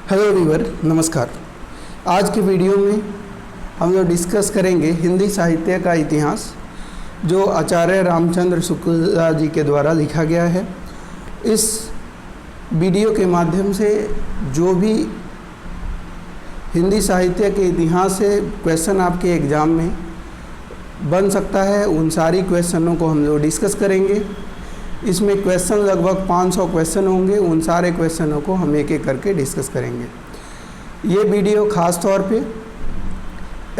Hello everyone, नमस्कार। आज की वीडियो में हम लोग डिस्कस करेंगे हिंदी साहित्य का इतिहास, जो आचार्य रामचंद्र शुक्ला जी के द्वारा लिखा गया है। इस वीडियो के माध्यम से जो भी हिंदी साहित्य के इतिहास से क्वेश्चन आपके एग्ज़ाम में बन सकता है, उन सारी क्वेश्चनों को हम लोग डिस्कस करेंगे। इसमें क्वेश्चन लगभग 500 क्वेश्चन होंगे, उन सारे क्वेश्चनों को हम एक एक करके डिस्कस करेंगे। ये वीडियो ख़ास तौर पे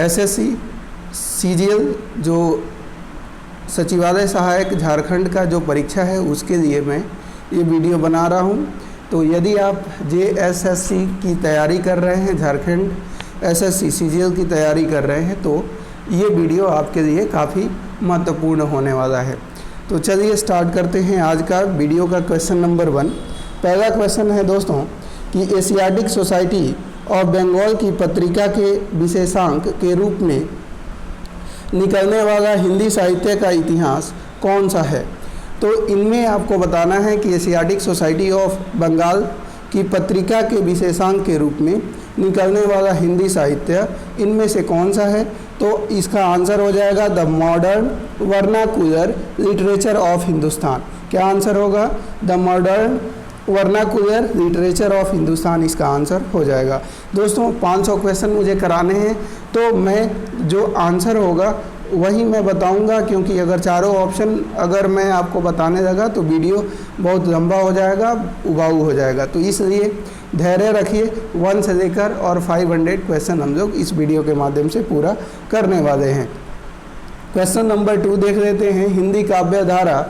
एसएससी सीजीएल जो सचिवालय सहायक झारखंड का जो परीक्षा है उसके लिए मैं ये वीडियो बना रहा हूँ। तो यदि आप जेएसएससी की तैयारी कर रहे हैं, झारखंड एसएससी सीजीएल की तैयारी कर रहे हैं, तो ये वीडियो आपके लिए काफ़ी महत्वपूर्ण होने वाला है। तो चलिए स्टार्ट करते हैं आज का वीडियो का क्वेश्चन नंबर 1। पहला क्वेश्चन है दोस्तों कि एशियाटिक सोसाइटी ऑफ बंगाल की पत्रिका के विशेषांक के रूप में निकलने वाला हिंदी साहित्य का इतिहास कौन सा है। तो इनमें आपको बताना है कि एशियाटिक सोसाइटी ऑफ बंगाल की पत्रिका के विशेषांक के रूप में निकलने वाला हिंदी साहित्य इनमें से कौन सा है। तो इसका आंसर हो जाएगा the modern vernacular literature of Hindustan. क्या आंसर होगा? The modern vernacular literature of Hindustan इसका आंसर हो जाएगा। दोस्तों 500 क्वेश्चन मुझे कराने हैं, तो मैं जो आंसर होगा वही मैं बताऊंगा, क्योंकि अगर चारों ऑप्शन अगर मैं आपको बताने लगा तो वीडियो बहुत लंबा हो जाएगा, उबाऊ हो जाएगा। तो इसलिए धैर्य रखिए, 1 से लेकर और 500 क्वेश्चन हम लोग इस वीडियो के माध्यम से पूरा करने वाले हैं। क्वेश्चन नंबर 2 देख लेते हैं। हिंदी काव्य धारा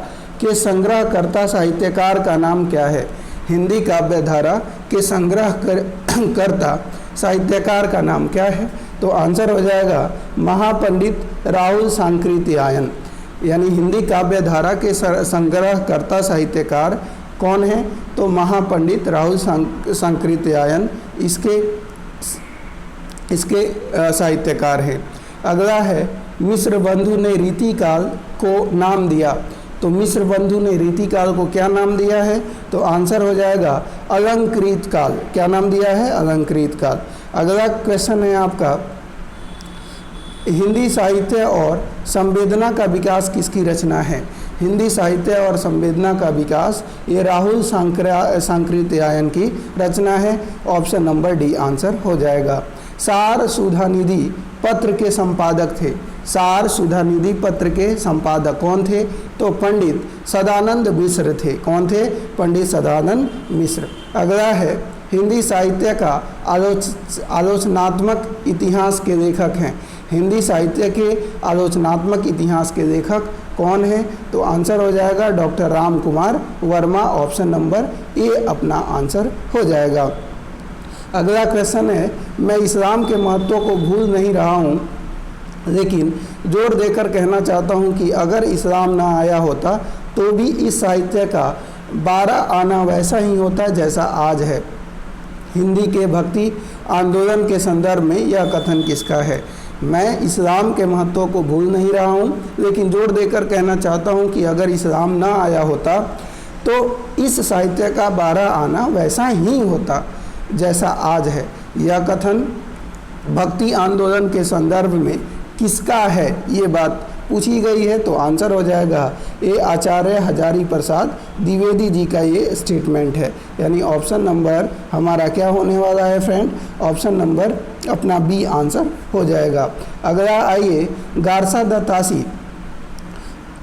के संग्रहकर्ता साहित्यकार का नाम क्या है? हिंदी काव्य धारा के संग्रहकर्ता साहित्यकार का नाम क्या है? तो आंसर हो जाएगा महापंडित राहुल सांकृत्यायन। यानी हिंदी काव्य धारा के संग्रहकर्ता साहित्यकार कौन है? तो महापंडित राहुल सांकृत्यायन इसके साहित्यकार हैं। अगला है मिश्र बंधु ने रीतिकाल को नाम दिया। तो मिश्र बंधु ने रीतिकाल को क्या नाम दिया है? तो आंसर हो जाएगा अलंकृत काल। क्या नाम दिया है? अलंकृत काल। अगला क्वेश्चन है आपका, हिंदी साहित्य और संवेदना का विकास किसकी रचना है? हिंदी साहित्य और संवेदना का विकास ये राहुल सांकृत्यायन की रचना है। ऑप्शन नंबर डी आंसर हो जाएगा। सार सुधानिधि पत्र के संपादक थे। सार सुधानिधि पत्र के संपादक कौन थे? तो पंडित सदानंद मिश्र थे। कौन थे? पंडित सदानंद मिश्र। अगला है हिंदी साहित्य का आलोचनात्मक इतिहास के लेखक हैं। हिंदी साहित्य के आलोचनात्मक इतिहास के लेखक कौन है? तो आंसर हो जाएगा doctor Ram Kumar Verma. Option number ए अपना आंसर हो जाएगा। अगला क्वेश्चन है, मैं इस्लाम के महत्व को भूल नहीं रहा हूँ, लेकिन जोर देकर कहना चाहता हूँ कि अगर इस्लाम ना आया होता तो भी इस साहित्य का 12 आना वैसा ही होता जैसा आज है। हिंदी के भक्ति आंदोलन के संदर्भ में यह कथन किसका है? मैं इस्लाम के महत्व को भूल नहीं रहा हूँ, लेकिन जोर देकर कहना चाहता हूँ कि अगर इस्लाम ना आया होता तो इस साहित्य का 12 आना वैसा ही होता जैसा आज है। यह कथन भक्ति आंदोलन के संदर्भ में किसका है, ये बात पूछी गई है। तो आंसर हो जाएगा ये आचार्य हजारी प्रसाद द्विवेदी जी का ये स्टेटमेंट है। यानी ऑप्शन नंबर हमारा क्या होने वाला है फ्रेंड? ऑप्शन नंबर अपना बी आंसर हो जाएगा। अगला आइए, गारसा दत्तासी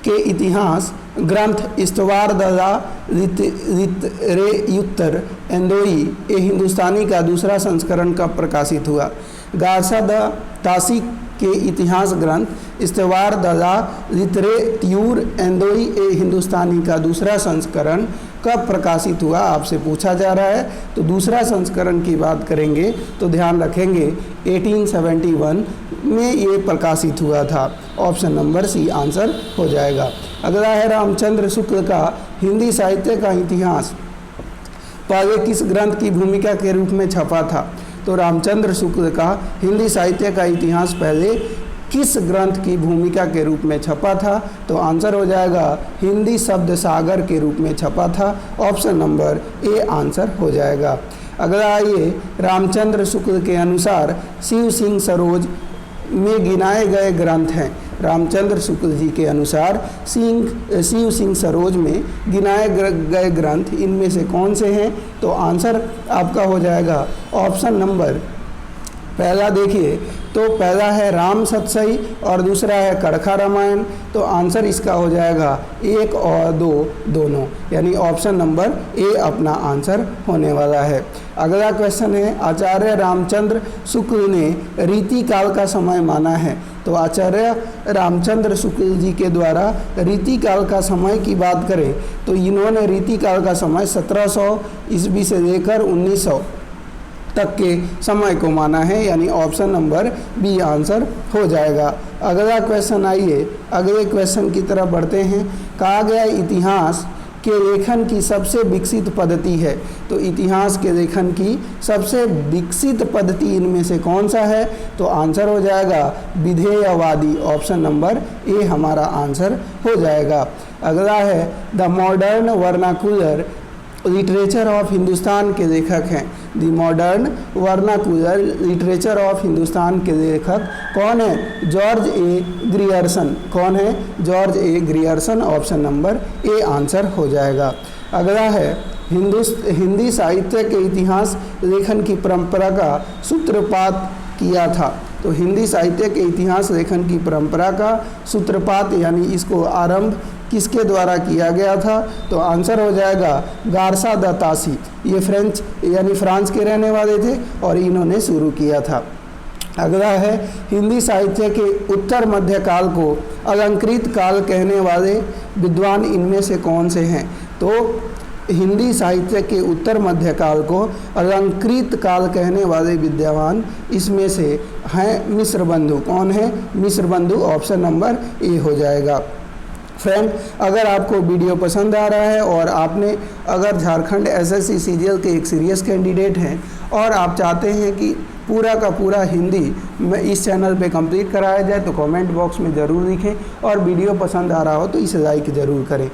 के इतिहास ग्रंथ इस्तवार दला लिटरेयुत्तर एंदोई ए हिंदुस्तानी का दूसरा संस्करण कब प्रकाशित हुआ? गारसा दत्तासी के इतिहास ग्रंथ इस्तवार दला लिटरेयुर एंदोई ए हिंदुस्तानी का दूसरा संस्करण कब प्रकाशित हुआ, आपसे पूछा जा रहा है। तो दूसरा संस्करण की बात करेंगे तो ध्यान रखेंगे 1871 में ये प्रकाशित हुआ था। ऑप्शन नंबर सी आंसर हो जाएगा। अगला है रामचंद्र शुक्ल का हिंदी साहित्य का इतिहास पहले किस ग्रंथ की भूमिका के रूप में छपा था? तो रामचंद्र शुक्ल का हिंदी साहित्य का इतिहास पहले किस ग्रंथ की भूमिका के रूप में छपा था? तो आंसर हो जाएगा हिंदी शब्द सागर के रूप में छपा था। ऑप्शन नंबर ए आंसर हो जाएगा। अगला आइए, रामचंद्र शुक्ल के अनुसार शिव सिंह सरोज में गिनाए गए ग्रंथ हैं। रामचंद्र शुक्ल जी के अनुसार शिव सिंह सरोज में गिनाए गए ग्रंथ इनमें से कौन से हैं? तो आंसर आपका हो जाएगा ऑप्शन नंबर पहला। देखिए, तो पहला है राम सतसई और दूसरा है कड़खा रामायण। तो आंसर इसका हो जाएगा 1 और 2 दोनों, यानी ऑप्शन नंबर ए अपना आंसर होने वाला है। अगला क्वेश्चन है, आचार्य रामचंद्र शुक्ल ने रीति काल का समय माना है। तो आचार्य रामचंद्र शुक्ल जी के द्वारा रीति काल का समय की बात करें तो इन्होंने रीति काल का समय 1700 ईस्वी से लेकर 1900 तक के समय को माना है, यानी ऑप्शन नंबर बी आंसर हो जाएगा। अगला क्वेश्चन आइए, अगले क्वेश्चन की तरफ बढ़ते हैं। कहा गया इतिहास के लेखन की सबसे विकसित पद्धति है। तो इतिहास के लेखन की सबसे विकसित पद्धति इनमें से कौन सा है? तो आंसर हो जाएगा विधेयवादी, ऑप्शन नंबर ए हमारा आंसर हो जाएगा। अगला है, the modern vernacular literature of Hindustan के लेखक हैं। The modern vernacular literature of Hindustan के लेखक कौन है? George A Grierson. कौन है? George A Grierson, option number A answer हो जाएगा। अगला है, हिंदी साहित्य के इतिहास लेखन की परंपरा का सूत्रपात किया था। तो हिंदी साहित्य के इतिहास लेखन की परंपरा का सूत्रपात यानी इसको आरंभ किसके द्वारा किया गया था? तो आंसर हो जाएगा गार्सा द तासी। ये फ्रेंच यानी फ्रांस के रहने वाले थे और इन्होंने शुरू किया था। अगला है, हिंदी साहित्य के उत्तर मध्य काल को अलंकृत काल कहने वाले विद्वान इनमें से कौन से हैं? तो हिंदी साहित्य के उत्तर मध्य काल को अलंकृत काल कहने वाले विद्वान इसमें से हैं मिश्र बंधु। कौन है? मिश्र बंधु, ऑप्शन नंबर ए हो जाएगा। फ्रेंड, अगर आपको वीडियो पसंद आ रहा है और आपने अगर झारखंड एसएससी सीजीएल के एक सीरियस कैंडिडेट हैं और आप चाहते हैं कि पूरा का पूरा हिंदी में इस चैनल पे कंप्लीट कराया जाए तो कमेंट बॉक्स में ज़रूर लिखें और वीडियो पसंद आ रहा हो तो इसे लाइक ज़रूर करें।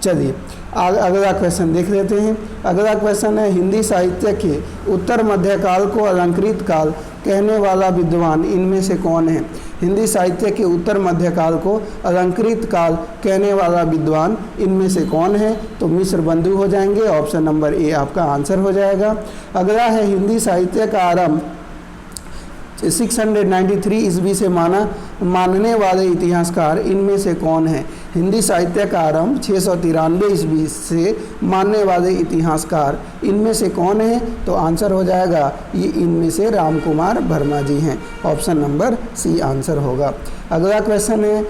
चलिए अगला क्वेश्चन देख लेते हैं। अगला क्वेश्चन है, हिंदी साहित्य के उत्तर मध्य काल को अलंकृत काल कहने वाला विद्वान इनमें से कौन है? हिंदी साहित्य के उत्तर मध्य काल को अलंकृत काल कहने वाला विद्वान इनमें से कौन है? तो मिश्र बंधु हो जाएंगे, ऑप्शन नंबर ए आपका आंसर हो जाएगा। अगला है, हिंदी साहित्य का आरंभ 693 ईस्वी से मानने वाले इतिहासकार इनमें से कौन है? हिंदी साहित्य का आरंभ 693 ईस्वी से मानने वाले इतिहासकार इनमें से कौन है? तो आंसर हो जाएगा ये इनमें से राम कुमार वर्मा जी हैं, ऑप्शन नंबर सी आंसर होगा। अगला क्वेश्चन है,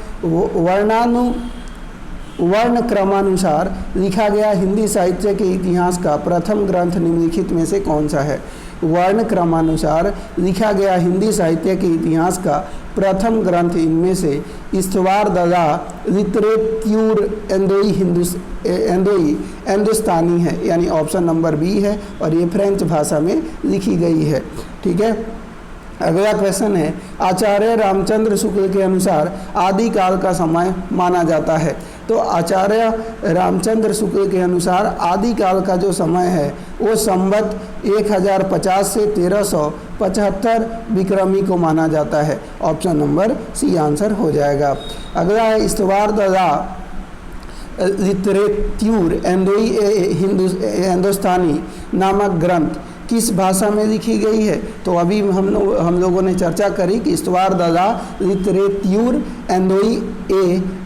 वर्ण क्रमानुसार लिखा गया हिंदी साहित्य के इतिहास का प्रथम ग्रंथ निम्नलिखित में से कौन सा है? वर्ण क्रमानुसार लिखा गया हिंदी साहित्य के इतिहास का प्रथम ग्रंथ इनमें से इस्तवार दला लिटरेट्यूर एंदोई हिंदुस्तानी है, यानी ऑप्शन नंबर बी है और ये फ्रेंच भाषा में लिखी गई है। ठीक है। अगला क्वेश्चन है, आचार्य रामचंद्र शुक्ल के अनुसार आदिकाल का समय माना जाता है। तो आचार्य रामचंद्र शुक्ल के अनुसार आदिकाल का जो समय है वो संवत 1050 से 1375 विक्रमी को माना जाता है, ऑप्शन नंबर सी आंसर हो जाएगा। अगला है, इस्तवार दला लिटरेट्यूर एंदोई हिंदुस्तानी नामक ग्रंथ किस भाषा में लिखी गई है? तो अभी हम लोगों ने चर्चा करी कि इस्तवार दला लिटरेट्यूर एंदोई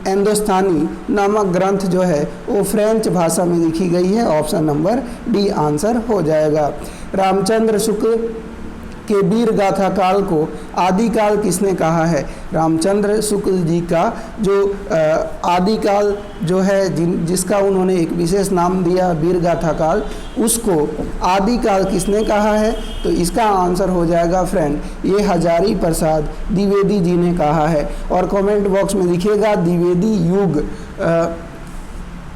हिंदुस्तानी नामक ग्रंथ जो है वो फ्रेंच भाषा में लिखी गई है, ऑप्शन नंबर डी आंसर हो जाएगा। रामचंद्र शुक्ल के वीर गाथा काल को आदिकाल किसने कहा है? रामचंद्र शुक्ल जी का जो आदिकाल जो है जिसका उन्होंने एक विशेष नाम दिया वीर गाथा काल, उसको आदिकाल किसने कहा है? तो इसका आंसर हो जाएगा फ्रेंड ये हजारी प्रसाद द्विवेदी जी ने कहा है। और कमेंट बॉक्स में लिखिएगा द्विवेदी युग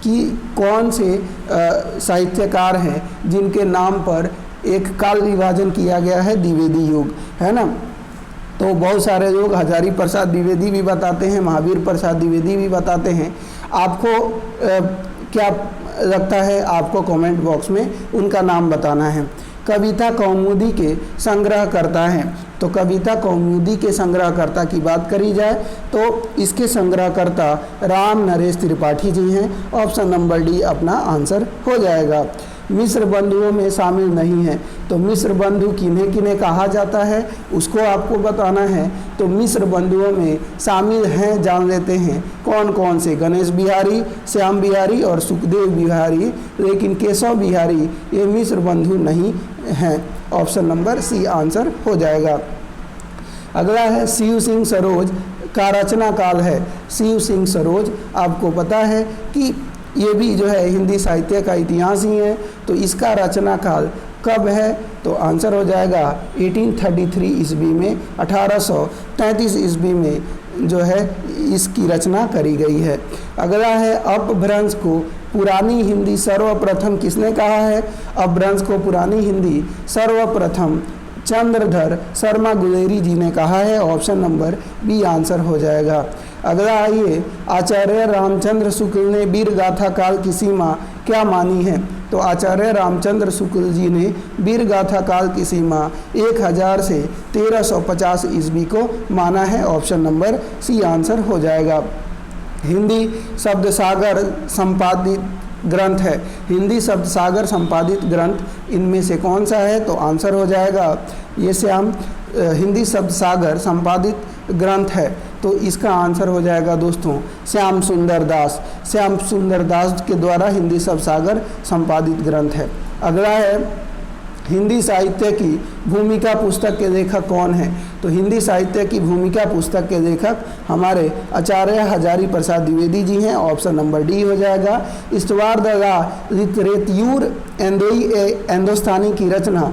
की कौन से साहित्यकार हैं जिनके नाम पर एक काल विभाजन किया गया है द्विवेदी युग, है ना। तो बहुत सारे लोग हजारी प्रसाद द्विवेदी भी बताते हैं, महावीर प्रसाद द्विवेदी भी बताते हैं। आपको क्या लगता है? आपको कमेंट बॉक्स में उनका नाम बताना है। कविता कौमुदी के संग्रहकर्ता हैं। तो कविता कौमुदी के संग्रहकर्ता की बात करी जाए तो इसके संग्रहकर्ता राम नरेश त्रिपाठी जी हैं। ऑप्शन नंबर डी अपना आंसर हो जाएगा। मिस्र बंधुओं में शामिल नहीं है, तो मिस्र बंधु किन्हें किन्हें कहा जाता है उसको आपको बताना है। तो मिस्र बंधुओं में शामिल हैं, जान लेते हैं कौन कौन से। गणेश बिहारी, श्याम बिहारी और सुखदेव बिहारी, लेकिन केशव बिहारी ये मिस्र बंधु नहीं हैं। ऑप्शन नंबर सी आंसर हो जाएगा। अगला है शिव सिंह सरोज का रचना काल है। शिव सिंह सरोज आपको पता है कि ये भी जो है हिंदी साहित्य का इतिहास ही है। तो इसका रचना काल कब है? तो आंसर हो जाएगा 1833 ईस्वी में, 1833 ईस्वी में जो है इसकी रचना करी गई है। अगला है अपभ्रंश को पुरानी हिंदी सर्वप्रथम किसने कहा है? अपभ्रंश को पुरानी हिंदी सर्वप्रथम चंद्रधर शर्मा गुलेरी जी ने कहा है। ऑप्शन नंबर बी आंसर हो जाएगा। अगला आइए, आचार्य रामचंद्र शुक्ल ने वीर गाथा काल की सीमा क्या मानी है? तो आचार्य रामचंद्र शुक्ल जी ने वीर गाथा काल की सीमा 1000 से 1350 ईस्वी को माना है। ऑप्शन नंबर सी आंसर हो जाएगा। हिंदी शब्द सागर संपादित ग्रंथ है। हिंदी शब्द सागर संपादित ग्रंथ इनमें से कौन सा है? तो आंसर हो जाएगा ये श्याम हिंदी शब्द सागर संपादित ग्रंथ है। तो इसका आंसर हो जाएगा दोस्तों श्याम सुंदर दास। श्याम सुंदर दास के द्वारा हिंदी शब्द सागर संपादित ग्रंथ है। अगला है हिंदी साहित्य की भूमिका पुस्तक के लेखक कौन है? तो हिंदी साहित्य की भूमिका पुस्तक के लेखक हमारे आचार्य हजारी प्रसाद द्विवेदी जी हैं। ऑप्शन नंबर डी हो जाएगा। इस्तवार द लिटरेट्यूर हिंदुस्तानी की रचना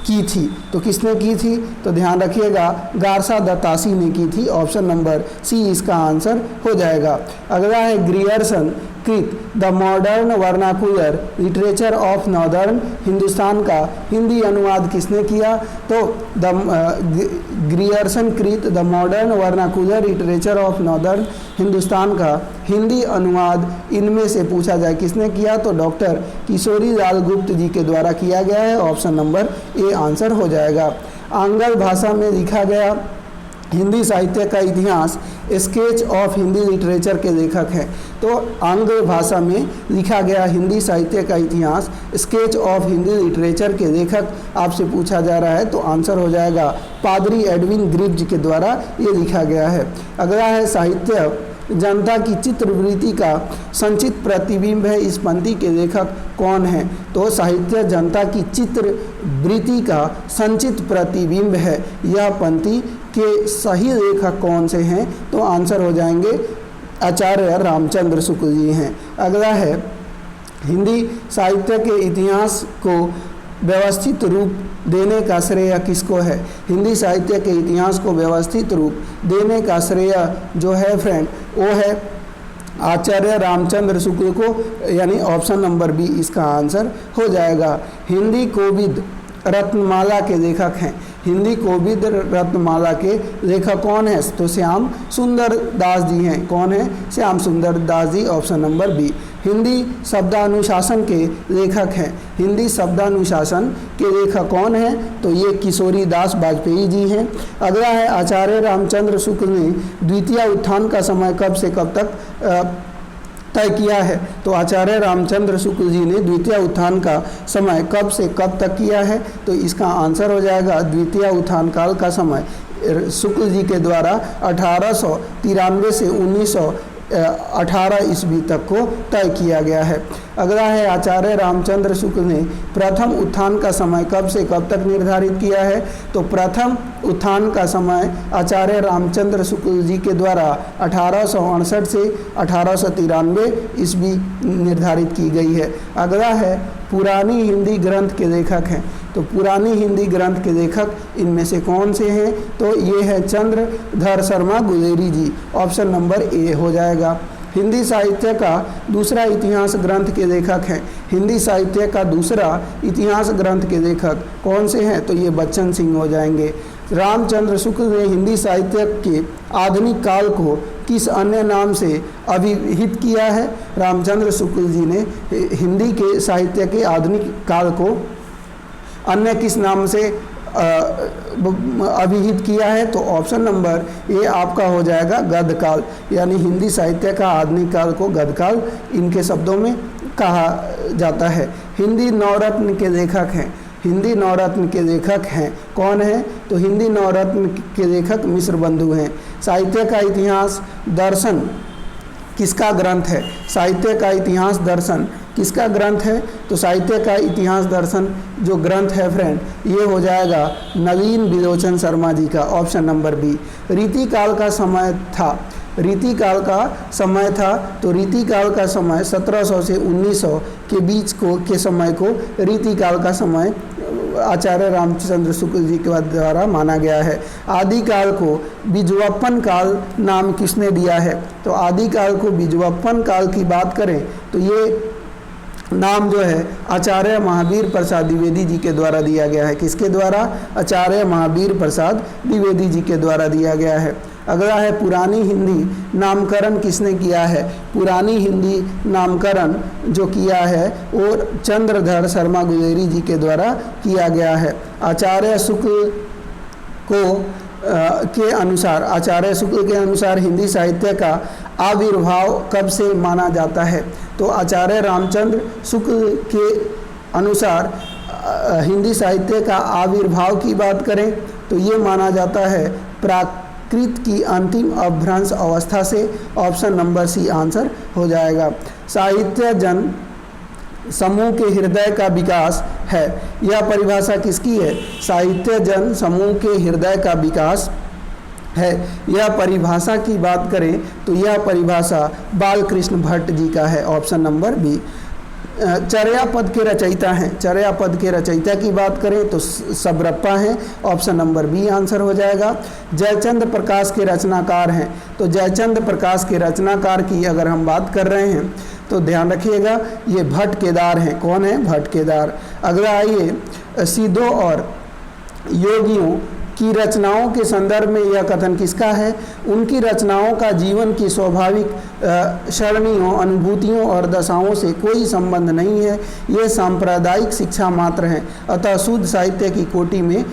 की थी, तो किसने की थी? तो ध्यान रखिएगा गारसा दत्तासी ने की थी। ऑप्शन नंबर सी इसका आंसर हो जाएगा। अगला है ग्रियर्सन कृत the modern vernacular literature of northern Hindustan का हिंदी अनुवाद किसने किया? तो ग्रियर्सन कृत the modern vernacular literature of northern Hindustan का हिंदी अनुवाद इनमें से पूछा जाए किसने किया? तो डॉक्टर किशोरी लाल गुप्त जी के द्वारा किया गया है। ऑप्शन नंबर ए आंसर हो जाएगा। आंग्ल भाषा में लिखा गया हिंदी साहित्य का इतिहास स्केच ऑफ हिंदी लिटरेचर के लेखक हैं। तो आंग्ल भाषा में लिखा गया हिंदी साहित्य का इतिहास स्केच ऑफ हिंदी लिटरेचर के लेखक आपसे पूछा जा रहा है, तो आंसर हो जाएगा पादरी एडविन ग्रिव्ज के द्वारा ये लिखा गया है। अगला है साहित्य जनता की चित्रवृत्ति का संचित प्रतिबिंब है, इस पंक्ति के लेखक कौन है? तो साहित्य जनता की चित्रवृत्ति का संचित प्रतिबिंब है, यह पंक्ति के सही लेखक कौन से हैं? तो आंसर हो जाएंगे आचार्य रामचंद्र शुक्ल जी हैं। अगला है हिंदी साहित्य के इतिहास को व्यवस्थित रूप देने का श्रेय किसको है? हिंदी साहित्य के इतिहास को व्यवस्थित रूप देने का श्रेय जो है फ्रेंड वो है आचार्य रामचंद्र शुक्ल को, यानी ऑप्शन नंबर बी इसका आंसर हो जाएगा। हिंदी कोविद रत्नमाला के लेखक हैं। हिंदी कोविद रत्नमाला के लेखक कौन है? तो श्याम सुंदर दास जी हैं। कौन है? Shyam Sundar Das ji. Option number B. Hindi Shabdanushasan के लेखक हैं। हिंदी शब्दानुशासन के लेखक कौन है? तो ये किशोरी दास वाजपेयी जी हैं। अगला है आचार्य रामचंद्र शुक्ल ने द्वितीय उत्थान का समय कब से कब तक तय किया है? तो आचार्य रामचंद्र शुक्ल जी ने द्वितीय उत्थान का समय कब से कब तक किया है? तो इसका आंसर हो जाएगा द्वितीय उत्थान काल का समय शुक्ल जी के द्वारा 1893 से 1918 ईस्वी तक को तय किया गया है। अगला है आचार्य रामचंद्र शुक्ल ने प्रथम उत्थान का समय कब से कब तक निर्धारित किया है? तो प्रथम उत्थान का समय आचार्य रामचंद्र शुक्ल जी के द्वारा 1868 से 1893 ईस्वी निर्धारित की गई है। अगला है पुरानी हिंदी ग्रंथ के लेखक हैं। तो पुरानी हिंदी ग्रंथ के लेखक इनमें से कौन से हैं? तो ये है चंद्रधर शर्मा गुलेरी जी। ऑप्शन नंबर ए हो जाएगा। हिंदी साहित्य का दूसरा इतिहास ग्रंथ के लेखक हैं। हिंदी साहित्य का दूसरा इतिहास ग्रंथ के लेखक कौन से हैं? तो ये बच्चन सिंह हो जाएंगे। रामचंद्र शुक्ल ने हिंदी साहित्य के आधुनिक काल को किस अन्य नाम से अभिहित किया है? रामचंद्र शुक्ल जी ने हिंदी के साहित्य के आधुनिक काल को अन्य किस नाम से अभिहित किया है? तो ऑप्शन नंबर ए आपका हो जाएगा गद्यकाल, यानी हिंदी साहित्य का आधुनिक काल को गद्यकाल इनके शब्दों में कहा जाता है। हिंदी नवरत्न के लेखक हैं, हिंदी नवरत्न के लेखक हैं कौन हैं? तो हिंदी नवरत्न के लेखक मिश्र बंधु हैं। साहित्य का इतिहास दर्शन किसका ग्रंथ है? साहित्य का इतिहास दर्शन किसका ग्रंथ है? तो साहित्य का इतिहास दर्शन जो ग्रंथ है फ्रेंड, ये हो जाएगा नवीन विलोचन शर्मा जी का, ऑप्शन नंबर बी। रीतिकाल का समय था, रीतिकाल का समय था, तो रीतिकाल का समय 1700 से 1900 के बीच के समय को रीतिकाल का समय आचार्य रामचंद्र शुक्ल जी के द्वारा माना गया है। आदिकाल को बिजवप्पन काल नाम किसने दिया है? तो आदिकाल को बिजवप्पन काल की बात करें तो ये नाम जो है आचार्य महावीर प्रसाद द्विवेदी जी के द्वारा दिया गया है। किसके द्वारा? आचार्य महावीर प्रसाद द्विवेदी जी के द्वारा दिया गया है। अगला है पुरानी हिंदी नामकरण किसने किया है? पुरानी हिंदी नामकरण जो किया है वो चंद्रधर शर्मा गुलेरी जी के द्वारा किया गया है। आचार्य शुक्ल के अनुसार हिंदी साहित्य का आविर्भाव कब से माना जाता है? तो आचार्य रामचंद्र शुक्ल के अनुसार हिंदी साहित्य का आविर्भाव की बात करें तो ये माना जाता है प्राकृत की अंतिम अपभ्रंश अवस्था से, ऑप्शन नंबर सी आंसर हो जाएगा। साहित्य जन समूह के हृदय का विकास है, यह परिभाषा किसकी है? साहित्य जन समूह के हृदय का विकास है। यह परिभाषा की बात करें तो यह परिभाषा बालकृष्ण भट्ट जी का है, ऑप्शन नंबर बी। चर्या पद के रचयिता हैं, चर्या पद के रचयिता की बात करें तो सबरप्पा हैं, ऑप्शन नंबर बी आंसर हो जाएगा। जयचंद प्रकाश के रचनाकार हैं, तो जयचंद प्रकाश के रचनाकार की अगर हम बात कर रहे हैं तो ध्यान रखिएगा ये भट्ट केदार हैं। कौन है? भट्ट केदार। अगला आइए, सिद्धों और योगियों की रचनाओं के संदर्भ में यह कथन किसका है? उनकी रचनाओं का जीवन की स्वाभाविक शरणियों, अनुभूतियों और दशाओं से कोई संबंध नहीं है, ये सांप्रदायिक शिक्षा मात्र हैं, अतः शुद्ध साहित्य की कोटि में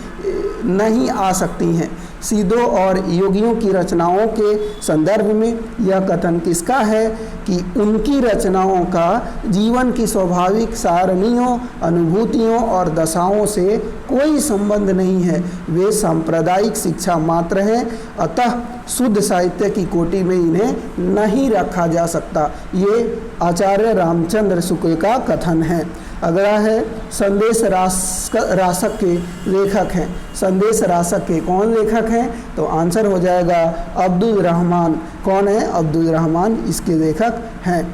नहीं आ सकती हैं। सिद्धों और योगियों की रचनाओं के संदर्भ में यह कथन किसका है कि उनकी रचनाओं का जीवन की स्वाभाविक सारणियों, अनुभूतियों और दशाओं से कोई संबंध नहीं है, वे सांप्रदायिक शिक्षा मात्र हैं, अतः शुद्ध साहित्य की कोटि में इन्हें नहीं रखा जा सकता। ये आचार्य रामचंद्र शुक्ल का कथन है। अगला है संदेश रासक के लेखक हैं। संदेश रासक के कौन लेखक हैं? तो आंसर हो जाएगा अब्दुल रहमान। कौन है? अब्दुल रहमान इसके लेखक हैं।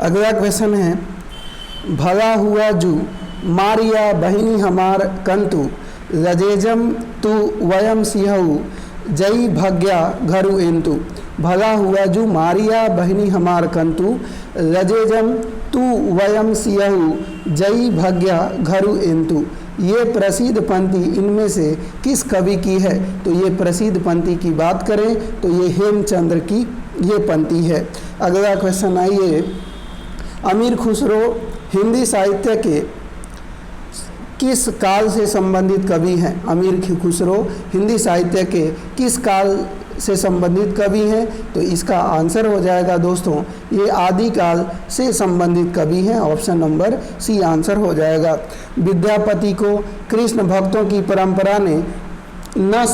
अगला क्वेश्चन है, भला हुआ जू मारिया बहिनी हमार कंतु रजेजम तु वयम सिंहऊ जई भग्या घरु एंतु। भला हुआ जू मारिया बहिनी हमार कंतु रजेजम तू वयम सिंहऊ जई भग्या घरु एंतु। ये प्रसिद्ध पंक्ति इनमें से किस कवि की है? तो ये प्रसिद्ध पंक्ति की बात करें तो ये हेमचंद्र की ये पंक्ति है। अगला क्वेश्चन आइए, अमीर खुसरो हिंदी साहित्य के किस काल से संबंधित कवि हैं? अमीर खुसरो हिंदी साहित्य के किस काल से संबंधित कवि हैं? तो इसका आंसर हो जाएगा दोस्तों ये आदिकाल से संबंधित कवि हैं, ऑप्शन नंबर सी आंसर हो जाएगा। विद्यापति को कृष्ण भक्तों की परंपरा में न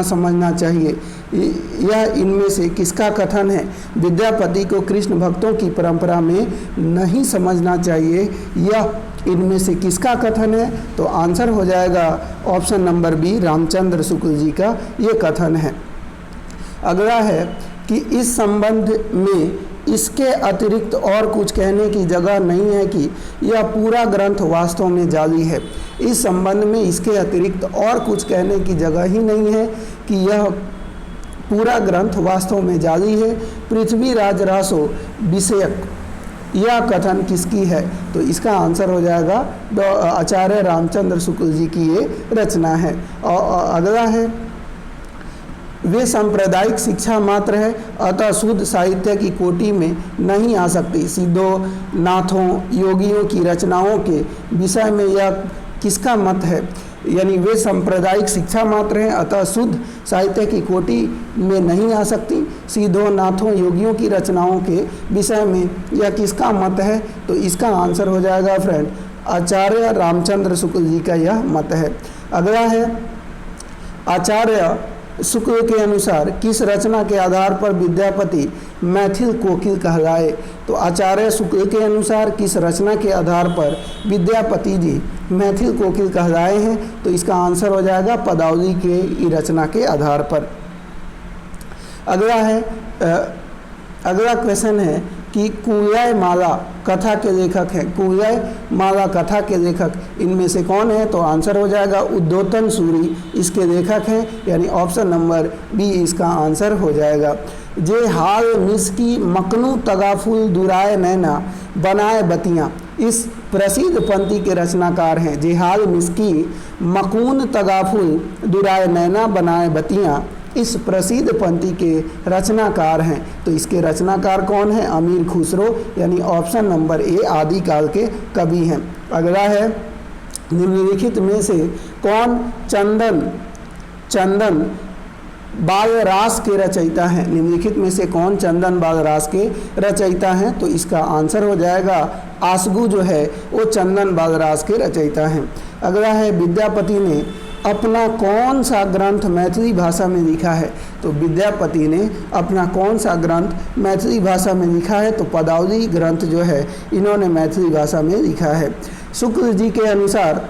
समझना चाहिए, यह इनमें से किसका कथन है? विद्यापति को कृष्ण भक्तों की परंपरा में नहीं समझना चाहिए, यह इनमें से किसका कथन है? तो आंसर हो जाएगा option number B Ramchandra Shukla ji का ये कथन है। अगला है कि इस संबंध में इसके अतिरिक्त और कुछ कहने की जगह नहीं है कि यह पूरा ग्रंथ वास्तव में जाली है। इस संबंध में इसके अतिरिक्त और कुछ कहने की जगह ही नहीं है कि यह पूरा ग्रंथ वास्तव में जाली है। पृथ्वीराज रासो विषयक यह कथन किसकी है? तो इसका आंसर हो जाएगा आचार्य रामचंद्र शुक्ल जी की ये रचना है। और अगला है वे सांप्रदायिक शिक्षा मात्र है, अतः शुद्ध साहित्य की कोटि में नहीं आ सकती। सिद्धों, नाथों, योगियों की रचनाओं के विषय में यह किसका मत है? यानी वे सांप्रदायिक शिक्षा मात्र हैं, अतः शुद्ध साहित्य की कोटि में नहीं आ सकती। सिद्धों, नाथों, योगियों की रचनाओं के विषय में यह किसका मत है? तो इसका आंसर हो जाएगा फ्रेंड आचार्य रामचंद्र शुक्ल जी का यह मत है। अगला है आचार्य शुक्ल के अनुसार किस रचना के आधार पर विद्यापति मैथिल कोकिल कहलाए? तो आचार्य शुक्ल के अनुसार किस रचना के आधार पर विद्यापति जी मैथिल कोकिल कहलाए हैं? तो इसका आंसर हो जाएगा पदावली के रचना के आधार पर। अगला क्वेश्चन है कि कुवलय माला कथा के लेखक हैं। कुवलय माला कथा के लेखक इनमें से कौन है? तो आंसर हो जाएगा उद्योतन सूरी इसके लेखक हैं, यानी ऑप्शन नंबर बी इसका आंसर हो जाएगा। जे हाल मिसकी मकनू तगाफुल दुराए नैना बनाए बतियाँ, इस प्रसिद्ध पंक्ति के रचनाकार हैं। जे हाल मिसकी मकून तगाफुल दुराए नैना बनाए बतियाँ, इस प्रसिद्ध पंक्ति के रचनाकार हैं। तो इसके रचनाकार कौन है? अमीर खुसरो, यानी ऑप्शन नंबर ए आदिकाल के कवि हैं। अगला है निम्नलिखित में से कौन चंदन बालरास के रचयिता हैं? निम्नलिखित में से कौन चंदन बालरास के रचयिता हैं? तो इसका आंसर हो जाएगा आसगु जो है वो चंदन बालरास के रचयिता हैं। अगला है विद्यापति ने अपना कौन सा ग्रंथ मैथिली भाषा में लिखा है? तो विद्यापति ने अपना कौन सा ग्रंथ मैथिली भाषा में लिखा है? तो पदावली ग्रंथ जो है इन्होंने मैथिली भाषा में लिखा है। शुक्ल जी के अनुसार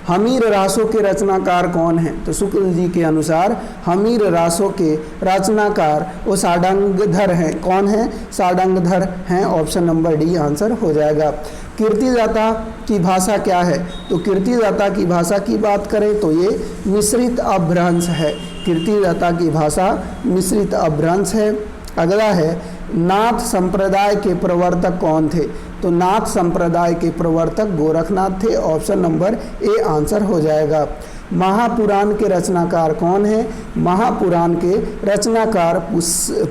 हमीर रासों के रचनाकार कौन हैं? तो शुक्ल जी के अनुसार हमीर रासों के रचनाकार वो साडंगधर हैं। कौन है? साडंगधर हैं, ऑप्शन नंबर डी आंसर हो जाएगा। कीर्तिदाता की भाषा क्या है? तो कीर्तिदाता की भाषा की बात करें तो ये मिश्रित अपभ्रंश है। कीर्तिदाता की भाषा मिश्रित अपभ्रंश है। अगला है नाथ संप्रदाय के प्रवर्तक कौन थे? तो नाथ संप्रदाय के प्रवर्तक गोरखनाथ थे, ऑप्शन नंबर ए आंसर हो जाएगा। महापुराण के रचनाकार कौन है? महापुराण के रचनाकार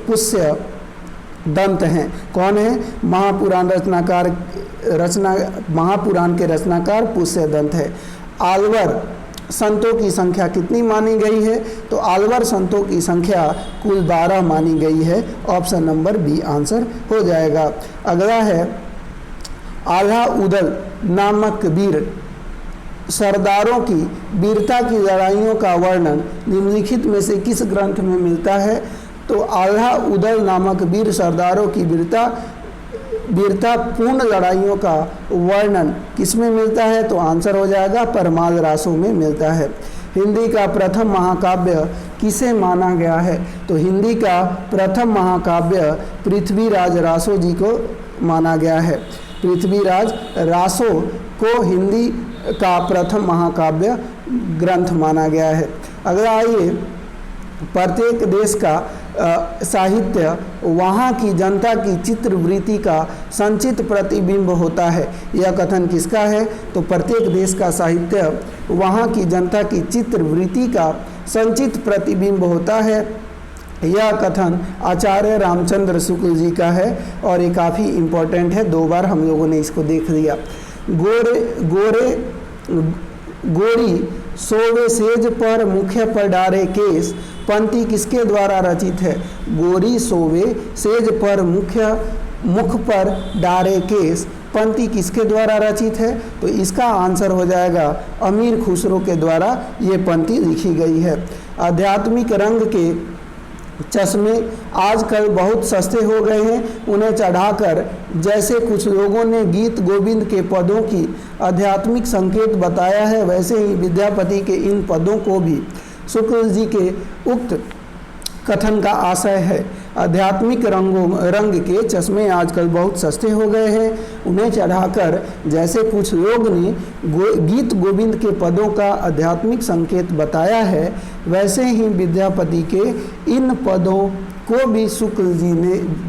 पुष्य दंत हैं। कौन है? महापुराण के रचनाकार पुष्य दंत है। आलवर संतों की संख्या कितनी मानी गई है? तो आलवर संतों की संख्या कुल 12 मानी गई है, ऑप्शन नंबर बी आंसर हो जाएगा। अगला है आल्हा उदल नामक वीर सरदारों की वीरता की लड़ाइयों का वर्णन निम्नलिखित में से किस ग्रंथ में मिलता है? तो आल्हा उदल नामक वीर सरदारों की वीरता पूर्ण लड़ाइयों का वर्णन किस में मिलता है? तो आंसर हो जाएगा परमाल रासों में मिलता है। हिंदी का प्रथम महाकाव्य किसे माना गया है? तो हिंदी का प्रथम महाकाव्य पृथ्वीराज रासो जी को माना गया है। पृथ्वीराज रासो को हिंदी का प्रथम महाकाव्य ग्रंथ माना गया है। अगला आइए प्रत्येक देश का साहित्य वहाँ की जनता की चित्रवृत्ति का संचित प्रतिबिंब होता है। यह कथन किसका है? तो प्रत्येक देश का साहित्य वहाँ की जनता की चित्रवृत्ति का संचित प्रतिबिंब होता है। यह कथन आचार्य रामचंद्र शुक्ल जी का है और ये काफ़ी इम्पोर्टेंट है, 2 बार हम लोगों ने इसको देख लिया। गोरी सोवे सेज पर मुख्य पर डारे केस पंक्ति किसके द्वारा रचित है? गोरी सोवे सेज पर मुख पर डारे केस पंक्ति किसके द्वारा रचित है? तो इसका आंसर हो जाएगा अमीर खुसरो के द्वारा ये पंक्ति लिखी गई है। आध्यात्मिक रंग के चश्मे आजकल बहुत सस्ते हो गए हैं, उन्हें चढ़ाकर जैसे कुछ लोगों ने गीत गोविंद के पदों की आध्यात्मिक संकेत बताया है, वैसे ही विद्यापति के इन पदों को भी शुक्ल जी के उक्त कथन का आशय है। आध्यात्मिक रंग के चश्मे आजकल बहुत सस्ते हो गए हैं, उन्हें चढ़ाकर जैसे कुछ लोग ने गीत गोविंद के पदों का आध्यात्मिक संकेत बताया है, वैसे ही विद्यापति के इन पदों को भी शुक्ल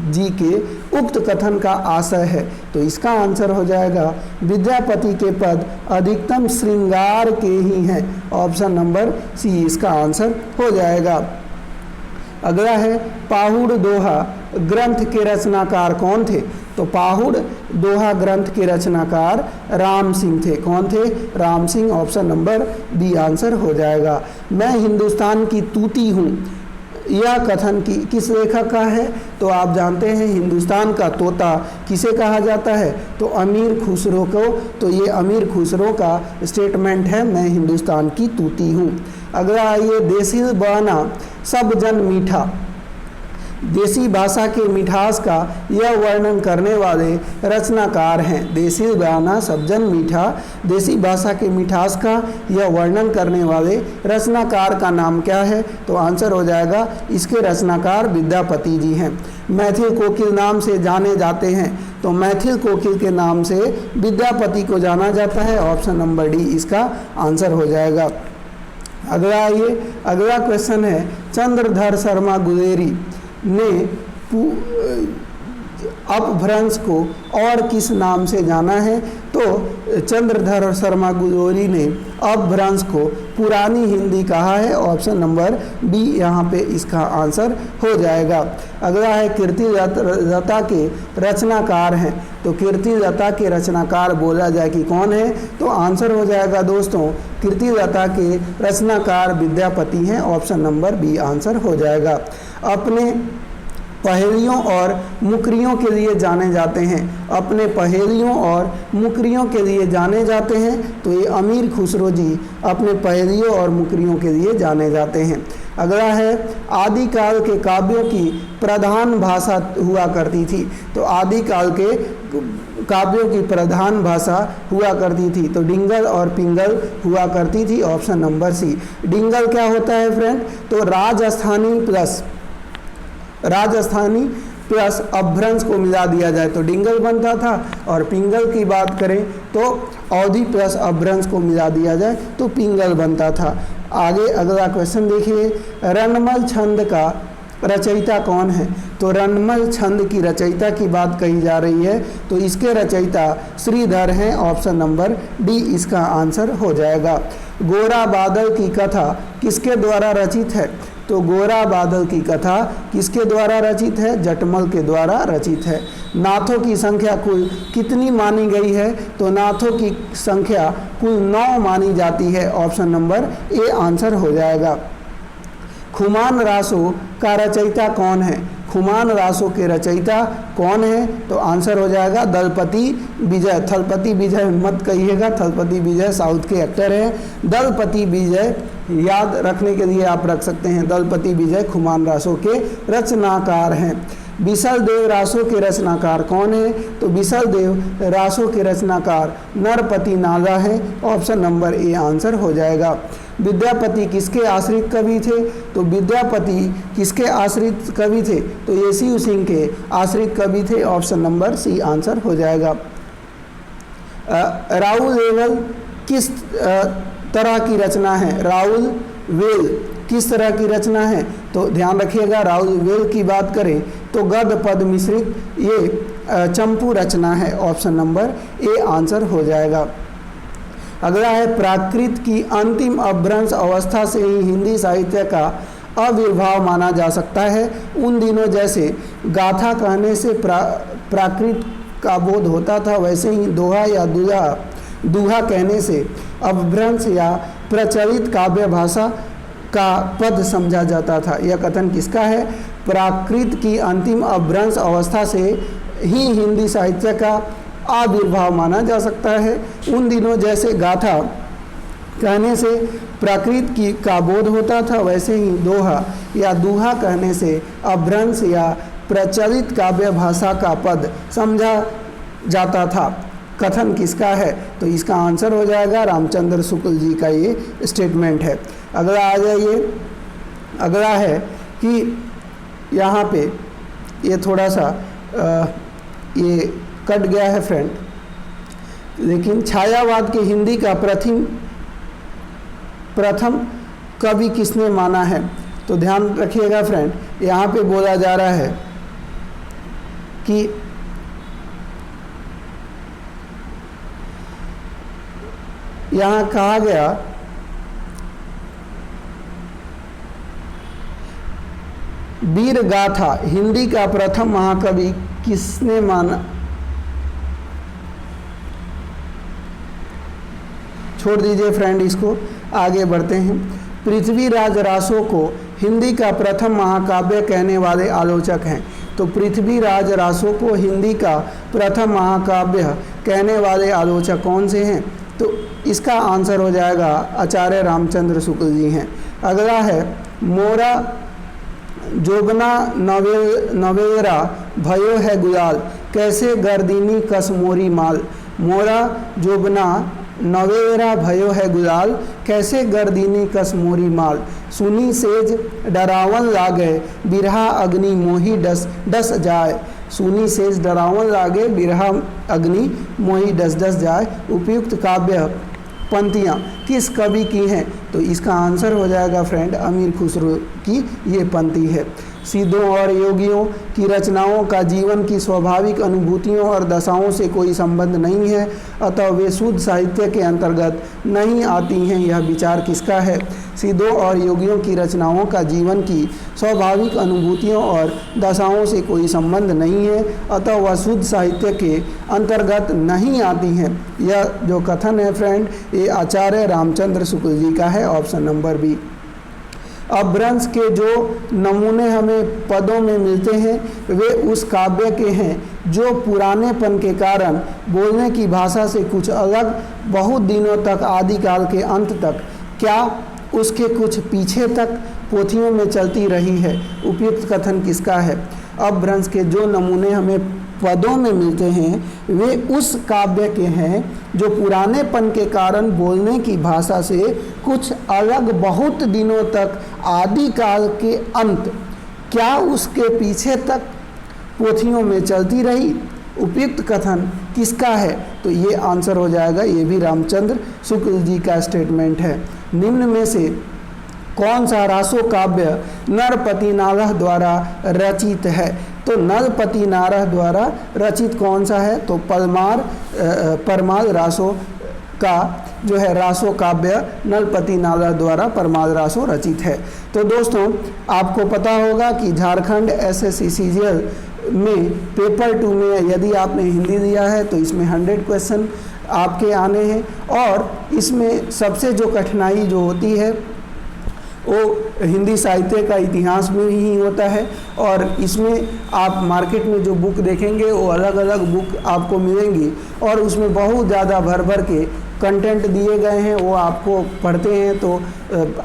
जी के उक्त कथन का आशय है। तो इसका आंसर हो जाएगा विद्यापति के पद अधिकतम श्रृंगार के ही हैं, ऑप्शन नंबर सी इसका आंसर हो जाएगा। अगला है पाहुड़ दोहा ग्रंथ के रचनाकार कौन थे? तो पाहुड़ दोहा ग्रंथ के रचनाकार राम सिंह थे। कौन थे? Ram Singh. Option number B answer हो जाएगा। मैं हिंदुस्तान की तूती हूँ, यह कथन किस लेखक का है? तो आप जानते हैं हिंदुस्तान का तोता किसे कहा जाता है? तो अमीर खुसरो को। तो ये अमीर खुसरो का स्टेटमेंट है, मैं हिंदुस्तान की तूती हूँ। अगला आइए, देसी बहाना सब जन मीठा, देसी भाषा के मिठास का यह वर्णन करने वाले रचनाकार हैं। देसी बयाना सबजन मीठा, देसी भाषा के मिठास का यह वर्णन करने वाले रचनाकार का नाम क्या है? तो आंसर हो जाएगा, इसके रचनाकार विद्यापति जी हैं। मैथिल कोकिल नाम से जाने जाते हैं, तो मैथिल कोकिल के नाम से विद्यापति को जाना जाता है। ऑप्शन नंबर डी इसका आंसर हो जाएगा। अगला आइए, अगला क्वेश्चन है, चंद्रधर शर्मा गुलेरी ने अपभ्रंश को और किस नाम से जाना है? तो चंद्रधर शर्मा गुलेरी ने अपभ्रंश को पुरानी हिंदी कहा है। ऑप्शन नंबर बी यहाँ पे इसका आंसर हो जाएगा। अगला है, कीर्तिलता के रचनाकार हैं, तो कीर्तिलता के रचनाकार बोला जाए कि कौन है? तो आंसर हो जाएगा दोस्तों, कीर्तिलता के रचनाकार विद्यापति हैं। ऑप्शन नंबर बी आंसर हो जाएगा। अपने पहेलियों और मुकरियों के लिए जाने जाते हैं, अपने पहेलियों और मुकरियों के लिए जाने जाते हैं, तो ये अमीर खुसरो जी अपने पहेलियों और मुकरियों के लिए जाने जाते हैं। अगला है, आदिकाल के काव्यों की प्रधान भाषा हुआ करती थी, तो आदिकाल के काव्यों की प्रधान भाषा हुआ करती थी, तो डिंगल और पिंगल हुआ करती थी। ऑप्शन नंबर सी। डिंगल क्या होता है फ्रेंड? तो राजस्थानी प्लस अपभ्रंश को मिला दिया जाए तो डिंगल बनता था, और पिंगल की बात करें तो अवधि प्लस अपभ्रंश को मिला दिया जाए तो पिंगल बनता था। आगे अगला क्वेश्चन देखिए, रनमल छंद का रचयिता कौन है? तो रनमल छंद की रचयिता की बात कही जा रही है, तो इसके रचयिता श्रीधर हैं। ऑप्शन नंबर डी इसका आंसर हो जाएगा। गोरा बादल की कथा किसके द्वारा रचित है? तो गोरा बादल की कथा किसके द्वारा रचित है? जटमल के द्वारा रचित है। नाथों की संख्या कुल कितनी मानी गई है? तो नाथों की संख्या कुल 9 मानी जाती है। ऑप्शन नंबर ए आंसर हो जाएगा। खुमान रासो का रचयिता कौन है? खुमान रासो के रचयिता कौन है? तो आंसर हो जाएगा दलपति विजय। थलपति विजय मत कहिएगा, थलपति विजय साउथ के एक्टर हैं। दलपति विजय याद रखने के लिए आप रख सकते हैं, दलपति विजय खुमान रासो के रचनाकार हैं। बिसल देव रासो के रचनाकार कौन है? तो बिसल देव रासो के रचनाकार नरपति नागा है। ऑप्शन नंबर ए आंसर हो जाएगा। विद्यापति किसके आश्रित कवि थे? तो विद्यापति किसके आश्रित कवि थे? तो येसी सिंह के आश्रित कवि थे। ऑप्शन नंबर सी आंसर हो जाएगा। राउल वेल किस तरह की रचना है? राउल वेल किस तरह की रचना है? तो ध्यान रखिएगा, राउल वेल की बात करें तो गद्य पद मिश्रित ये चंपू रचना है। ऑप्शन नंबर ए आंसर हो जाएगा। अगला है, प्राकृत की अंतिम अपभ्रंश अवस्था से ही हिंदी साहित्य का आविर्भाव माना जा सकता है। उन दिनों जैसे गाथा कहने से प्राकृत का बोध होता था, वैसे ही दोहा या दुहा कहने से अपभ्रंश या प्रचलित काव्य भाषा का पद समझा जाता था। यह कथन किसका है? प्राकृत की अंतिम अपभ्रंश अवस्था से ही हिंदी साहित्य का आविर्भाव माना जा सकता है। उन दिनों जैसे गाथा कहने से प्राकृत की का बोध होता था, वैसे ही दोहा या दुहा कहने से अपभ्रंश या प्रचलित काव्य भाषा का पद समझा जाता था। कथन किसका है? तो इसका आंसर हो जाएगा रामचंद्र शुक्ल जी का ये स्टेटमेंट है। अगला आ जाइए, अगला है कि यहाँ पे ये थोड़ा सा ये कट गया है फ्रेंड, लेकिन छायावाद के हिंदी का प्रथम कवि किसने माना है? तो ध्यान रखिएगा फ्रेंड, यहाँ पे बोला जा रहा है कि यहाँ कहा गया वीर गाथा हिंदी का प्रथम महाकवि किसने माना? छोड़ दीजिए फ्रेंड, इसको आगे बढ़ते हैं। पृथ्वीराज रासो को हिंदी का प्रथम महाकाव्य कहने वाले आलोचक हैं। तो पृथ्वीराज रासो को हिंदी का प्रथम महाकाव्य कहने वाले आलोचक कौन से हैं? तो इसका आंसर हो जाएगा आचार्य रामचंद्र शुक्ल जी हैं। अगला है मोरा जोगना नवेरा भयो है गुलाल कैसे गर्दिनी कस मोरी माल। मोरा जोगना नवेरा भयो है गुलाल कैसे गर्दिनी कस मोरी माल। सुनी सेज डरावन लागे बिरहा अग्नि मोही डस डस जाए। सुनी सेज डरावन लागे बिरहा अग्नि मोही डस डस जाए। उपयुक्त काव्य पंक्तियाँ किस कवि की हैं? तो इसका आंसर हो जाएगा फ्रेंड अमीर खुसरो की ये पंक्ति है। सिद्धों और योगियों की रचनाओं का जीवन की स्वाभाविक अनुभूतियों और दशाओं से कोई संबंध नहीं है, अतः वे शुद्ध साहित्य के अंतर्गत नहीं आती हैं। यह विचार किसका है? सिद्धों और योगियों की रचनाओं का जीवन की स्वाभाविक अनुभूतियों और दशाओं से कोई संबंध नहीं है, अतः वह शुद्ध साहित्य के अंतर्गत नहीं आती हैं। यह जो कथन है फ्रेंड, ये आचार्य रामचंद्र शुक्ल जी का है, ऑप्शन नंबर बी। अपभ्रंश के जो नमूने हमें पदों में मिलते हैं वे उस काव्य के हैं जो पुरानेपन के कारण बोलने की भाषा से कुछ अलग, बहुत दिनों तक आदिकाल के अंत तक, क्या उसके कुछ पीछे तक पोथियों में चलती रही है। उपयुक्त कथन किसका है? अपभ्रंश के जो नमूने हमें पदों में मिलते हैं वे उस काव्य के हैं जो पुरानेपन के कारण बोलने की भाषा से कुछ अलग, बहुत दिनों तक आदिकाल के अंत, क्या उसके पीछे तक पोथियों में चलती रही। उपयुक्त कथन किसका है? तो ये आंसर हो जाएगा, ये भी रामचंद्र शुक्ल जी का स्टेटमेंट है। निम्न में से कौन सा रासो काव्य नरपति नारह द्वारा रचित है? तो नरपति नारह द्वारा रचित कौन सा है? तो परमाल रासो का जो है रासो काव्य नरपति नारह द्वारा परमाल रासो रचित है। तो दोस्तों आपको पता होगा कि झारखंड एसएससी सीजीएल में पेपर 2 में यदि आपने हिंदी दिया है तो इसमें 100 क्वेश्चन आपके आने हैं, और इसमें सबसे जो कठिनाई जो होती है वो हिंदी साहित्य का इतिहास में ही होता है। और इसमें आप मार्केट में जो बुक देखेंगे वो अलग अलग बुक आपको मिलेंगी और उसमें बहुत ज़्यादा भर भर के कंटेंट दिए गए हैं। वो आपको पढ़ते हैं तो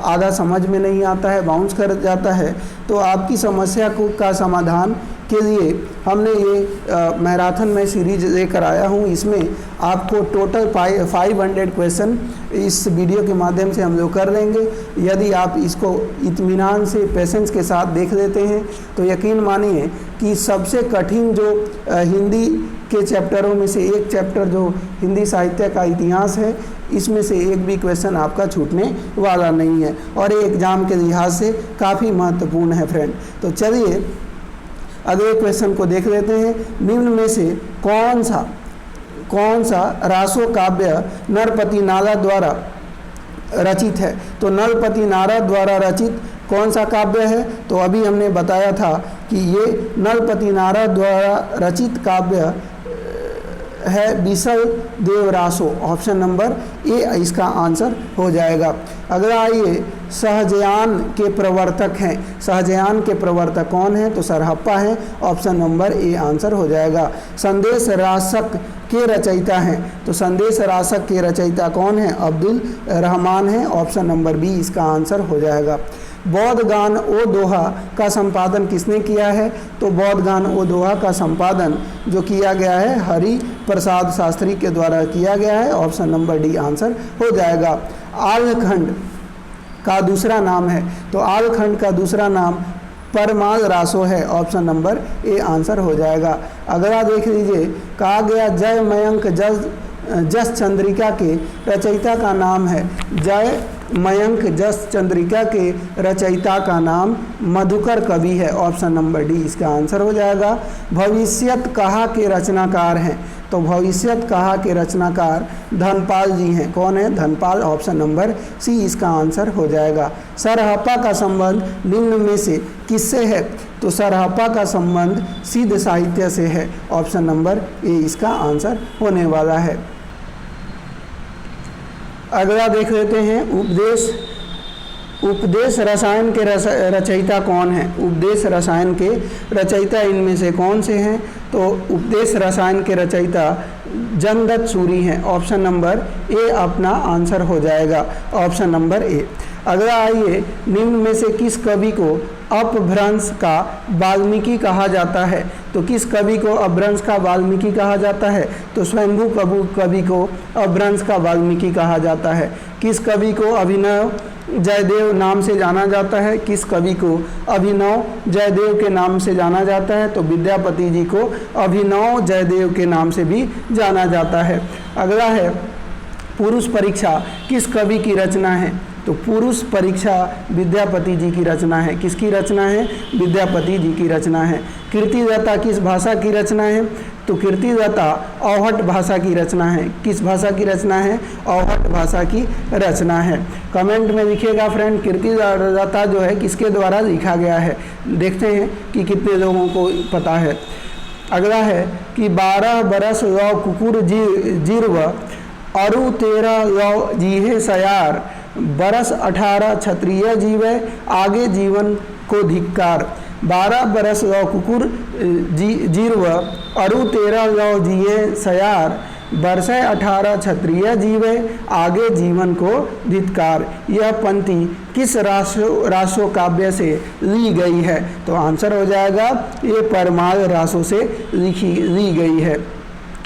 आधा समझ में नहीं आता है, बाउंस कर जाता है। तो आपकी समस्या का समाधान के लिए हमने ये मैराथन में सीरीज लेकर आया हूँ। इसमें आपको टोटल 500 क्वेश्चन इस वीडियो के माध्यम से हम लोग कर देंगे। यदि आप इसको इत्मीनान से, पेशेंस के साथ देख लेते हैं तो यकीन मानिए कि सबसे कठिन जो हिंदी के चैप्टरों में से एक चैप्टर जो हिंदी साहित्य का इतिहास है, इसमें से एक भी क्वेश्चन आपका छूटने वाला नहीं है और ये एग्ज़ाम के लिहाज से काफ़ी महत्वपूर्ण है फ्रेंड। तो चलिए अगले क्वेश्चन को देख लेते हैं। निम्न में से कौन सा रासो काव्य नरपति नारद द्वारा रचित है? तो नरपति नारद द्वारा रचित कौन सा काव्य है? तो अभी हमने बताया था कि ये नरपति नारद द्वारा रचित काव्य है बिसल देव रासो। ऑप्शन नंबर ए इसका आंसर हो जाएगा। अगला आइए, सहजयान के प्रवर्तक हैं। सहजयान के प्रवर्तक कौन है? तो सरहप्पा हैं। ऑप्शन नंबर ए आंसर हो जाएगा। संदेश रासक के रचयिता हैं। तो संदेश रासक के रचयिता कौन है? अब्दुल रहमान हैं। ऑप्शन नंबर बी इसका आंसर हो जाएगा। बौद्ध गान ओ दोहा का संपादन किसने किया है? तो बौद्ध गान ओ दोहा का संपादन जो किया गया है हरि प्रसाद शास्त्री के द्वारा किया गया है। ऑप्शन नंबर डी आंसर हो जाएगा। आल्हखंड का दूसरा नाम है। तो आल्हखंड का दूसरा नाम परमाल रासो है। ऑप्शन नंबर ए आंसर हो जाएगा। अगला देख लीजिए, कहा गया जय मयंक जस चंद्रिका के रचयिता का नाम है। जय मयंक जस चंद्रिका के रचयिता का नाम मधुकर कवि है। ऑप्शन नंबर डी इसका आंसर हो जाएगा। भविष्यत कहा के रचनाकार हैं। तो भविष्यत कहा के रचनाकार धनपाल जी हैं। कौन है? धनपाल। ऑप्शन नंबर सी इसका आंसर हो जाएगा। सरहप्पा का संबंध निम्न में से किससे है? तो सरापा का संबंध सिद्ध साहित्य से है। ऑप्शन नंबर ए इसका आंसर होने वाला है। अगला देख लेते हैं, उपदेश रसायन के रचयिता कौन है? उपदेश रसायन के रचयिता इनमें से कौन से हैं? तो उपदेश रसायन के रचयिता जमदत्त सूरी हैं। ऑप्शन नंबर ए अपना आंसर हो जाएगा, ऑप्शन नंबर ए। अगला आइए, निम्न में से किस कवि को अपभ्रंश का वाल्मीकि कहा जाता है? तो किस कवि को अपभ्रंश का वाल्मीकि कहा जाता है? तो स्वयंभू कवि को अपभ्रंश का वाल्मीकि कहा जाता है। किस कवि को अभिनव जयदेव नाम से जाना जाता है? किस कवि को अभिनव जयदेव के नाम से जाना जाता है? तो विद्यापति जी को अभिनव जयदेव के नाम से भी जाना जाता है। अगला है, पुरुष परीक्षा किस कवि की रचना है? तो पुरुष परीक्षा विद्यापति जी की रचना है। किसकी रचना है? विद्यापति जी की रचना है। कीर्तिदाता किस भाषा की रचना है? तो कीर्तिदाता अवहट भाषा की रचना है। किस भाषा की रचना है? अवहट भाषा की रचना है। कमेंट में लिखिएगा फ्रेंड, कीर्तिदाता जो है किसके द्वारा लिखा गया है। देखते हैं कि कितने लोगों को पता है। अगला है कि 12 बरस लौ कुकुर जीर्व अरु 13 लौ जीहे सयार, बरस 18 क्षत्रिय जीवे आगे जीवन को धिक्कार। 12 बरस लौ कुकुर जीर्व अरु 13 लौ जिये सयार, बरस 18 क्षत्रिय जीवे आगे जीवन को धिक्कार। यह पंक्ति किस रासो काव्य से ली गई है? तो आंसर हो जाएगा ये परमाल रासों से ली गई है।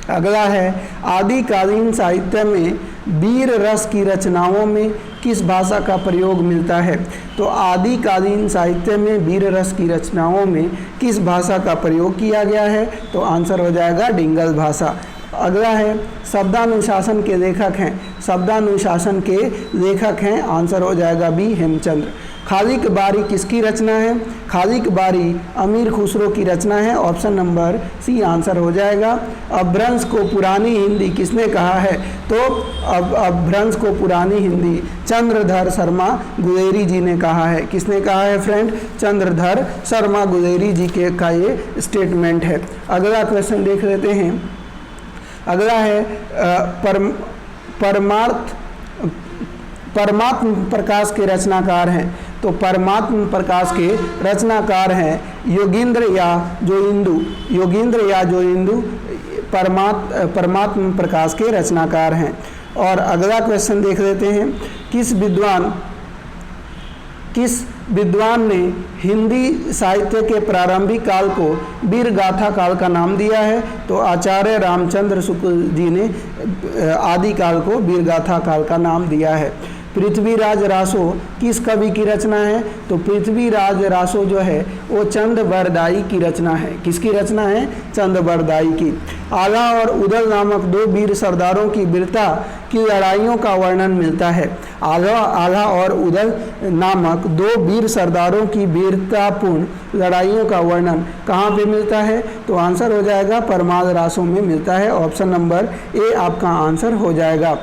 अगला है, आदिकालीन साहित्य में वीर रस की रचनाओं में किस भाषा का प्रयोग मिलता है? तो आदिकालीन साहित्य में वीर रस की रचनाओं में किस भाषा का प्रयोग किया गया है? तो आंसर हो जाएगा डिंगल भाषा। अगला है, शब्दानुशासन के लेखक हैं। शब्दानुशासन के लेखक हैं, आंसर हो जाएगा बी हेमचंद्र। खालिक बारी किसकी रचना है? खालिक बारी अमीर खुसरो की रचना है, ऑप्शन नंबर सी आंसर हो जाएगा। अपभ्रंश को पुरानी हिंदी किसने कहा है? तो अपभ्रंश को पुरानी हिंदी चंद्रधर शर्मा गुलेरी जी ने कहा है। किसने कहा है फ्रेंड? चंद्रधर शर्मा गुलेरी जी के का ये स्टेटमेंट है। अगला क्वेश्चन देख लेते हैं। अगला है, परमात्म प्रकाश के रचनाकार हैं। तो परमात्म प्रकाश के रचनाकार हैं योगींद्र या जोइंदू। योगींद्र या जोइंदू परमात्म प्रकाश के रचनाकार हैं। और अगला क्वेश्चन देख लेते हैं, किस विद्वान ने हिंदी साहित्य के प्रारंभिक काल को वीर गाथा काल का नाम दिया है? तो आचार्य रामचंद्र शुक्ल जी ने आदि काल को वीर गाथा काल का नाम दिया है। पृथ्वीराज रासो किस कवि की रचना है? तो पृथ्वीराज रासो जो है वो चंद बरदाई की रचना है। किसकी रचना है? चंद बरदाई की। आला और उदल नामक दो वीर सरदारों की वीरता की लड़ाइयों का वर्णन मिलता है। आला और उदल नामक दो वीर सरदारों की वीरतापूर्ण लड़ाइयों का वर्णन कहाँ पे मिलता है? तो आंसर हो जाएगा परमाल रासों में मिलता है, ऑप्शन नंबर ए आपका आंसर हो जाएगा।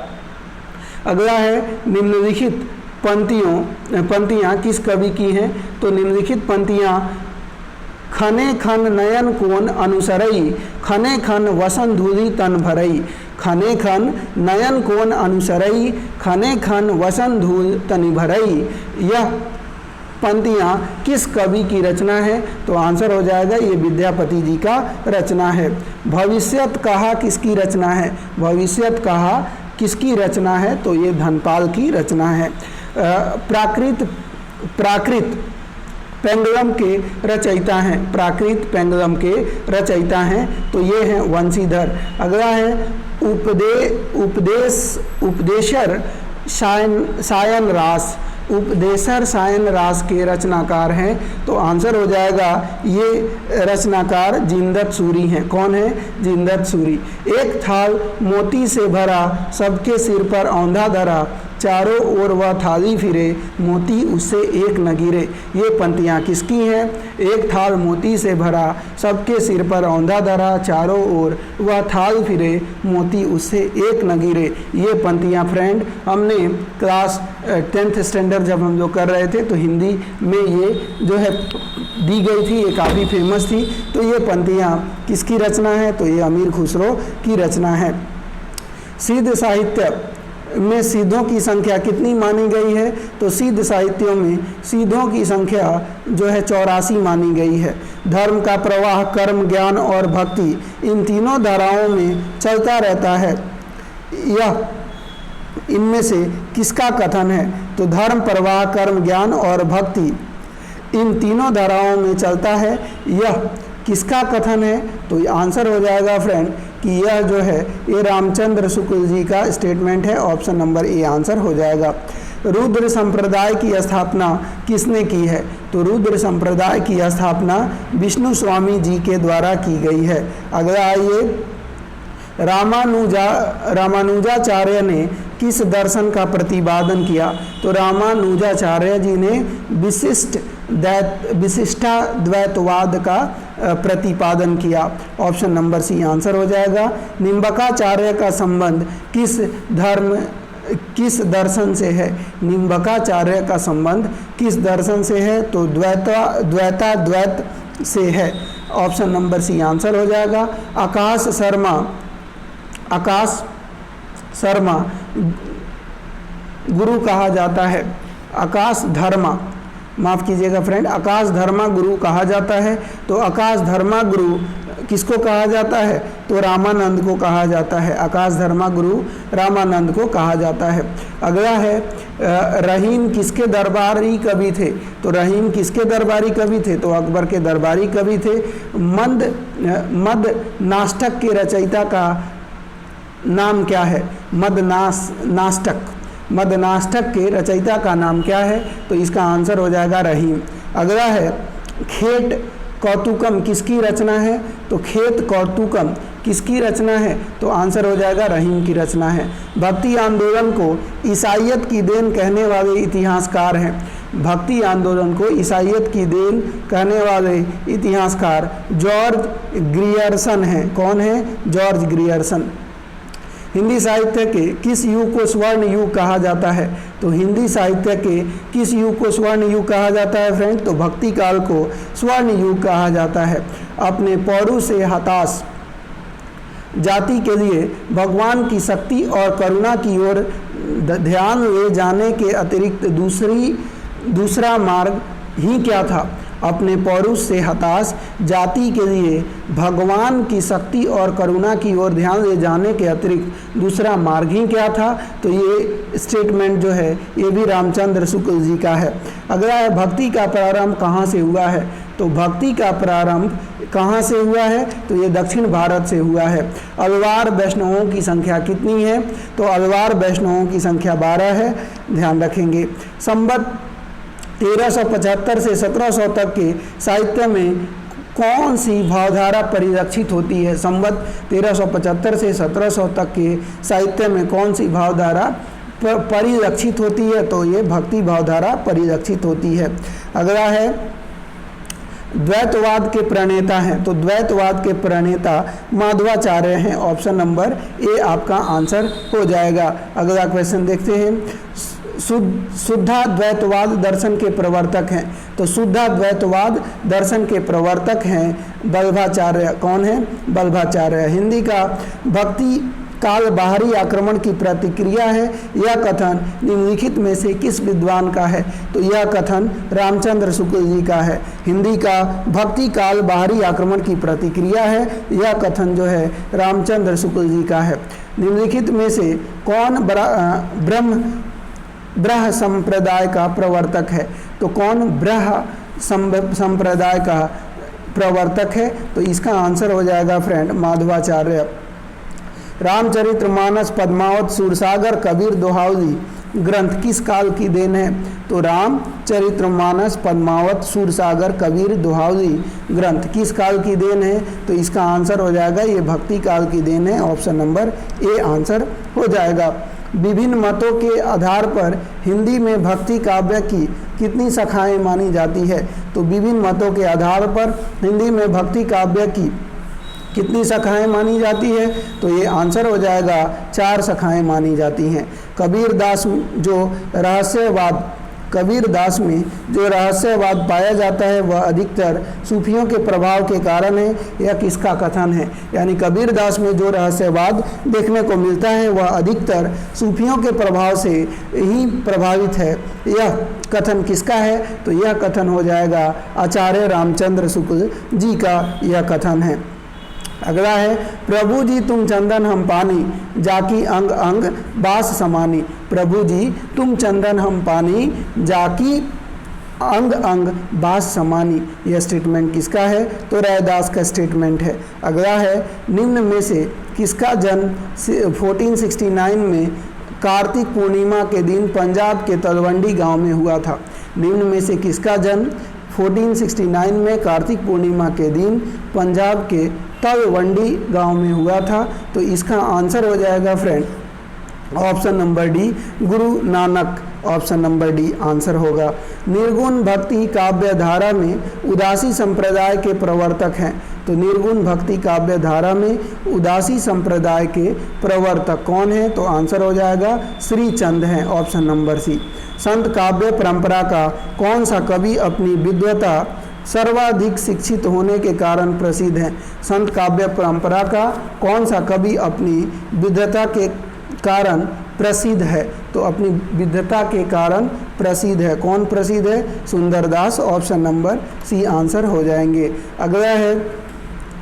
अगला है, निम्नलिखित पंक्तियाँ किस कवि की हैं? तो निम्नलिखित पंक्तियाँ खने खन नयन कोन अनुसरई, खने खन वसन धूलि तन भरई। खने खन नयन कोन अनुसरई, खने खन वसन धूल तनि भरई। यह पंक्तियाँ किस कवि की रचना है? तो आंसर हो जाएगा ये विद्यापति जी का रचना है। भविष्यत कहा किसकी रचना है? भविष्यत कहा किसकी रचना है? तो ये धनपाल की रचना है। प्राकृत पेंडुलम के रचयिता हैं। प्राकृत पेंडुलम के रचयिता हैं तो ये हैं वंशीधर। अगला है, उपदेशर सायन रास। उपदेशर सायन रास के रचनाकार हैं तो आंसर हो जाएगा ये रचनाकार जिनदत्त सूरी हैं। कौन है? जिनदत्त सूरी। एक थाल मोती से भरा, सबके सिर पर औंधा धरा, चारों ओर वह थाली फिरे, मोती उससे एक न गिरे। ये पंक्तियाँ किसकी हैं? एक थाल मोती से भरा, सबके सिर पर औंधा धरा, चारों ओर वह थाल फिरे, मोती उससे एक न गिरे। ये पंक्तियाँ फ्रेंड हमने क्लास 10th स्टैंडर्ड जब हम लोग कर रहे थे तो हिंदी में ये जो है दी गई थी, ये काफ़ी फेमस थी। तो ये पंक्तियाँ किसकी रचना है? तो ये अमीर खुसरो की रचना है। सिद्ध साहित्य में सीधों की संख्या कितनी मानी गई है? तो सिद्ध साहित्यों में सीधों की संख्या जो है 84 मानी गई है। धर्म का प्रवाह कर्म, ज्ञान और भक्ति, इन तीनों धाराओं में चलता रहता है। यह इनमें से किसका कथन है? तो धर्म, प्रवाह, कर्म, ज्ञान और भक्ति, इन तीनों धाराओं में चलता है। यह किसका कथन है? तो आंसर हो जाएगा फ्रेंड कि यह जो है ये रामचंद्र शुक्ल जी का स्टेटमेंट है। ऑप्शन नंबर ए आंसर हो जाएगा। रुद्र संप्रदाय की स्थापना किसने की है? तो रुद्र संप्रदाय की स्थापना विष्णु स्वामी जी के द्वारा की गई है। अगला आइए, रामानुजाचार्य ने किस दर्शन का प्रतिपादन किया? तो रामानुजाचार्य जी ने विशिष्टाद्वैतवाद का प्रतिपादन किया। ऑप्शन नंबर सी आंसर हो जाएगा। निम्बकाचार्य का संबंध किस दर्शन से है? निम्बकाचार्य का संबंध किस दर्शन से है? तो द्वैताद्वैत से है। ऑप्शन नंबर सी आंसर हो जाएगा। आकाश शर्मा गुरु कहा जाता है। आकाश धर्मा, माफ़ कीजिएगा फ्रेंड, आकाश धर्मा गुरु कहा जाता है। तो आकाश धर्मा गुरु किसको कहा जाता है? तो रामानंद को कहा जाता है। आकाश धर्मा गुरु रामानंद को कहा जाता है। अगला है, रहीम किसके दरबारी कवि थे? तो रहीम किसके दरबारी कवि थे? तो अकबर के दरबारी कवि थे। मद नाष्टक के रचयिता का नाम क्या है? मदनाष्टक के रचयिता का नाम क्या है? तो इसका आंसर हो जाएगा रहीम। अगला है, खेट कौतुकम किसकी रचना है? तो खेत कौतुकम किसकी रचना है? तो आंसर हो जाएगा रहीम की रचना है। भक्ति आंदोलन को ईसाइयत की देन कहने वाले इतिहासकार हैं। भक्ति आंदोलन को ईसाइयत की देन कहने वाले इतिहासकार जॉर्ज ग्रियर्सन हैं। कौन है? George Grierson. हिंदी साहित्य के किस युग को स्वर्ण युग कहा जाता है? तो हिंदी साहित्य के किस युग को स्वर्ण युग कहा जाता है फ्रेंड? तो भक्ति काल को स्वर्ण युग कहा जाता है। अपने पौरुष से हताश जाति के लिए भगवान की शक्ति और करुणा की ओर ध्यान ले जाने के अतिरिक्त दूसरा मार्ग ही क्या था? अपने पौरुष से हताश जाति के लिए भगवान की शक्ति और करुणा की ओर ध्यान ले जाने के अतिरिक्त दूसरा मार्ग ही क्या था? तो ये स्टेटमेंट जो है ये भी रामचंद्र शुक्ल जी का है। अगला है, भक्ति का प्रारंभ कहाँ से हुआ है? तो भक्ति का प्रारंभ कहाँ से हुआ है? तो ये दक्षिण भारत से हुआ है। अलवार वैष्णवों की संख्या कितनी है? तो अलवार वैष्णवों की संख्या 12 है, ध्यान रखेंगे। संवत 1375 से 1700 तक के साहित्य में कौन सी भावधारा परिलक्षित होती है? संवत 1375 से 1700 तक के साहित्य में कौन सी भावधारा परिलक्षित होती है? तो ये भक्ति भावधारा परिलक्षित होती है। अगला है, द्वैतवाद के प्रणेता हैं। तो द्वैतवाद के प्रणेता माधवाचार्य हैं। ऑप्शन नंबर ए आपका आंसर हो जाएगा। अगला क्वेश्चन देखते हैं। शुद्धाद्वैतवाद दर्शन के प्रवर्तक हैं। तो शुद्धाद्वैतवाद दर्शन के प्रवर्तक हैं वल्लभाचार्य। कौन है? वल्लभाचार्य। हिंदी का भक्ति काल बाहरी आक्रमण की प्रतिक्रिया है, यह कथन निम्नलिखित में से किस विद्वान का है? तो यह कथन रामचंद्र शुक्ल जी का है। हिंदी का भक्ति काल बाहरी आक्रमण की प्रतिक्रिया है, यह कथन जो है रामचंद्र शुक्ल जी का है। निम्नलिखित में से कौन ब्रह्म संप्रदाय का प्रवर्तक है? तो कौन ब्रह्म संप्रदाय का प्रवर्तक है? तो इसका आंसर हो जाएगा फ्रेंड माधवाचार्य। रामचरितमानस, पद्मावत, सूरसागर, कबीर दोहावली ग्रंथ किस काल की देन है? तो रामचरितमानस, पद्मावत, सूरसागर, कबीर दोहावली ग्रंथ किस काल की देन है? तो इसका आंसर हो जाएगा ये भक्ति काल की देन है। ऑप्शन नंबर ए आंसर हो जाएगा। विभिन्न मतों के आधार पर हिंदी में भक्ति काव्य की कितनी शाखाएं मानी जाती है? तो विभिन्न मतों के आधार पर हिंदी में भक्ति काव्य की कितनी शाखाएं मानी जाती है? तो ये आंसर हो जाएगा 4 शाखाएं मानी जाती हैं। कबीरदास में जो रहस्यवाद पाया जाता है वह अधिकतर सूफियों के प्रभाव के कारण है। यह किसका कथन है? यानी कबीरदास में जो रहस्यवाद देखने को मिलता है वह अधिकतर सूफियों के प्रभाव से ही प्रभावित है। यह कथन किसका है? तो यह कथन हो जाएगा आचार्य रामचंद्र शुक्ल जी का यह कथन है। अगला है, प्रभु जी तुम चंदन हम पानी, जाकी अंग अंग बास समानी। प्रभु जी तुम चंदन हम पानी, जाकी अंग अंग बास समानी। यह स्टेटमेंट किसका है? तो रैदास का स्टेटमेंट है। अगला है, निम्न में से किसका जन्म 1469 में कार्तिक पूर्णिमा के दिन पंजाब के तलवंडी गांव में हुआ था? निम्न में से किसका जन्म 1469 में कार्तिक पूर्णिमा के दिन पंजाब के तलवंडी गांव में हुआ था? तो इसका आंसर हो जाएगा friend option number D, Guru Nanak. Option number D answer होगा। निर्गुण भक्ति काव्य धारा में उदासी संप्रदाय के प्रवर्तक हैं? तो निर्गुण भक्ति काव्य धारा में उदासी संप्रदाय के प्रवर्तक कौन है? तो आंसर हो जाएगा श्री चंद हैं। Option number C. संत काव्य परंपरा का कौन सा कवि अपनी विद्वता सर्वाधिक शिक्षित होने के कारण प्रसिद्ध है? संत काव्य परंपरा का कौन सा कवि अपनी विद्वता के कारण प्रसिद्ध है? तो अपनी विद्वता के कारण प्रसिद्ध है। कौन प्रसिद्ध है? Sundardas. Option number C answer हो जाएंगे। अगला है,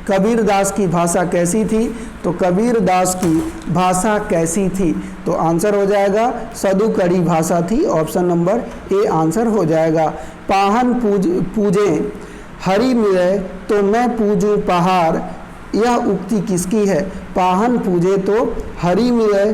कबीरदास की भाषा कैसी थी? तो कबीरदास की भाषा कैसी थी? तो आंसर हो जाएगा सदुकड़ी भाषा थी। ऑप्शन नंबर ए आंसर हो जाएगा। पाहन पूजे हरि मिले तो मैं पूजूं पहाड़, यह उक्ति किसकी है? पाहन पूजे तो हरि मिले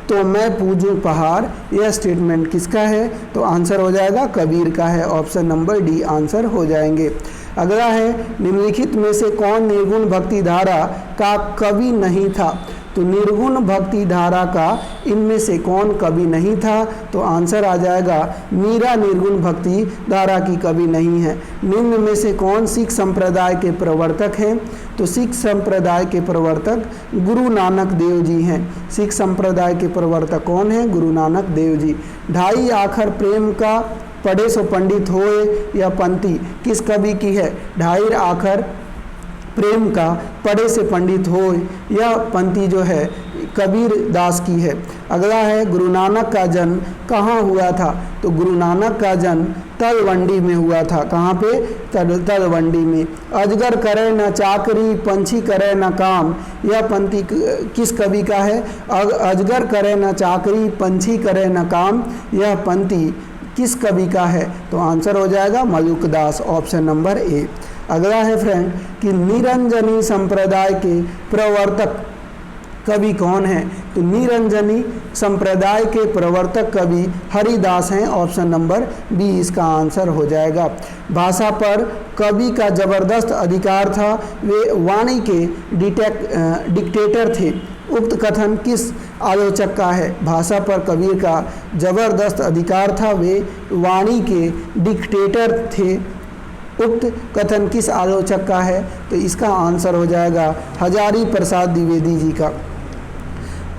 तो मैं पूजूं पहाड़, यह स्टेटमेंट किसका है? तो आंसर हो जाएगा कबीर का है। ऑप्शन नंबर डी आंसर हो जाएंगे। अगला है, निम्नलिखित में से कौन निर्गुण भक्ति धारा का कवि नहीं था? तो निर्गुण भक्ति धारा का इनमें से कौन कवि नहीं था? तो आंसर आ जाएगा मीरा निर्गुण भक्ति धारा की कवि नहीं है। निम्न में से कौन सिख संप्रदाय के प्रवर्तक हैं? तो सिख संप्रदाय के प्रवर्तक गुरु नानक देव जी हैं। सिख संप्रदाय के प्रवर्तक कौन है? गुरु नानक देव जी। ढाई आखर प्रेम का पढ़े सो पंडित होए, यह पंक्ति किस कवि की है? ढाई आखर प्रेम का पढ़े से पंडित हो, यह पंक्ति जो है कबीर दास की है। अगला है, गुरु नानक का जन्म कहाँ हुआ था? तो गुरु नानक का जन्म तलवंडी में हुआ था। कहाँ पे? तलवंडी में। अजगर करे न चाकरी, पंछी करे न काम, यह पंक्ति किस कवि का है? अजगर करे न चाकरी, पंछी करे न काम, यह पंक्ति किस कवि का है? तो आंसर हो जाएगा मलुकदास। ऑप्शन नंबर ए। अगला है फ्रेंड कि निरंजनी संप्रदाय के प्रवर्तक कवि कौन है? तो निरंजनी संप्रदाय के प्रवर्तक कवि हरिदास हैं। ऑप्शन नंबर बी इसका आंसर हो जाएगा। भाषा पर कवि का जबरदस्त अधिकार था, वे वाणी के डिक्टेटर थे। उक्त कथन किस आलोचक का है? भाषा पर कबीर का जबरदस्त अधिकार था, वे वाणी के डिक्टेटर थे। उक्त कथन किस आलोचक का है? तो इसका आंसर हो जाएगा हजारी प्रसाद द्विवेदी जी का।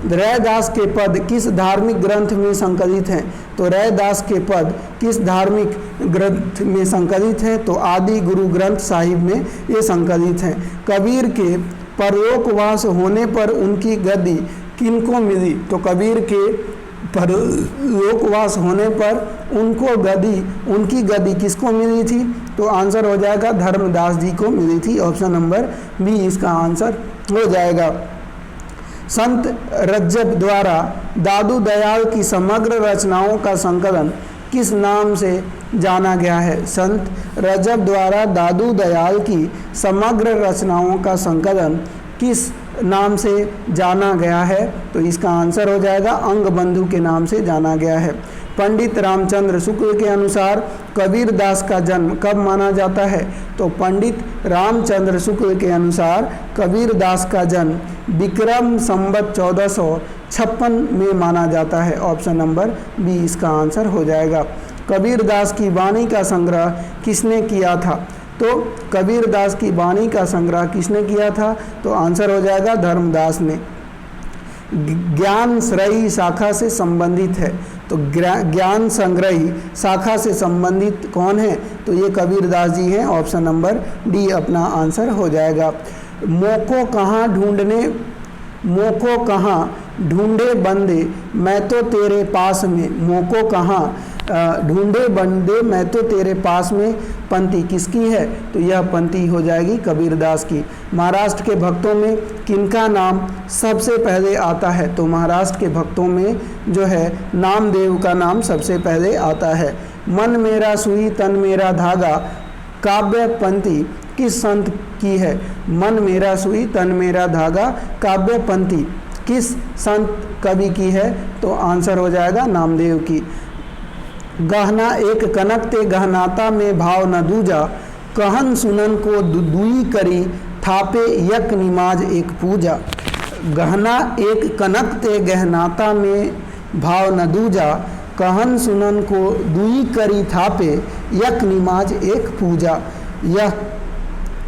रैदास के पद किस धार्मिक ग्रंथ में संकलित हैं? तो रैदास के पद किस धार्मिक ग्रंथ में संकलित हैं? तो आदि गुरु ग्रंथ साहिब में ये संकलित हैं। कबीर के परलोकवास होने पर उनकी गद्दी किनको मिली? तो कबीर के परलोकवास होने पर उनकी गद्दी किसको मिली थी? तो आंसर हो जाएगा धर्मदास जी को मिली थी। ऑप्शन नंबर बी इसका आंसर हो जाएगा। संत रज्जब द्वारा दादू दयाल की समग्र रचनाओं का संकलन किस नाम से जाना गया है? संत रज्जब द्वारा दादू दयाल की समग्र रचनाओं का संकलन किस नाम से जाना गया है? तो इसका आंसर हो जाएगा अंग बंधु के नाम से जाना गया है। पंडित रामचंद्र शुक्ल के अनुसार कबीर दास का जन्म कब माना जाता है? तो पंडित रामचंद्र शुक्ल के अनुसार कबीर दास का जन्म विक्रम संवत 1456 में माना जाता है। ऑप्शन नंबर बी इसका आंसर हो जाएगा। कबीर दास की वाणी का संग्रह किसने किया था? तो कबीर दास की वाणी का संग्रह किसने किया था? तो आंसर हो जाएगा धर्मदास ने। ज्ञान श्रयी शाखा से संबंधित है, तो ज्ञान संग्रही शाखा से संबंधित कौन है? तो ये कबीरदास जी हैं। ऑप्शन नंबर डी अपना आंसर हो जाएगा। मोको कहाँ ढूंढे बंदे मैं तो तेरे पास में, मोको कहाँ ढूंढे बंदे मैं तो तेरे पास में पंक्ति किसकी है? तो यह पंक्ति हो जाएगी कबीरदास की। महाराष्ट्र के भक्तों में किनका नाम सबसे पहले आता है? तो महाराष्ट्र के भक्तों में जो है नामदेव का नाम सबसे पहले आता है। मन मेरा सुई तन मेरा धागा काव्य पंक्ति किस संत की है? मन मेरा सुई तन मेरा धागा काव्य पंक्ति किस संत कवि की है? तो आंसर हो जाएगा नामदेव की। गहना एक कनक ते गहनाता में भाव न दूजा, कहन सुनन को दुई करी थापे यक निमाज एक पूजा। गहना एक कनक ते गहनाता में भाव न दूजा, कहन सुनन को दुई करी थापे यक निमाज एक पूजा। यह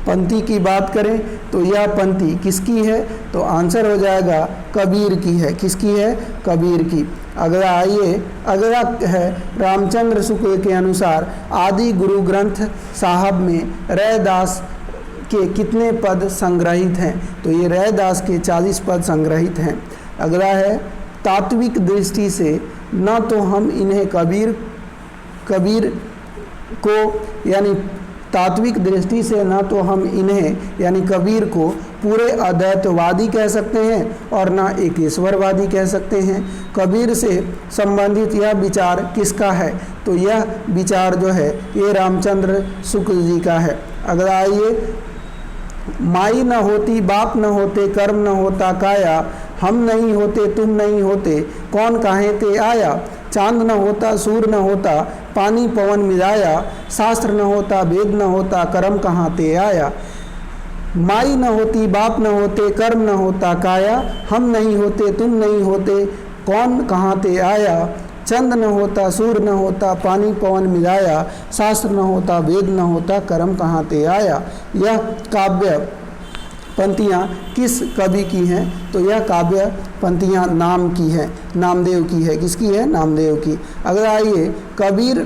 पंक्ति की बात करें तो यह पंक्ति किसकी है? तो आंसर हो जाएगा कबीर की है। किसकी है? कबीर की। अगला आइए, अगला है रामचंद्र शुक्ल के अनुसार आदि गुरु ग्रंथ साहब में रैदास के कितने पद संग्रहित हैं? तो ये रैदास के 40 पद संग्रहित हैं। अगला है तात्विक दृष्टि से न तो हम इन्हें कबीर को यानी तात्विक दृष्टि से न तो हम इन्हें यानी कबीर को पूरे अद्वैतवादी कह सकते हैं और न एकेश्वरवादी कह सकते हैं। कबीर से संबंधित यह विचार किसका है? तो यह विचार जो है ये रामचंद्र शुक्ल जी का है। अगला आइए, माई न होती बाप न होते कर्म न होता काया, हम नहीं होते तुम नहीं होते कौन काहे ते आया। चांद न होता सूर न होता पानी पवन मिलाया, शास्त्र न होता वेद न होता कर्म कहाँ ते आया। माई न होती बाप न होते कर्म न होता काया, हम नहीं होते तुम नहीं होते कौन कहाँ ते आया। चंद न होता सूर न होता पानी पवन मिलाया, शास्त्र न होता वेद न होता कर्म कहाँ ते आया। यह काव्य पंक्तियाँ किस कवि की हैं? तो यह काव्य पंक्तियाँ नाम की है, नामदेव की है। किसकी है? नामदेव की। अगर आइए, कबीर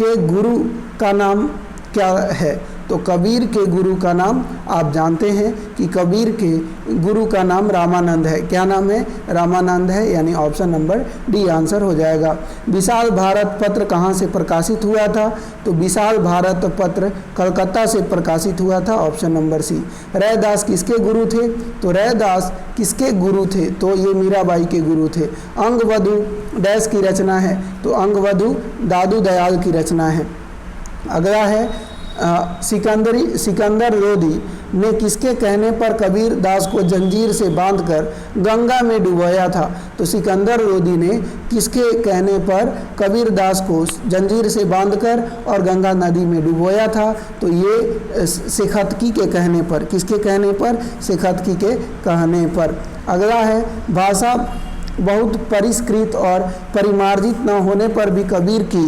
के गुरु का नाम क्या है? तो कबीर के गुरु का नाम आप जानते हैं कि कबीर के गुरु का नाम रामानंद है। क्या नाम है? रामानंद है, यानी ऑप्शन नंबर डी आंसर हो जाएगा। विशाल भारत पत्र कहाँ से प्रकाशित हुआ था? तो विशाल भारत पत्र कलकत्ता से प्रकाशित हुआ था। ऑप्शन नंबर सी। रैदास किसके गुरु थे? तो रैदास किसके गुरु थे? तो ये मीराबाई के गुरु थे। अंगवधु डैश की रचना है? तो अंगवधु दादू दयाल की रचना है। अगला है सिकंदर लोदी ने किसके कहने पर कबीर दास को जंजीर से बांधकर गंगा में डुबोया था? तो सिकंदर लोदी ने किसके कहने पर कबीर दास को जंजीर से बांधकर और गंगा नदी में डुबोया था? तो ये सेखतकी के कहने पर। किसके कहने पर? सेखतकी के कहने पर। अगला है भाषा बहुत परिष्कृत और परिमार्जित न होने पर भी कबीर की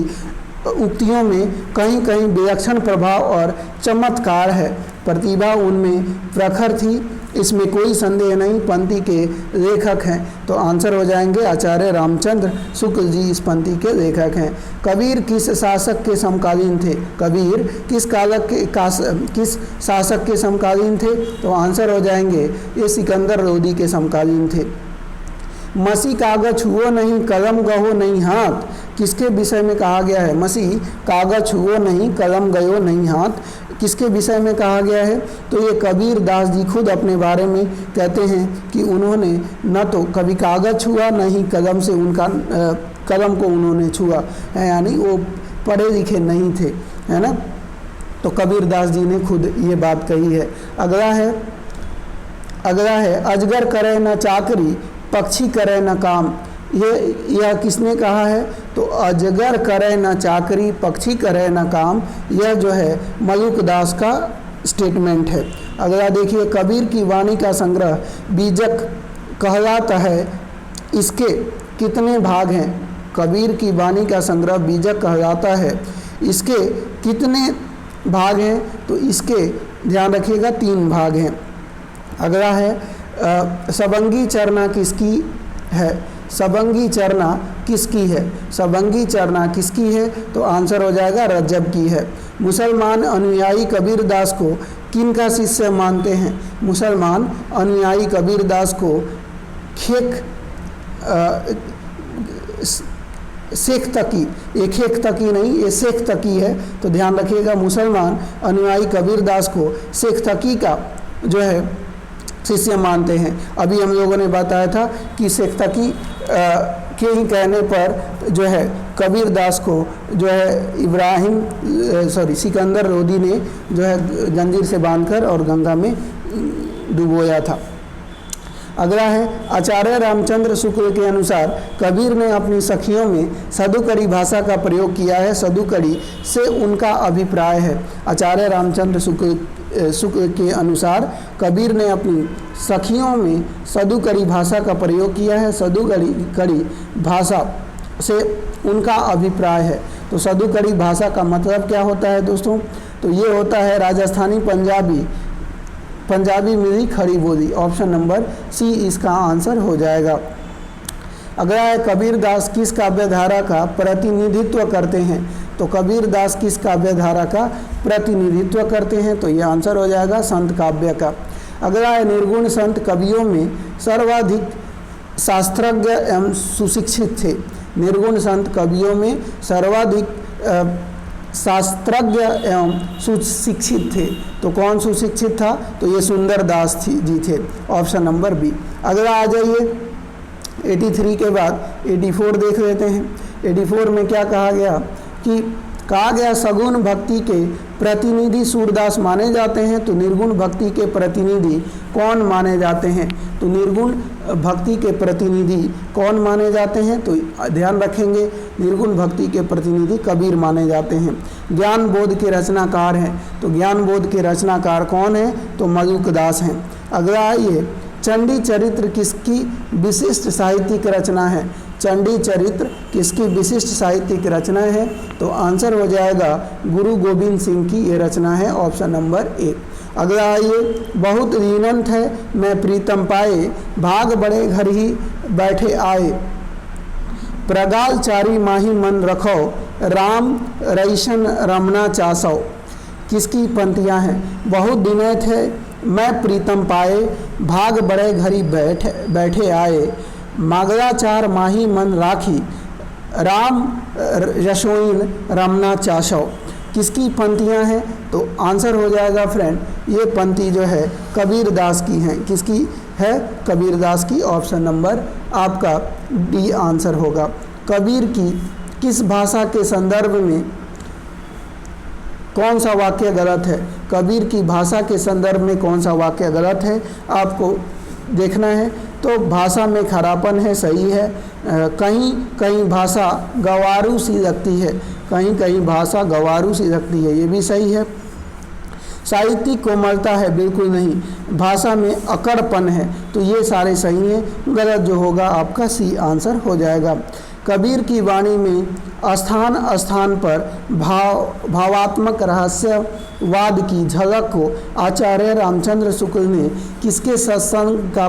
उक्तियों में कहीं कहीं विलक्षण प्रभाव और चमत्कार है। प्रतिभा उनमें प्रखर थी, इसमें कोई संदेह नहीं। पंक्ति के लेखक हैं तो आंसर हो जाएंगे आचार्य रामचंद्र शुक्ल जी इस पंक्ति के लेखक हैं। कबीर किस शासक के समकालीन थे? कबीर किस शासक के समकालीन थे? तो आंसर हो जाएंगे ये सिकंदर लोदी के समकालीन थे। मसी कागज छुओ नहीं कलम गहो नहीं हाथ किसके विषय में कहा गया है? मसी कागज छुओ नहीं कलम गयो नहीं हाथ किसके विषय में कहा गया है? तो ये कबीर दास जी खुद अपने बारे में कहते हैं कि उन्होंने न तो कभी कागज छुआ न ही कलम से उनका कलम को उन्होंने छुआ है, यानी वो पढ़े लिखे नहीं थे, है ना। तो कबीर दास जी ने खुद ये बात कही है। अगला है अजगर करे न चाकरी पक्षी करे न काम यह किसने कहा है? तो अजगर करे न चाकरी, पक्षी करे न काम, यह जो है मलुकदास का स्टेटमेंट है। अगला देखिए, कबीर की वाणी का संग्रह बीजक कहलाता है, इसके कितने भाग हैं? कबीर की वाणी का संग्रह बीजक कहलाता है, इसके कितने भाग हैं? तो इसके ध्यान रखिएगा 3 भाग हैं। अगला है सबंगी चरना किसकी है? सबंगी चरना किसकी है? सबंगी चरना किसकी है? तो आंसर हो जाएगा रज्जब की है। मुसलमान अनुयायी कबीरदास को किनका शिष्य मानते हैं? मुसलमान अनुयायी कबीरदास को शेख तकी, ये खेक तकी नहीं, ये शेख तकी है, तो ध्यान रखिएगा। मुसलमान अनुयायी कबीरदास को शेख तकी का जो है शिष्य मानते हैं। अभी हम लोगों ने बताया था कि शेख तकी के ही कहने पर जो है कबीरदास को जो है सिकंदर लोदी ने जो है जंजीर से बांधकर और गंगा में डुबोया था। अगला है आचार्य रामचंद्र शुक्ल के अनुसार कबीर ने अपनी सखियों में सदुकड़ी भाषा का प्रयोग किया है, सदुकड़ी से उनका अभिप्राय है। आचार्य रामचंद्र शुक्ल के अनुसार कबीर ने अपनी सखियों में सदुकड़ी भाषा का प्रयोग किया है, सदुकड़ी भाषा से उनका अभिप्राय है। तो सदुकड़ी भाषा का मतलब क्या होता है दोस्तों? तो ये होता है राजस्थानी पंजाबी मिली खड़ी बोली। ऑप्शन नंबर सी इसका आंसर हो जाएगा। अगला है कबीरदास किस काव्य धारा का प्रतिनिधित्व करते हैं? तो कबीरदास किस काव्य धारा का प्रतिनिधित्व करते हैं? तो ये आंसर हो जाएगा संत काव्य का। अगला है निर्गुण संत कवियों में सर्वाधिक शास्त्रज्ञ एवं सुशिक्षित थे। निर्गुण संत कवियों में सर्वाधिक शास्त्रज्ञ एवं सुशिक्षित थे। तो कौन सुशिक्षित था? तो ये सुंदरदास जी थे। Option number B. अगला आ जाइए 83 के बाद 84 देख लेते हैं। 84 में क्या कहा गया? कि कहा गया सगुण भक्ति के प्रतिनिधि सूरदास माने जाते हैं। तो निर्गुण भक्ति के प्रतिनिधि कौन माने जाते हैं? तो निर्गुण भक्ति के प्रतिनिधि कौन माने जाते हैं? तो ध्यान रखेंगे निर्गुण भक्ति के प्रतिनिधि कबीर माने जाते हैं। ज्ञान बोध के रचनाकार हैं। तो ज्ञान बोध के रचनाकार कौन है? तो मलुकदास हैं। अगला आइए चंडी चरित्र किसकी विशिष्ट साहित्यिक रचना है? चंडी चरित्र किसकी विशिष्ट साहित्यिक रचना है? तो आंसर हो जाएगा गुरु गोविंद सिंह की ये रचना है। Option number 1। अगला आइए बहुत दीनंत है मैं प्रीतम पाए, भाग बड़े घर ही बैठे आए, प्रगाल चारी माही मन रखो, राम रईशन रमना चासो। किसकी पंक्तियां हैं? बहुत दिनैत है मैं प्रीतम पाए, भाग बड़े घरी बैठे आए, मागला चार माही मन राखी, राम रसोईन रमना चाशो। किसकी पंक्तियां हैं? तो आंसर हो जाएगा फ्रेंड ये पंक्ति जो है कबीरदास की हैं। किसकी है? कबीरदास की। ऑप्शन नंबर आपका डी आंसर होगा। कबीर की किस भाषा के संदर्भ में कौन सा वाक्य गलत है? कबीर की भाषा के संदर्भ में कौन सा वाक्य गलत है आपको देखना है। तो भाषा में खरापन है, सही है। कहीं कहीं भाषा गवारू सी लगती है, कहीं कहीं भाषा गवारू सी लगती है, ये भी सही है। साहित्यिक कोमलता है, बिल्कुल नहीं। भाषा में अकड़पन है, तो ये सारे सही हैं। गलत जो होगा आपका सी आंसर हो जाएगा। कबीर की वाणी में स्थान स्थान पर भावात्मक रहस्यवाद की झलक को आचार्य रामचंद्र शुक्ल ने किसके सत्संग का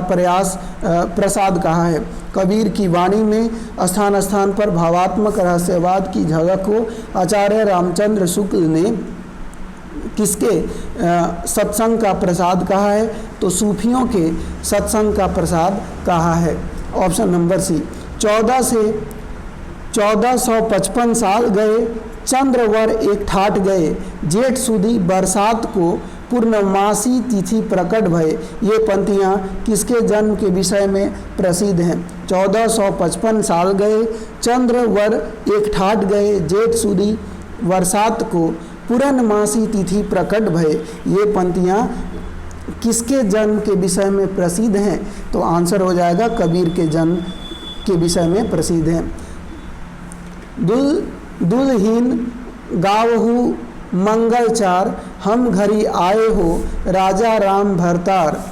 प्रसाद कहा है? कबीर की वाणी में स्थान स्थान पर भावात्मक रहस्यवाद की झलक को आचार्य रामचंद्र शुक्ल ने किसके सत्संग का प्रसाद कहा है? तो सूफियों के सत्संग का प्रसाद कहा है। ऑप्शन नंबर सी। 1455 साल गए, चंद्रवर एक ठाट गए, जेठ सुदी बरसात को पूर्णमासी तिथि प्रकट भय। ये पंक्तियाँ किसके जन्म के विषय में प्रसिद्ध हैं? 1455 साल गए, चंद्रवर एक ठाट गए, जेठ सुदी बरसात को पूर्णमासी तिथि प्रकट भय। ये पंक्तियाँ किसके जन्म के विषय में प्रसिद्ध हैं? तो आंसर हो जाएगा कबीर के जन्म के विषय में प्रसिद्ध हैं। दुल्हीन गावहु मंगलचार, हम घरी आए हो राजा राम भरतार।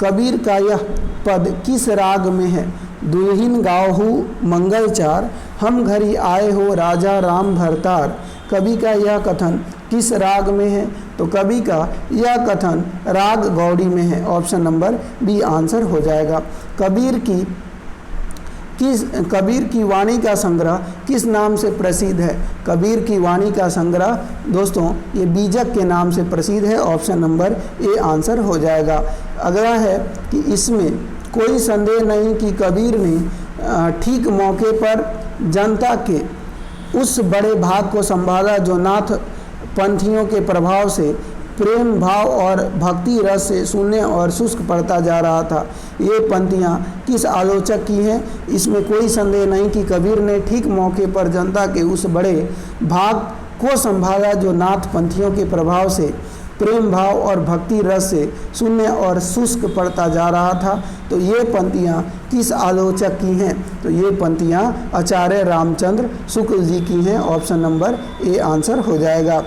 कबीर का यह पद किस राग में है? दुल्हीन गावहु मंगलचार, हम घरी आए हो राजा राम भरतार। कवि का यह कथन किस राग में है? तो कवि का यह कथन राग गौड़ी में है। ऑप्शन नंबर बी आंसर हो जाएगा। कबीर की वाणी का संग्रह किस नाम से प्रसिद्ध है? कबीर की वाणी का संग्रह दोस्तों ये बीजक के नाम से प्रसिद्ध है। ऑप्शन नंबर ए आंसर हो जाएगा। अगला है कि इसमें कोई संदेह नहीं कि कबीर ने ठीक मौके पर जनता के उस बड़े भाग को संभाला जो नाथ पंथियों के प्रभाव से प्रेम भाव और भक्ति रस से शून्य और शुष्क पड़ता जा रहा था। ये पंक्तियाँ किस आलोचक की हैं? इसमें कोई संदेह नहीं कि कबीर ने ठीक मौके पर जनता के उस बड़े भाग को संभाला जो नाथ पंथियों के प्रभाव से प्रेम भाव और भक्ति रस से शून्य और शुष्क पड़ता जा रहा था। तो ये पंक्तियाँ किस आलोचक की हैं? तो ये पंक्तियाँ आचार्य रामचंद्र शुक्ल जी की हैं। ऑप्शन नंबर ए आंसर हो जाएगा।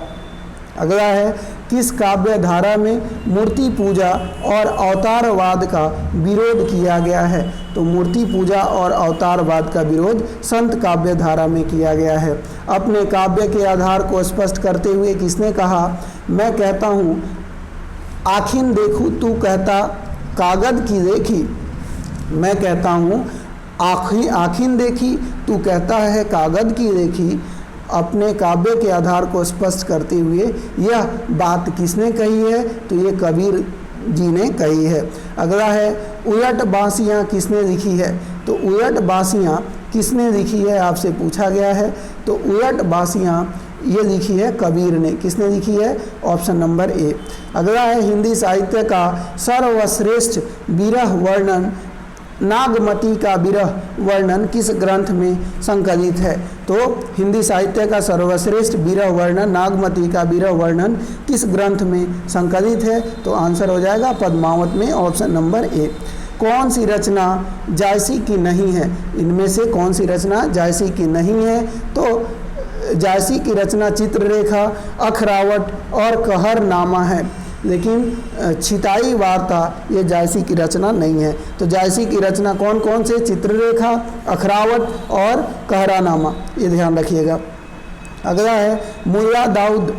अगला है किस काव्य धारा में मूर्ति पूजा और अवतारवाद का विरोध किया गया है? तो मूर्ति पूजा और अवतारवाद का विरोध संत काव्य धारा में किया गया है। अपने काव्य के आधार को स्पष्ट करते हुए किसने कहा? मैं कहता हूँ आखिन देखूँ, तू कहता कागद की देखी। मैं कहता हूँ आखिन देखी, तू कहता है कागद की देखी। अपने काव्य के आधार को स्पष्ट करते हुए यह बात किसने कही है? तो ये कबीर जी ने कही है। अगला है उलट बांसियाँ किसने लिखी है? तो उलट बांसियाँ किसने लिखी है आपसे पूछा गया है। तो उलट बांसियाँ ये लिखी है कबीर ने। किसने लिखी है? ऑप्शन नंबर ए। अगला है हिंदी साहित्य का सर्वश्रेष्ठ विरह वर्णन नागमती का विरह वर्णन किस ग्रंथ में संकलित है? तो हिंदी साहित्य का सर्वश्रेष्ठ विरह वर्णन नागमती का विरह वर्णन किस ग्रंथ में संकलित है? तो आंसर हो जाएगा पद्मावत में। ऑप्शन नंबर ए। कौन सी रचना जायसी की नहीं है? इनमें से कौन सी रचना जायसी की नहीं है? तो जायसी की रचना चित्ररेखा, अखरावट और कहरनामा है, लेकिन छिताई वार्ता ये जायसी की रचना नहीं है। तो जायसी की रचना कौन कौन से? चित्ररेखा, अखरावट और कहरानामा, ये ध्यान रखिएगा। अगला है मुल्ला दाऊद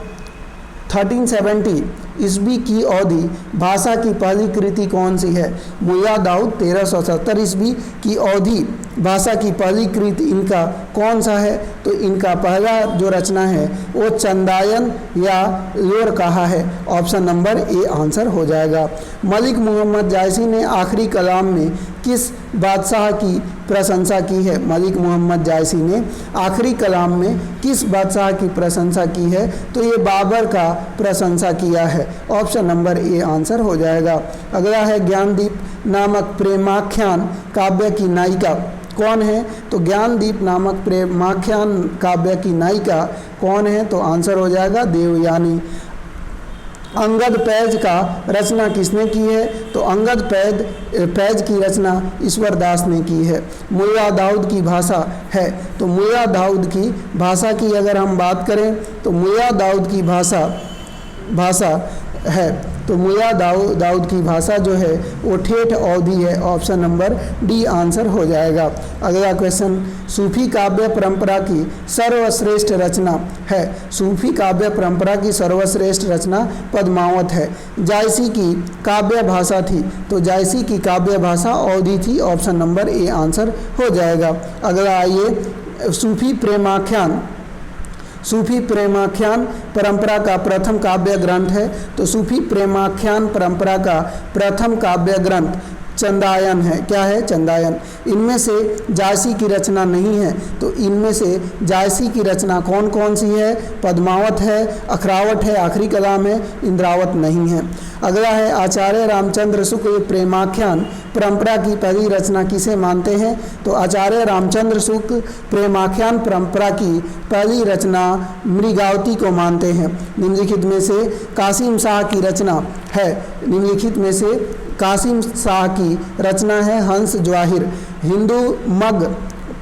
1370 ईस्वी की अवधि भाषा की पहली कृति कौन सी है? मुल्ला दाऊद 1370 ईस्वी की अवधि भाषा की पहली कृति इनका कौन सा है? तो इनका पहला जो रचना है वो चंदायन या लोर कहा है। ऑप्शन नंबर ए आंसर हो जाएगा। मलिक मोहम्मद जायसी ने आखिरी कलाम में किस बादशाह की प्रशंसा की है? मलिक मोहम्मद जायसी ने आखिरी कलाम में किस बादशाह की प्रशंसा की है? तो ये बाबर का प्रशंसा किया है। ऑप्शन नंबर ए आंसर हो जाएगा। अगला है ज्ञानदीप नामक प्रेमाख्यान काव्य की नायिका कौन है? तो ज्ञानदीप नामक प्रेमाख्यान काव्य की नायिका कौन है? तो आंसर हो जाएगा देवयानी। अंगद पैज का रचना किसने की है? तो अंगद पैज की रचना ईश्वर दास ने की है। मुल्ला दाऊद की भाषा है, तो मुल्ला दाऊद की भाषा की अगर हम बात करें तो मुल्ला दाऊद की भाषा है, तो मुल्ला दाऊद की भाषा जो है वो ठेठ अवधी है। ऑप्शन नंबर डी आंसर हो जाएगा। अगला क्वेश्चन सूफी काव्य परंपरा की सर्वश्रेष्ठ रचना है। सूफी काव्य परंपरा की सर्वश्रेष्ठ रचना पद्मावत है। जायसी की काव्य भाषा थी, तो जायसी की काव्य भाषा अवधी थी। ऑप्शन नंबर ए आंसर हो जाएगा। अगला आइए सूफी प्रेमाख्यान परंपरा का प्रथम काव्य ग्रंथ है। तो सूफी प्रेमाख्यान परंपरा का प्रथम काव्य ग्रंथ चंदायन है। क्या है? चंदायन। इनमें से जायसी की रचना नहीं है, तो इनमें से जायसी की रचना कौन कौन सी है? पद्मावत है, अखरावट है, आखिरी कलाम है, इंद्रावत नहीं है। अगला है आचार्य रामचंद्र शुक्ल प्रेमाख्यान परंपरा की पहली रचना किसे मानते हैं? तो आचार्य रामचंद्र शुक्ल प्रेमाख्यान परंपरा की पहली रचना मृगावती को मानते हैं। निम्नलिखित में से कासिम शाह की रचना है। निम्नलिखित में से कासिम शाह की रचना है हंस ज्वाहिर। हिंदू मग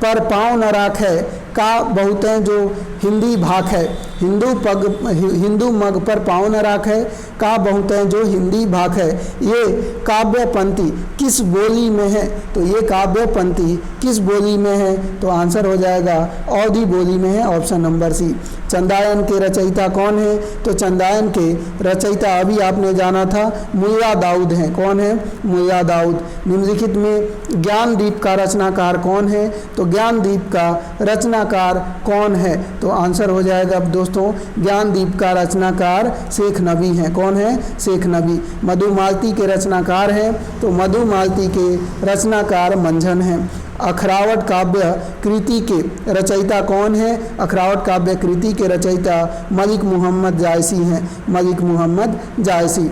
पर पाँव न राख है का बहुत है जो हिंदी भाख है। हिंदू मग पर पाँव न राख है का बहुत है जो हिंदी भाख है। ये काव्य पंक्ति किस बोली में है? तो ये काव्य पंक्ति किस बोली में है? तो आंसर हो जाएगा अवधी बोली में है, ऑप्शन नंबर सी। चंदायन के रचयिता कौन है? तो चंदायन के रचयिता अभी आपने जाना था मुल्ला दाऊद हैं। कौन है? मुल्ला दाऊद। निम्नलिखित में ज्ञानदीप का रचनाकार कौन है? तो ज्ञानदीप का रचनाकार कौन है? तो आंसर हो जाएगा अब दोस्तों ज्ञानदीप का रचनाकार शेख नबी हैं। कौन है? शेख नबी। मधुमालती के रचनाकार हैं, तो मधुमालती के रचनाकार मंझन हैं। अखरावट काव्य कृति के रचयिता कौन है? अखरावट काव्य कृति के रचयिता मलिक मोहम्मद जायसी हैं। मलिक मोहम्मद जायसी।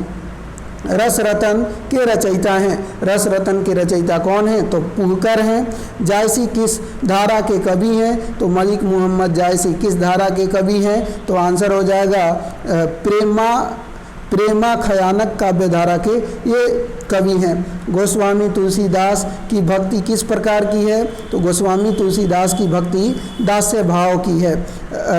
रस रतन के रचयिता हैं। रस रतन के रचयिता कौन हैं? तो पुहकर हैं। जायसी किस धारा के कवि हैं? तो मलिक मोहम्मद जायसी किस धारा के कवि हैं? तो आंसर हो जाएगा प्रेमा खयानक काव्य धारा के ये कवि हैं। गोस्वामी तुलसीदास की भक्ति किस प्रकार की है? तो गोस्वामी तुलसीदास की भक्ति दास्य भाव की है।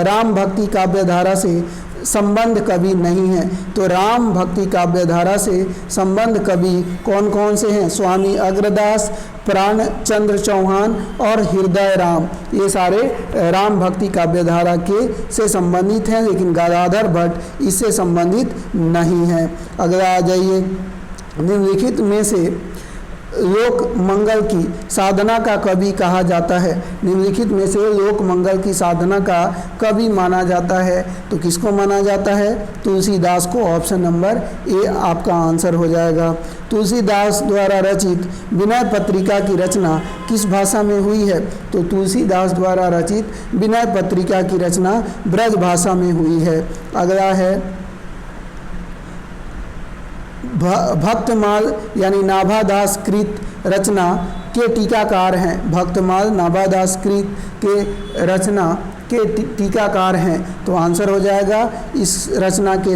राम भक्ति काव्य धारा से संबंध कवि नहीं है। तो राम भक्ति काव्य धारा से संबंध कवि कौन कौन से हैं? स्वामी अग्रदास, प्राणचंद्र चौहान और हृदय राम। ये सारे राम भक्ति काव्य धारा के से संबंधित हैं, लेकिन गदाधर भट्ट इससे संबंधित नहीं है। अगला आ जाइए। निम्नलिखित में से लोक मंगल की साधना का कवि कहा जाता है। निम्नलिखित में से लोक मंगल की साधना का कवि माना जाता है, तो किसको माना जाता है? तुलसीदास को। ऑप्शन नंबर ए आपका आंसर हो जाएगा। तुलसीदास द्वारा रचित विनय पत्रिका की रचना किस भाषा में हुई है? तो तुलसीदास द्वारा रचित विनय पत्रिका की रचना ब्रज भाषा में हुई है। अगला है भक्तमाल यानी नाभादास कृत रचना के टीकाकार हैं। भक्तमाल नाभादास कृत के रचना के टीकाकार हैं। तो आंसर हो जाएगा इस रचना के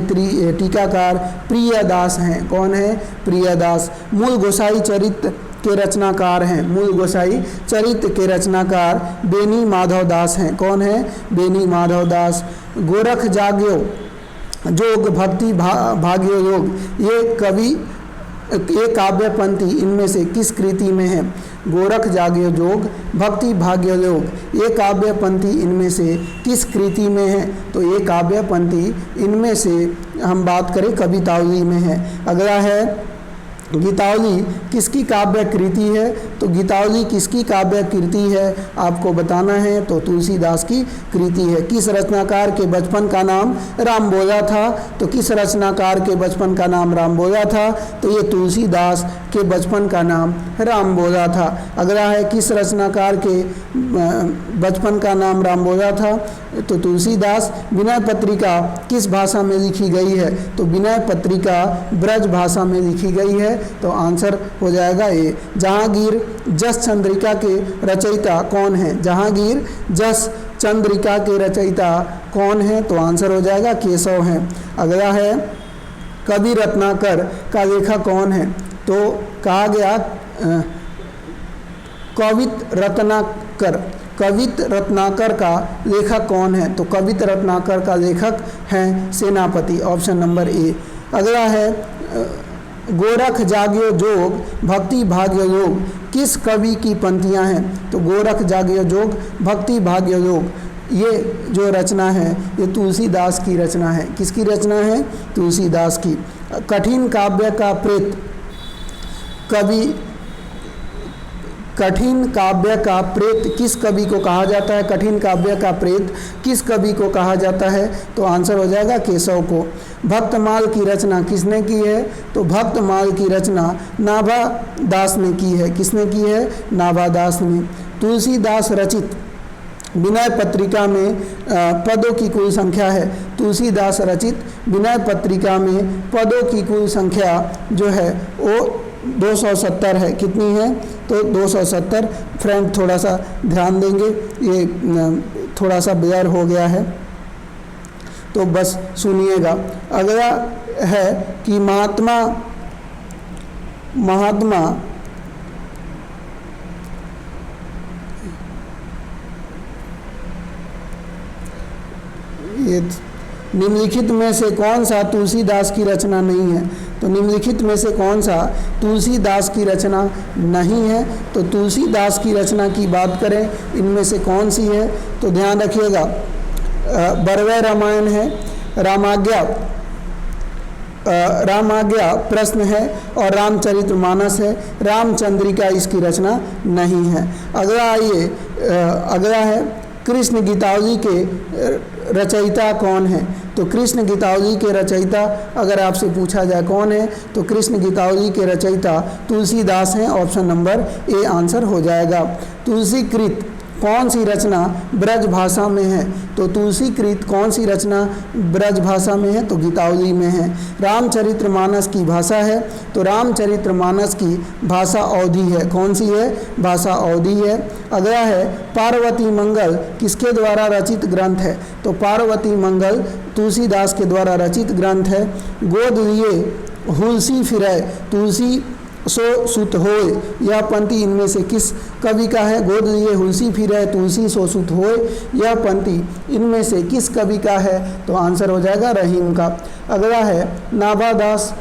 टीकाकार प्रियदास हैं। कौन है? प्रियदास। मूल गोसाई चरित्र के रचनाकार हैं। मूल गोसाई चरित्र के रचनाकार बेनी माधव दास हैं। कौन है? बेनी माधव दास। गोरख जाग्यो जोग भक्ति भाग्य योग ये काव्य पंक्ति इनमें से किस कृति में है? गोरख जाग्यो जोग भक्ति भाग्य योग ये काव्य पंक्ति इनमें से किस कृति में है? तो ये काव्य पंक्ति इनमें से हम बात करें कवितावली में है। अगला है गीतावली किसकी काव्य कृति है? तो गीतावली किसकी काव्य कृति है आपको बताना है। तो तुलसीदास की कृति है। किस रचनाकार के बचपन का नाम राम बोला था? तो किस रचनाकार के बचपन का नाम राम बोला था? तो ये तुलसीदास के बचपन का नाम राम बोला था। अगला है किस रचनाकार के बचपन का नाम राम बोला था? तो तुलसीदास। विनय पत्रिका किस भाषा में लिखी गई है? तो विनय पत्रिका ब्रज भाषा में लिखी गई है। तो आंसर हो जाएगा ए। जहांगीर जस चंद्रिका के रचयिता कौन है? जहांगीर जस चंद्रिका के रचयिता कौन है? तो आंसर हो जाएगा केशव हैं। अगला है कवि रत्नाकर का लेखक कौन है? तो कहा गया कवित रत्नाकर। कवित रत्नाकर का लेखक कौन है? तो कवित रत्नाकर का लेखक हैं सेनापति। ऑप्शन नंबर ए। अगला है गोरख जाग्यो जोग भक्ति भाग्य योग किस कवि की पंक्तियां हैं? तो गोरख जाग्यो जोग भक्ति भाग्य योग ये जो रचना है ये तुलसीदास की रचना है। किसकी रचना है? तुलसीदास की। कठिन काव्य का प्रेत कवि कठिन काव्य का प्रेत किस कवि को कहा जाता है? कठिन काव्य का प्रेत किस कवि को कहा जाता है? तो आंसर हो जाएगा केशव को। भक्तमाल की रचना किसने की है? तो भक्तमाल की रचना नाभादास ने की है। किसने की है? नाभादास ने। तुलसीदास रचित विनय पत्रिका में पदों की कुल संख्या है। तुलसीदास रचित विनय पत्रिका में पदों की कुल संख्या जो है वो 270 है। कितनी है? तो 270। फ्रेंड थोड़ा सा ध्यान देंगे, ये थोड़ा सा ब्लर हो गया है तो बस सुनिएगा। अगला है कि महात्मा महात्मा ये निम्नलिखित में से कौन सा तुलसीदास की रचना नहीं है? तो निम्नलिखित में से कौन सा तुलसीदास की रचना नहीं है? तो तुलसीदास की रचना की बात करें, इनमें से कौन सी है? तो ध्यान रखिएगा, बरवै रामायण है, रामाज्ञा प्रश्न है और रामचरितमानस है। रामचंद्रिका इसकी रचना नहीं है। अगला है कृष्ण गीतावली के रचयिता कौन है? तो कृष्ण गीतावली के रचयिता अगर आपसे पूछा जाए कौन है, तो कृष्ण गीतावली के रचयिता तुलसीदास हैं। ऑप्शन नंबर ए आंसर हो जाएगा। तुलसीकृत कौन सी रचना ब्रज भाषा में है? तो तुलसीकृत कौन सी रचना ब्रज भाषा में है? तो गीतावली में है। रामचरितमानस की भाषा है, तो रामचरितमानस की भाषा अवधी है। कौन सी है? भाषा अवधी है। अगला है पार्वती मंगल किसके द्वारा रचित ग्रंथ है? तो पार्वती मंगल तुलसीदास के द्वारा रचित ग्रंथ है। गोद लिए हुलसी फिरै तुलसी सो सुत होय, यह पंक्ति इनमें से किस कवि का है? गोद लिए हुलसी फिरै तुलसी सो सुत होय, यह पंक्ति इनमें से किस कवि का है? तो आंसर हो जाएगा रहीम का। अगला है नाभादास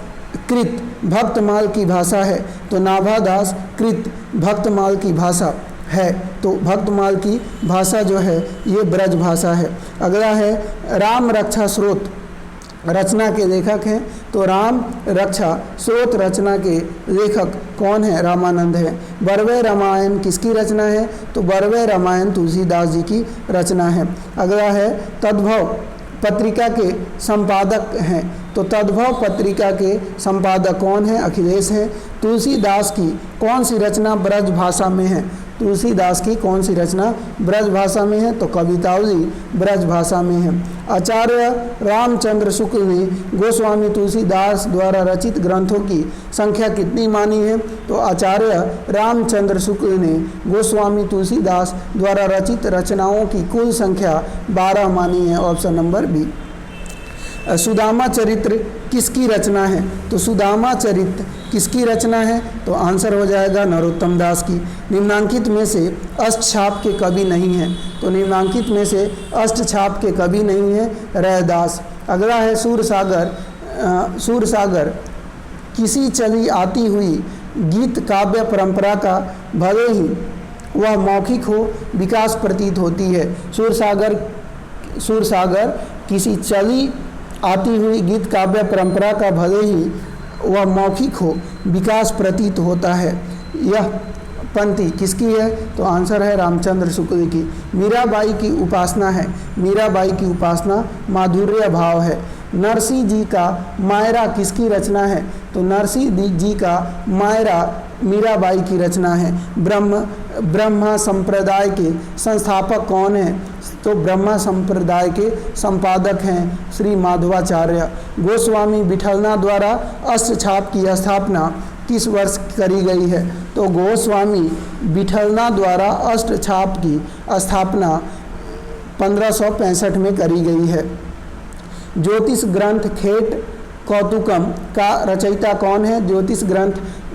कृत भक्तमाल की भाषा है, तो नाभादास कृत भक्तमाल की भाषा है, तो भक्तमाल की भाषा जो है ये ब्रज भाषा है। अगला है राम रक्षा स्रोत रचना के लेखक हैं, तो राम रक्षा स्रोत रचना के लेखक कौन है? रामानंद है। बरवै रामायण किसकी रचना है? तो बरवै रामायण तुलसीदास जी की रचना है। अगला है तद्भव पत्रिका के संपादक हैं, तो तद्भव पत्रिका के संपादक कौन है? अखिलेश हैं। तुलसीदास की कौन सी रचना ब्रज भाषा में है? तुलसीदास की कौन सी रचना ब्रज भाषा में है? तो कवितावली ब्रज भाषा में है। आचार्य रामचंद्र शुक्ल ने गोस्वामी तुलसीदास द्वारा रचित ग्रंथों की संख्या कितनी मानी है? तो आचार्य रामचंद्र शुक्ल ने गोस्वामी तुलसीदास द्वारा रचित रचनाओं की कुल संख्या 12 मानी है। Option number B. सुदामा चरित्र किसकी रचना है? तो सुदामा चरित्र किसकी रचना है? तो आंसर हो जाएगा नरोत्तम दास की। निम्नांकित में से अष्टछाप के कवि नहीं है, तो निम्नांकित में से अष्टछाप के कवि नहीं है रैदास। अगला है सूरसागर किसी चली आती हुई गीत काव्य परंपरा का भले ही वह मौखिक हो विकास प्रतीत होती है। सूरसागर किसी चली आती हुई गीत काव्य परंपरा का भले ही वह मौखिक हो विकास प्रतीत होता है। यह पंक्ति किसकी है? तो आंसर है रामचंद्र शुक्ल की। मीराबाई की उपासना है, मीराबाई की उपासना माधुर्य भाव है। नरसिंह जी का मायरा किसकी रचना है? तो नरसिंह जी का मायरा मीराबाई की रचना है। ब्रह्मा संप्रदाय के संस्थापक कौन है? तो ब्रह्मा संप्रदाय के संपादक हैं श्री माधवाचार्य। गोस्वामी विठलना द्वारा अष्टछाप की स्थापना किस वर्ष करी गई है? तो गोस्वामी विठलना द्वारा अष्टछाप की स्थापना 1565 में करी गई है। ज्योतिष ग्रंथ खेट कौतुकम का रचयिता कौन है? ज्योतिष ग्रंथ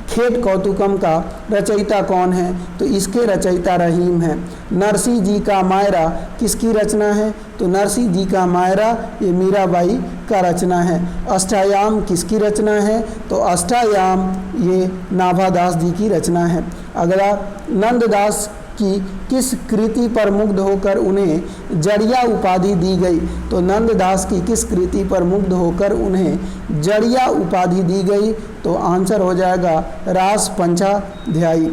खेट कौतुकम का रचयिता कौन है? तो इसके रचयिता रहीम हैं। नरसिंह जी का मायरा किसकी रचना है? तो नरसिंह जी का मायरा ये मीराबाई का रचना है। अष्टायाम किसकी रचना है? तो अष्टायाम ये नाभादास जी की रचना है। अगला नंददास की किस कृति पर मुग्ध होकर उन्हें जड़िया उपाधि दी गई? तो नंददास की किस कृति पर मुग्ध होकर उन्हें जड़िया उपाधि दी गई? तो आंसर हो जाएगा रास पंचाध्यायी।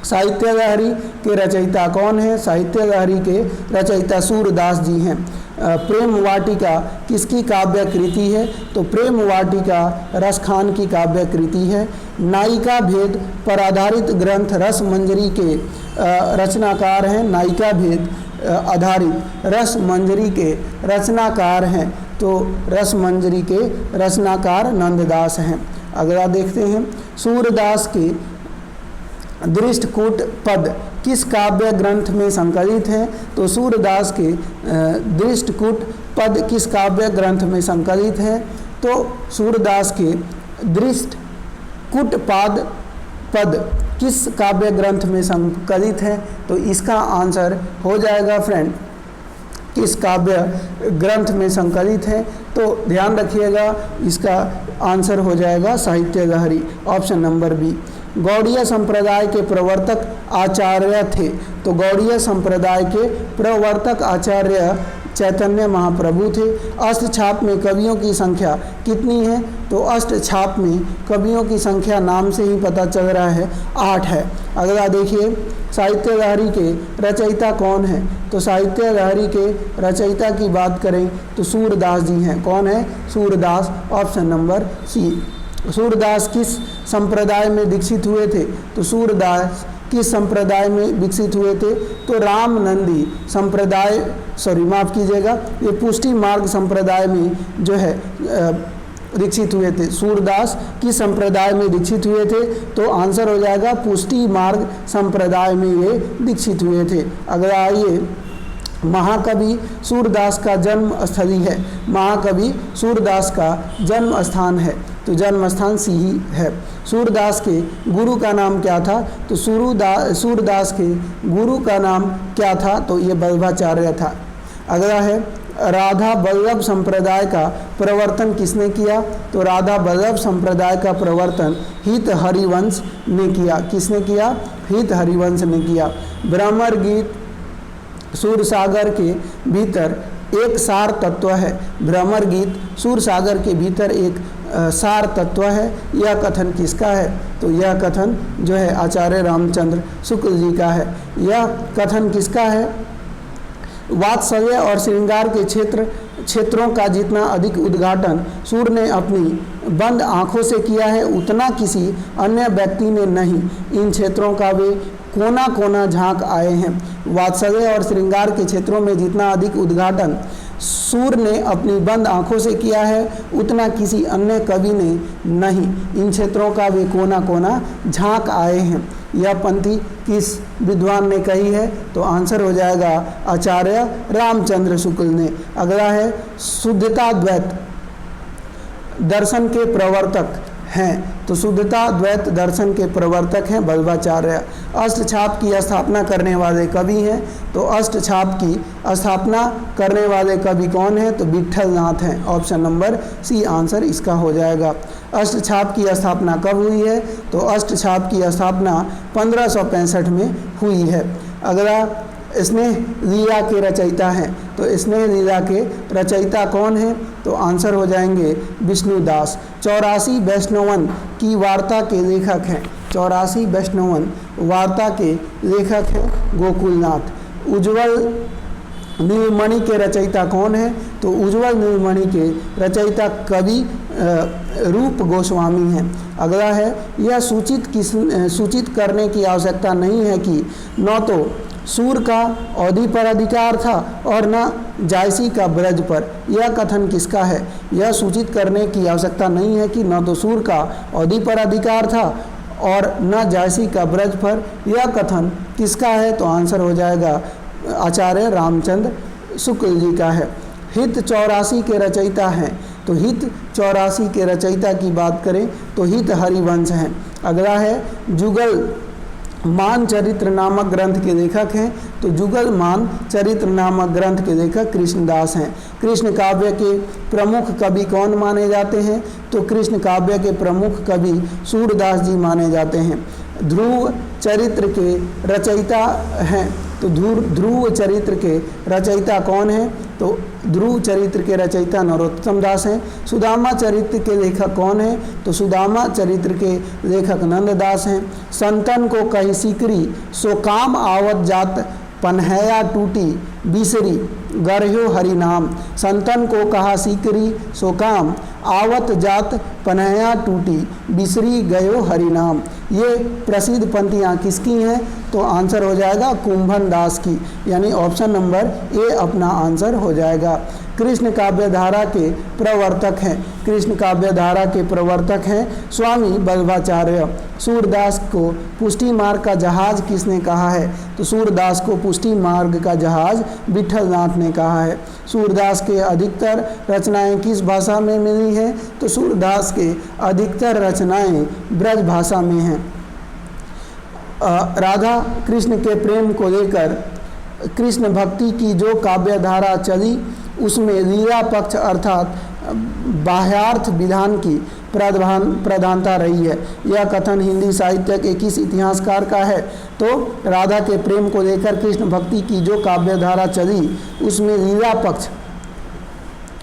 साहित्य लहरी के रचयिता कौन है? साहित्य लहरी के रचयिता सूरदास जी हैं। प्रेम वाटिका किसकी काव्य कृति है? तो प्रेम वाटिका रसखान की काव्य कृति है। नायिका भेद पर आधारित ग्रंथ रस मंजरी के रचनाकार हैं। नायिका भेद आधारित रस मंजरी के रचनाकार हैं, तो रस मंजरी के रचनाकार नंददास हैं। अगला देखते हैं सूरदास के दृष्टकूट पद किस काव्य ग्रंथ में संकलित है? तो सूरदास के दृष्टकूट पद किस काव्य ग्रंथ में संकलित है? तो सूरदास के कुटपाद पद किस काव्य ग्रंथ में संकलित है? तो इसका आंसर हो जाएगा फ्रेंड, किस काव्य ग्रंथ में संकलित है? तो ध्यान रखिएगा, इसका आंसर हो जाएगा साहित्य लहरी, ऑप्शन नंबर बी। गौड़ीय संप्रदाय के प्रवर्तक आचार्य थे, तो गौड़ीय संप्रदाय के प्रवर्तक आचार्य चैतन्य महाप्रभु थे। अष्टछाप में कवियों की संख्या कितनी है? तो अष्टछाप में कवियों की संख्या नाम से ही पता चल रहा है 8 है। अगला देखिए, साहित्य लहरी के रचयिता कौन है? तो साहित्य लहरी के रचयिता की बात करें तो सूरदास जी हैं। कौन है? Surdas, option number C. Surdas किस संप्रदाय में दीक्षित हुए थे? तो सूरदास किस संप्रदाय में विकसित हुए थे? तो रामनंदी संप्रदाय, माफ़ कीजिएगा, ये पुष्टि मार्ग संप्रदाय में जो है दीक्षित हुए थे। सूरदास किस संप्रदाय में दीक्षित हुए थे? तो आंसर हो जाएगा पुष्टि मार्ग संप्रदाय में ये दीक्षित हुए थे। अगर आइए, महाकवि सूरदास का जन्म स्थली है, महाकवि सूरदास का जन्म स्थान है, तो जन्म स्थान सी ही है। सूरदास के गुरु का नाम क्या था? तो सूरदास के गुरु का नाम क्या था? तो ये वल्लभाचार्य था। अगला है, राधा वल्लभ संप्रदाय का प्रवर्तन किसने किया? तो राधा वल्लभ संप्रदाय का प्रवर्तन हित हरिवंश ने किया। किसने किया? हित हरिवंश ने किया। भ्रमर गीत सूरसागर के भीतर एक सार तत्व है। भ्रमर गीत सूरसागर के भीतर एक सार तत्व है। यह कथन किसका है? तो यह कथन जो है आचार्य रामचंद्र शुक्ल जी का है। यह कथन किसका है? वात्सल्य और श्रृंगार के क्षेत्रों का जितना अधिक उद्घाटन सूर ने अपनी बंद आंखों से किया है, उतना किसी अन्य व्यक्ति ने नहीं। इन क्षेत्रों का वे कोना कोना झांक आए हैं। वात्सल्य और श्रृंगार के क्षेत्रों में जितना अधिक उद्घाटन सूर ने अपनी बंद आंखों से किया है, उतना किसी अन्य कवि ने नहीं। इन क्षेत्रों का वे कोना कोना झांक आए हैं। यह पंक्ति किस विद्वान ने कही है? तो आंसर हो जाएगा आचार्य रामचंद्र शुक्ल ने। अगला है, शुद्धता द्वैत दर्शन के प्रवर्तक हैं, तो शुद्धता द्वैत दर्शन के प्रवर्तक हैं वल्लभाचार्य। अष्टछाप की स्थापना करने वाले कवि हैं, तो अष्टछाप की स्थापना करने वाले कवि कौन हैं? तो विट्ठल नाथ हैं, ऑप्शन नंबर सी आंसर इसका हो जाएगा। अष्टछाप की स्थापना कब हुई है? तो अष्टछाप की स्थापना 1565 में हुई है। अगला, स्नेह लीला के रचयिता हैं, तो स्नेह लीला के रचयिता कौन हैं? तो आंसर हो जाएंगे विष्णुदास। 84 वैष्णवन की वार्ता के लेखक हैं। 84 वैष्णवन वार्ता के लेखक हैं गोकुलनाथ। उज्ज्वल नीलमणि के रचयिता कौन है? तो उज्ज्वल नीलमणि के रचयिता कवि रूप गोस्वामी हैं। अगला है, यह सूचित करने की आवश्यकता नहीं है कि न तो सूर का अवधि पर अधिकार था और न जायसी का ब्रज पर। यह कथन किसका है? यह सूचित करने की आवश्यकता नहीं है कि न तो सूर का अवधि पर अधिकार था और न जायसी का ब्रज पर। यह कथन किसका है? तो आंसर हो जाएगा आचार्य रामचंद्र शुक्ल जी का है। हित 84 के रचयिता हैं, तो हित 84 के रचयिता की बात करें तो हित हरिवंश हैं। अगला है, जुगल मान चरित्र नामक ग्रंथ के लेखक हैं, तो जुगल मान चरित्र नामक ग्रंथ के लेखक कृष्णदास हैं। कृष्ण काव्य के प्रमुख कवि कौन माने जाते हैं? तो कृष्ण काव्य के प्रमुख कवि सूरदास जी माने जाते हैं। ध्रुव चरित्र के रचयिता हैं, तो ध्रुव चरित्र के रचयिता कौन हैं? तो ध्रुव चरित्र के रचयिता नरोत्तम दास हैं। सुदामा चरित्र के लेखक कौन हैं? तो सुदामा चरित्र के लेखक नंददास हैं। संतन को कही सिकरी सो काम आवत जात पन्हैया टूटी बिसरी गरह्यो हरि नाम। संतन को कहा सिकरी सो काम आवत जात पन्हैया टूटी बिसरी गयो हरि नाम। ये प्रसिद्ध पंक्तियाँ किसकी हैं? तो आंसर हो जाएगा कुंभन दास की, यानी ऑप्शन नंबर ए अपना आंसर हो जाएगा। कृष्ण काव्यधारा के प्रवर्तक हैं। कृष्ण काव्यधारा के प्रवर्तक हैं स्वामी वल्लभाचार्य। सूरदास को पुष्टि मार्ग का जहाज किसने कहा है? तो सूरदास को पुष्टि मार्ग का जहाज विठलनाथ ने कहा है। सूरदास के अधिकतर रचनाएं किस भाषा में मिली हैं? तो सूरदास के अधिकतर रचनाएं ब्रज भाषा में हैं। राधा कृष्ण के प्रेम को लेकर कृष्ण भक्ति की जो काव्यधारा चली उसमें लीला पक्ष अर्थात बाह्यार्थ विधान की प्रधानता रही है। यह कथन हिंदी साहित्य के किस इतिहासकार का है? तो राधा के प्रेम को लेकर कृष्ण भक्ति की जो काव्यधारा चली उसमें लीला पक्ष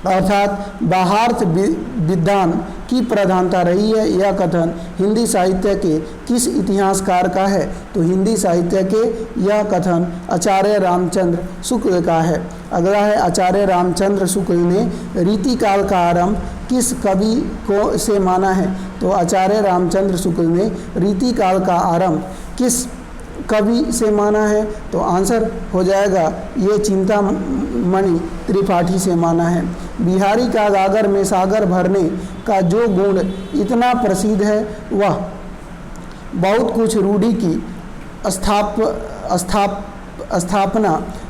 अर्थात बाह्यार्थ विधान की प्रधानता रही है। यह कथन हिंदी साहित्य के किस इतिहासकार का है? तो हिंदी साहित्य के यह कथन आचार्य रामचंद्र शुक्ल का है। अगला है आचार्य रामचंद्र शुक्ल ने रीतिकाल का आरंभ किस कवि को से माना है? तो आचार्य रामचंद्र शुक्ल ने रीतिकाल का आरंभ किस कवि से माना है? तो आंसर हो जाएगा ये चिंतामणि त्रिपाठी से माना है। बिहारी का गागर में सागर भरने का जो गुण इतना प्रसिद्ध है वह बहुत कुछ रूढ़ी की स्थापना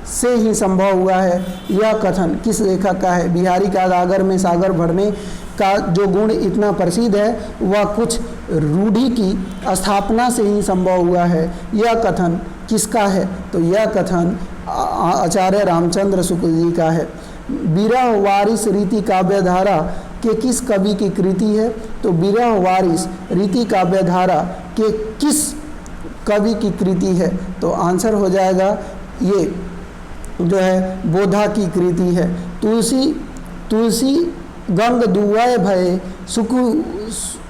से ही संभव हुआ है। यह कथन किस लेखक का है? बिहारी का गागर में सागर भरने का जो गुण इतना प्रसिद्ध है वह कुछ रूढ़ी की स्थापना से ही संभव हुआ है। यह कथन किसका है? तो यह कथन आचार्य रामचंद्र शुक्ल जी का है। विरह वारिस रीति काव्यधारा के किस कवि की कृति है? तो विरह वारिस रीति काव्यधारा के किस कवि की कृति है? तो आंसर हो जाएगा ये जो है बोधा की कृति है। तुलसी गंग दुवय भय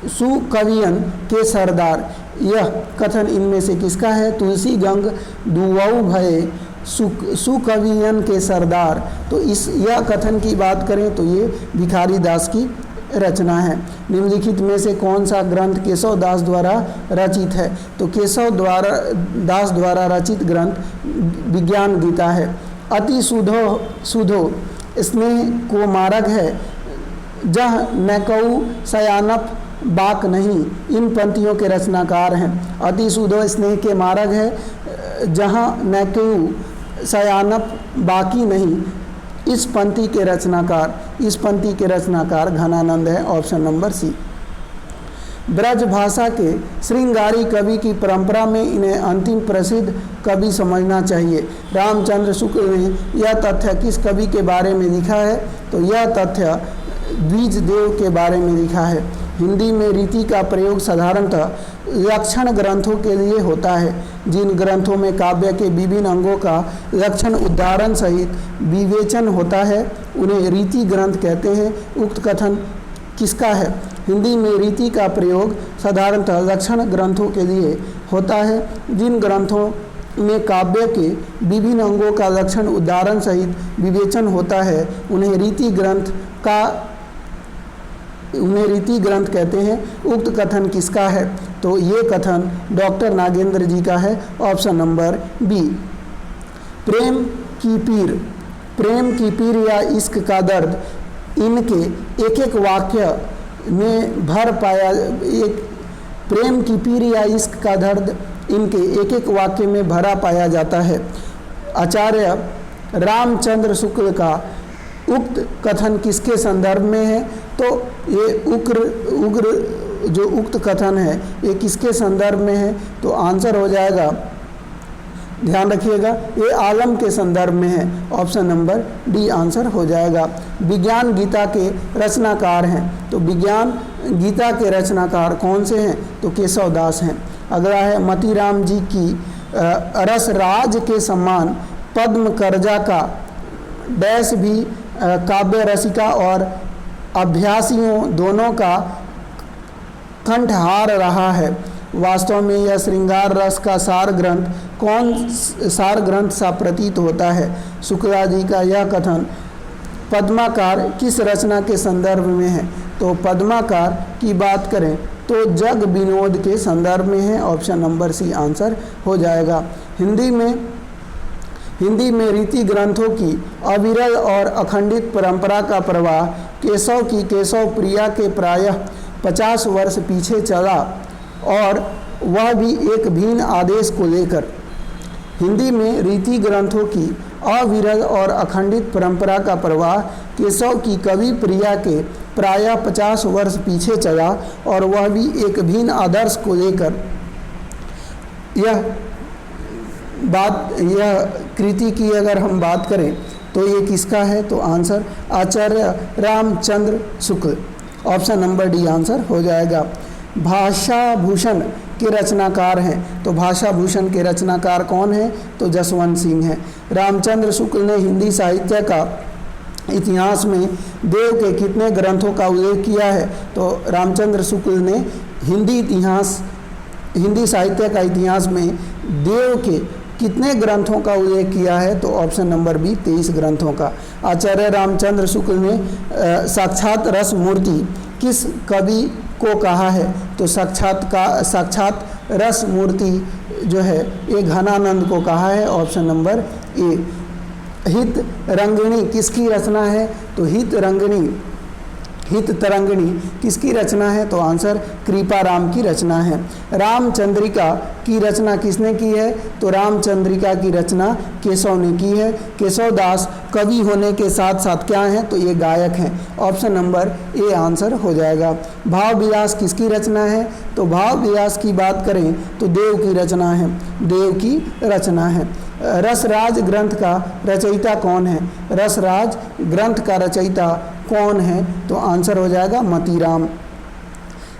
सुकवियन के सरदार, यह कथन इनमें से किसका है? तुलसी गंग दुवऊ भय सुकवियन के सरदार। तो यह कथन की बात करें तो ये भिखारी दास की रचना है। निम्नलिखित में से कौन सा ग्रंथ केशव दास द्वारा रचित है? तो केशव दास द्वारा रचित ग्रंथ विज्ञान गीता है। अति सुधो स्नेह को मार्ग है जह न कऊ सयानप बाक नहीं, इन पंक्तियों के रचनाकार हैं। अति सुधो स्नेह के मार्ग है जहाँ न कऊ सयानप बाकी नहीं, इस पंक्ति के रचनाकार घनानंद है। ऑप्शन नंबर सी। ब्रज भाषा के श्रृंगारी कवि की परंपरा में इन्हें अंतिम प्रसिद्ध कवि समझना चाहिए। रामचंद्र शुक्ल ने यह तथ्य किस कवि के बारे में लिखा है? तो यह तथ्य द्विजदेव के बारे में लिखा है। हिंदी में रीति का प्रयोग साधारणतः लक्षण ग्रंथों के लिए होता है। जिन ग्रंथों में काव्य के विभिन्न अंगों का लक्षण उदाहरण सहित विवेचन होता है उन्हें रीति ग्रंथ कहते हैं। उक्त कथन किसका है? हिंदी में रीति का प्रयोग साधारणतः लक्षण ग्रंथों के लिए होता है। जिन ग्रंथों में काव्य के विभिन्न अंगों का लक्षण उदाहरण सहित विवेचन होता है उन्हें रीति ग्रंथ कहते हैं। उक्त कथन किसका है? तो ये कथन डॉक्टर नागेंद्र जी का है। Option number B. प्रेम की पीर या इश्क का दर्द इनके एक एक वाक्य में भर पाया प्रेम की पीर या इश्क का दर्द इनके एक एक वाक्य में भरा पाया जाता है। आचार्य रामचंद्र शुक्ल का उक्त कथन किसके संदर्भ में है? तो ये उग्र जो उक्त कथन है ये किसके संदर्भ में है? तो आंसर हो जाएगा, ध्यान रखिएगा, ये आलम के संदर्भ में है। ऑप्शन नंबर डी आंसर हो जाएगा। विज्ञान गीता के रचनाकार हैं। तो विज्ञान गीता के रचनाकार कौन से हैं? तो केशव दास हैं। अगला है मतीराम जी की रसराज के सम्मान पद्म करजा का डैश भी काव्य रसिका और अभ्यासियों दोनों का कंठहार रहा है। वास्तव में यह श्रृंगार रस का सार ग्रंथ सा प्रतीत होता है। शुक्ला जी का यह कथन पद्माकार किस रचना के संदर्भ में है? तो पद्माकार की बात करें तो जग विनोद के संदर्भ में है। ऑप्शन नंबर सी आंसर हो जाएगा। हिंदी में हिंदी में रीति ग्रंथों की अविरल और अखंडित परंपरा का प्रवाह केशव की केशव प्रिया के प्रायः 50 वर्ष पीछे चला, और वह भी एक भिन्न आदेश को लेकर। हिंदी में रीति ग्रंथों की अविरल और अखंडित परंपरा का प्रवाह केशव की कवि प्रिया के प्रायः 50 वर्ष पीछे चला, और वह भी एक भिन्न आदर्श को लेकर। यह कृति की अगर हम बात करें तो ये किसका है, तो आंसर आचार्य Ramchandra Shukla, option number D answer हो जाएगा। भाषा भूषण के रचनाकार हैं, तो भाषा भूषण के रचनाकार कौन हैं, तो जसवंत सिंह हैं। रामचंद्र शुक्ल ने हिंदी साहित्य का इतिहास में देव के कितने ग्रंथों का उल्लेख किया है, तो रामचंद्र शुक्ल ने हिंदी साहित्य का इतिहास में देव के कितने ग्रंथों का उल्लेख किया है, तो ऑप्शन नंबर बी 23 ग्रंथों का। आचार्य रामचंद्र शुक्ल ने साक्षात रस मूर्ति किस कवि को कहा है, तो साक्षात रस मूर्ति जो है ये घनानंद को कहा है, ऑप्शन नंबर ए। हित रंगिणी किसकी रचना है, तो हित तरंगिणी किसकी रचना है, तो आंसर कृपाराम की रचना है। रामचंद्रिका की रचना किसने की है, तो रामचंद्रिका की रचना केशव ने की है। केशव दास कवि होने के साथ साथ क्या हैं, तो ये गायक हैं, ऑप्शन नंबर ए आंसर हो जाएगा। भाव विलास किसकी रचना है, तो भाव विलास की बात करें तो देव की रचना है। रसराज ग्रंथ का रचयिता कौन है, रसराज ग्रंथ का रचयिता कौन है, तो आंसर हो जाएगा मतीराम।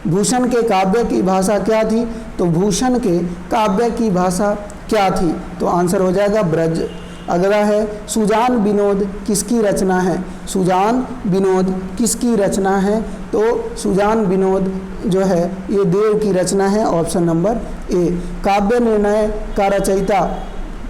भूषण के काव्य की भाषा क्या थी, तो भूषण के काव्य की भाषा क्या थी, तो आंसर हो जाएगा ब्रज। अगला है सुजान विनोद किसकी रचना है, सुजान विनोद किसकी रचना है, तो सुजान विनोद जो है ये देव की रचना है, ऑप्शन नंबर ए। काव्य निर्णय का रचयिता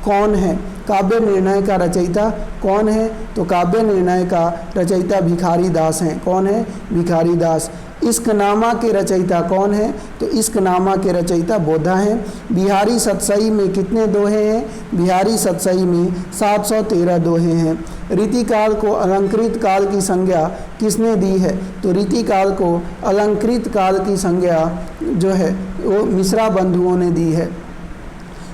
कौन है, काव्य निर्णय का रचयिता कौन है, तो काव्य निर्णय का रचयिता भिखारी दास हैं। कौन है, भिखारी दास। इश्कनामा के रचयिता कौन है, तो इश्कनामा के रचयिता बोधा हैं। बिहारी सतसई में कितने दोहे हैं, बिहारी सतसई में 713 दोहे हैं। रीतिकाल को अलंकृत काल की संज्ञा किसने दी है, तो रीतिकाल को अलंकृत काल की संज्ञा जो है वो मिश्रा बंधुओं ने दी है।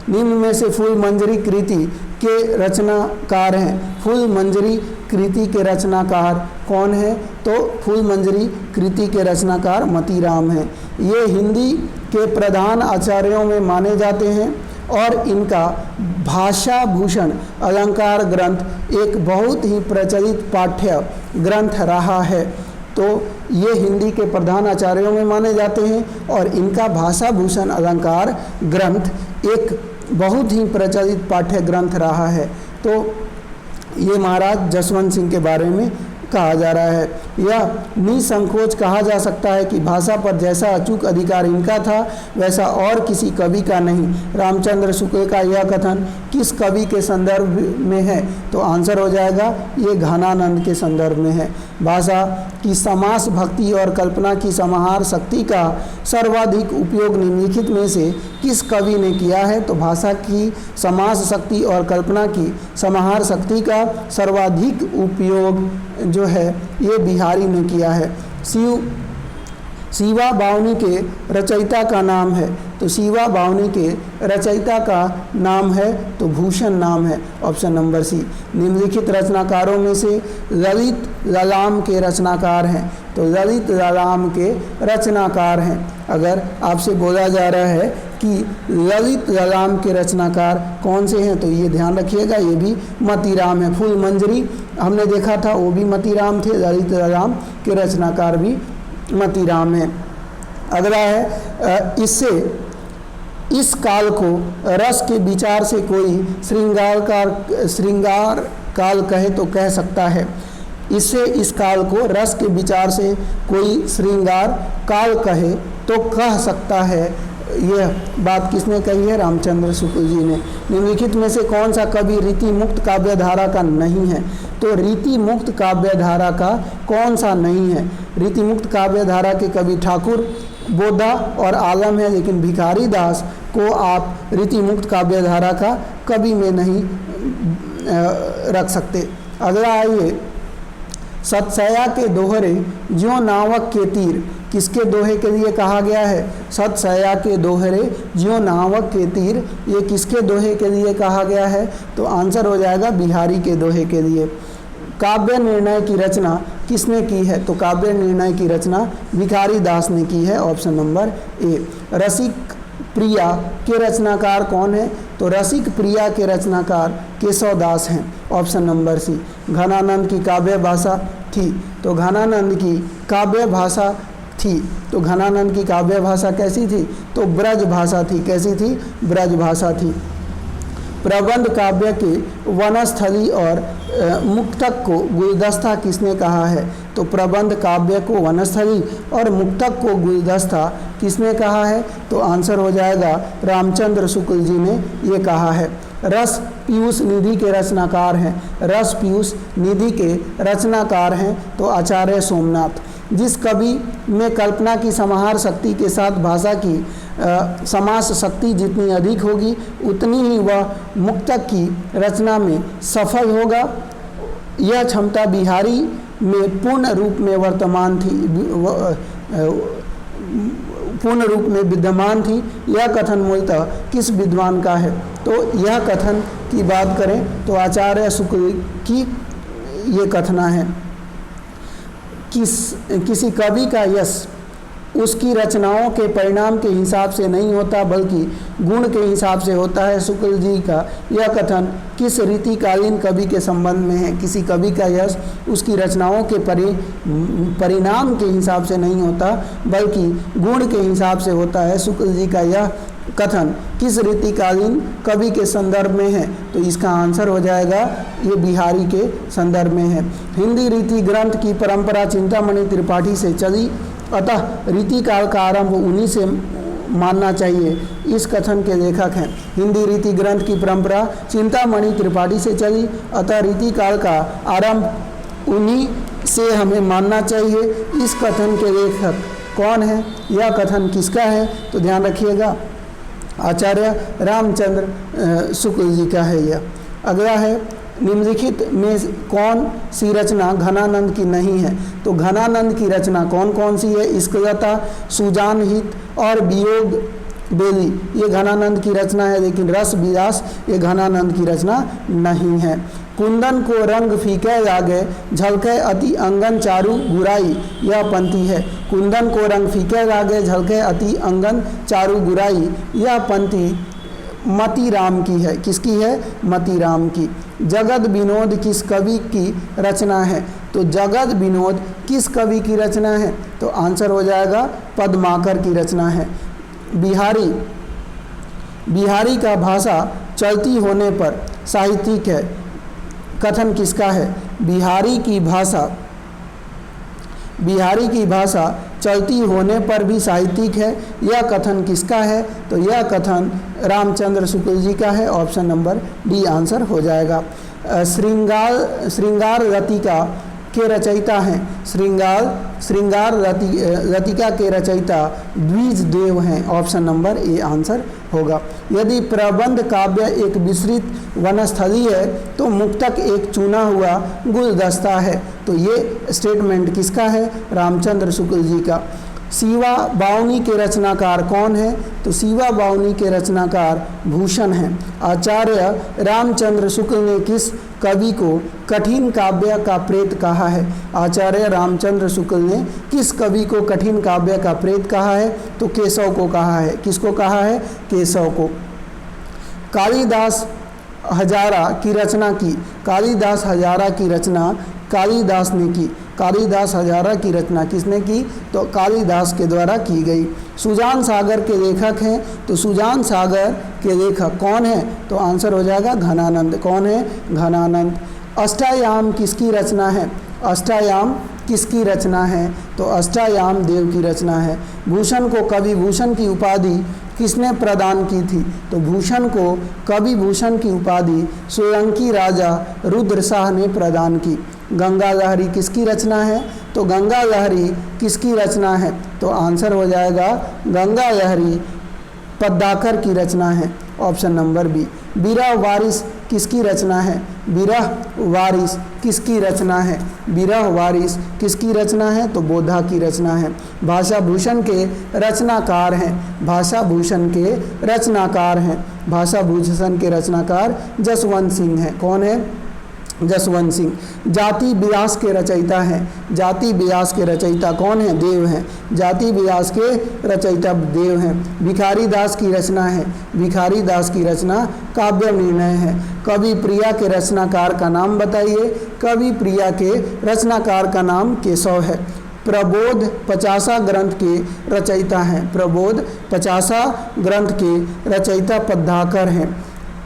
निम्न में से फूल मंजरी कृति के रचनाकार हैं, फूल मंजरी कृति के रचनाकार कौन है, तो फूल मंजरी कृति के रचनाकार मतीराम हैं। ये हिंदी के प्रधान आचार्यों में माने जाते हैं और इनका भाषा भूषण अलंकार ग्रंथ एक बहुत ही प्रचलित पाठ्य ग्रंथ रहा है। तो ये हिंदी के प्रधान आचार्यों में माने जाते हैं और इनका भाषा भूषण अलंकार ग्रंथ एक बहुत ही प्रचलित पाठ्य ग्रंथ रहा है। तो ये महाराज जसवंत सिंह के बारे में कहा जा रहा है। यह निसंकोच कहा जा सकता है कि भाषा पर जैसा अचूक अधिकार इनका था वैसा और किसी कवि का नहीं। रामचंद्र शुक्ल का यह कथन किस कवि के संदर्भ में है, तो आंसर हो जाएगा ये घनानंद के संदर्भ में है। भाषा की समास भक्ति और कल्पना की समाहार शक्ति का सर्वाधिक उपयोग निम्नलिखित में से किस कवि ने किया है, तो भाषा की समास शक्ति और कल्पना की समाहार शक्ति का सर्वाधिक उपयोग जो है ये बिहारी ने किया है। शिवा बावनी के रचयिता का नाम है, तो शिवा बावनी के रचयिता का नाम है तो भूषण नाम है, ऑप्शन नंबर सी। निम्नलिखित रचनाकारों में से ललित ललाम के रचनाकार हैं, तो ललित ललाम के रचनाकार हैं। अगर आपसे बोला जा रहा है कि ललित ललाम के रचनाकार कौन से हैं, तो ये ध्यान रखिएगा ये भी मतीराम है। फूल मंजरी हमने देखा था वो भी मतीराम थे, ललित ललाम के रचनाकार भी मतीराम है। अगला है इससे इस काल को रस के विचार से कोई श्रृंगार काल कहे तो कह सकता है। इससे इस काल को रस के विचार से कोई श्रृंगार काल कहे तो कह सकता है। यह बात किसने कही है, रामचंद्र शुक्ल जी ने। निम्नलिखित में से कौन सा कवि रीति मुक्त काव्य धारा का नहीं है, तो रीति मुक्त काव्य धारा का कौन सा नहीं है। रीति मुक्त काव्य धारा के कवि ठाकुर बोधा और आलम है, लेकिन भिखारी दास को आप रीतिमुक्त काव्य धारा का कवि में नहीं रख सकते। अगला आइए, सतसया के दोहरे ज्यों नावक के तीर, किसके दोहे के लिए कहा गया है? सतसया के दोहरे ज्यों नावक के तीर, ये किसके दोहे के लिए कहा गया है? तो आंसर हो जाएगा बिहारी के दोहे के लिए। काव्य निर्णय की रचना किसने की है? तो काव्य निर्णय की रचना भिखारी दास ने की है, ऑप्शन नंबर ए। रसिक प्रिया के रचनाकार कौन है? तो रसिक प्रिया के रचनाकार केशव दास हैं, ऑप्शन नंबर सी। घनानंद की काव्य भाषा थी, तो घनानंद की काव्य भाषा थी, तो घनानंद की काव्य भाषा कैसी थी? तो ब्रज भाषा थी। कैसी थी? ब्रज भाषा थी। प्रबंध काव्य के वनस्थली और मुक्तक को गुलदस्ता किसने कहा है? तो प्रबंध काव्य को वनस्थली और मुक्तक को गुलदस्ता किसने कहा है? तो आंसर हो जाएगा रामचंद्र शुक्ल जी ने ये कहा है। रस पीयूष निधि के रचनाकार हैं, रस पीयूष निधि के रचनाकार हैं तो आचार्य सोमनाथ। जिस कवि में कल्पना की समाहार शक्ति के साथ भाषा की समास शक्ति जितनी अधिक होगी उतनी ही वह मुक्तक की रचना में सफल होगा। यह क्षमता बिहारी में पूर्ण रूप में वर्तमान थी, पूर्ण रूप में विद्यमान थी। यह कथन मूलतः किस विद्वान का है? तो यह कथन की बात करें तो आचार्य शुक्ल की ये कथना है। किसी कवि का यश उसकी रचनाओं के परिणाम के हिसाब से नहीं होता बल्कि गुण के हिसाब से होता है। शुक्ल जी का यह कथन किस रीतिकालीन कवि के संबंध में है? किसी कवि का यश उसकी रचनाओं के परिणाम के हिसाब से नहीं होता बल्कि गुण के हिसाब से होता है। शुक्ल जी का यह कथन किस रीतिकालीन कवि के संदर्भ में है? तो इसका आंसर हो जाएगा ये बिहारी के संदर्भ में है। हिंदी रीति ग्रंथ की परंपरा चिंतामणि त्रिपाठी से चली, अतः रीतिकाल का आरंभ उन्हीं से मानना चाहिए। इस कथन के लेखक हैं। हिंदी रीति ग्रंथ की परंपरा चिंतामणि त्रिपाठी से चली, अतः रीतिकाल का आरंभ उन्हीं से हमें मानना चाहिए। इस कथन के लेखक कौन है? यह कथन किसका है? तो ध्यान रखिएगा आचार्य रामचंद्र शुक्ल जी का है यह। अगला है, निम्नलिखित में कौन सी रचना घनानंद की नहीं है? तो घनानंद की रचना कौन कौन सी है? इस्कलता, सुजान हित और वियोग बेली, ये घनानंद की रचना है, लेकिन रस विलास ये घनानंद की रचना नहीं है। कुंदन को रंग फीके लागे, झलके अति अंगन चारु गुराई, यह पंक्ति है। कुंदन को रंग फीके लागे, झलके अति अंगन चारु गुराई, यह पंक्ति मती राम की है। किसकी है? मती राम की। जगद विनोद किस कवि की रचना है? तो जगद विनोद किस कवि की रचना है? तो आंसर हो जाएगा पद्माकर की रचना है। बिहारी का भाषा चलती होने पर साहित्यिक है, कथन किसका है? बिहारी की भाषा चलती होने पर भी साहित्यिक है, यह कथन किसका है? तो यह कथन रामचंद्र शुक्ल जी का है, ऑप्शन नंबर डी आंसर हो जाएगा। श्रृंगार रतिका के रचयिता हैं, श्रृंगार रतिका के रचयिता द्विज देव हैं, ऑप्शन नंबर ए आंसर होगा। यदि प्रबंध काव्य एक विस्तृत वनस्थली है तो मुक्तक एक चुना हुआ गुलदस्ता है। तो ये स्टेटमेंट किसका है? रामचंद्र शुक्ल जी का। शिवा बावनी के रचनाकार कौन है? तो शिवा बावनी के रचनाकार भूषण हैं। आचार्य रामचंद्र शुक्ल ने किस कवि को कठिन काव्य का प्रेत कहा है? आचार्य रामचंद्र शुक्ल ने किस कवि को कठिन काव्य का प्रेत कहा है? तो केशव को कहा है। किसको कहा है? केशव को। कालिदास हजारा की रचना की, कालिदास हजारा की रचना कालिदास ने की। कालिदास हजारा की रचना किसने की? तो कालिदास के द्वारा की गई। सुजान सागर के लेखक हैं, तो सुजान सागर के लेखक कौन है? तो आंसर हो जाएगा घनानंद। कौन है? घनानंद। अष्टायाम किसकी रचना है? अष्टायाम किसकी रचना है? तो अष्टायाम देव की रचना है। भूषण को कवि भूषण की उपाधि किसने प्रदान की थी? तो भूषण को कवि भूषण की उपाधि सोलंकी राजा रुद्र शाह ने प्रदान की। गंगा लहरी किसकी रचना है? तो गंगा लहरी किसकी रचना है? तो आंसर हो जाएगा गंगा लहरी पद्माकर की रचना है, ऑप्शन नंबर बी। बिरह वारिस किसकी रचना है? बिरह वारिस किसकी रचना है? बिरह वारिस किसकी रचना है? तो बोधा की रचना है। भाषा भूषण के रचनाकार हैं, भाषा भूषण के रचनाकार हैं, भाषा भूषण के रचनाकार जसवंत सिंह हैं। कौन है? जसवंत सिंह। जाति व्यास के रचयिता हैं, जाति व्यास के रचयिता कौन है? देव हैं, जाति व्यास के रचयिता देव हैं। भिखारी दास की रचना है, भिखारी दास की रचना काव्य निर्णय है। कवि प्रिया के रचनाकार का नाम बताइए? कवि प्रिया के रचनाकार का नाम केशव है। प्रबोध 50 ग्रंथ के रचयिता हैं, प्रबोध 50 ग्रंथ के रचयिता पद्माकर हैं।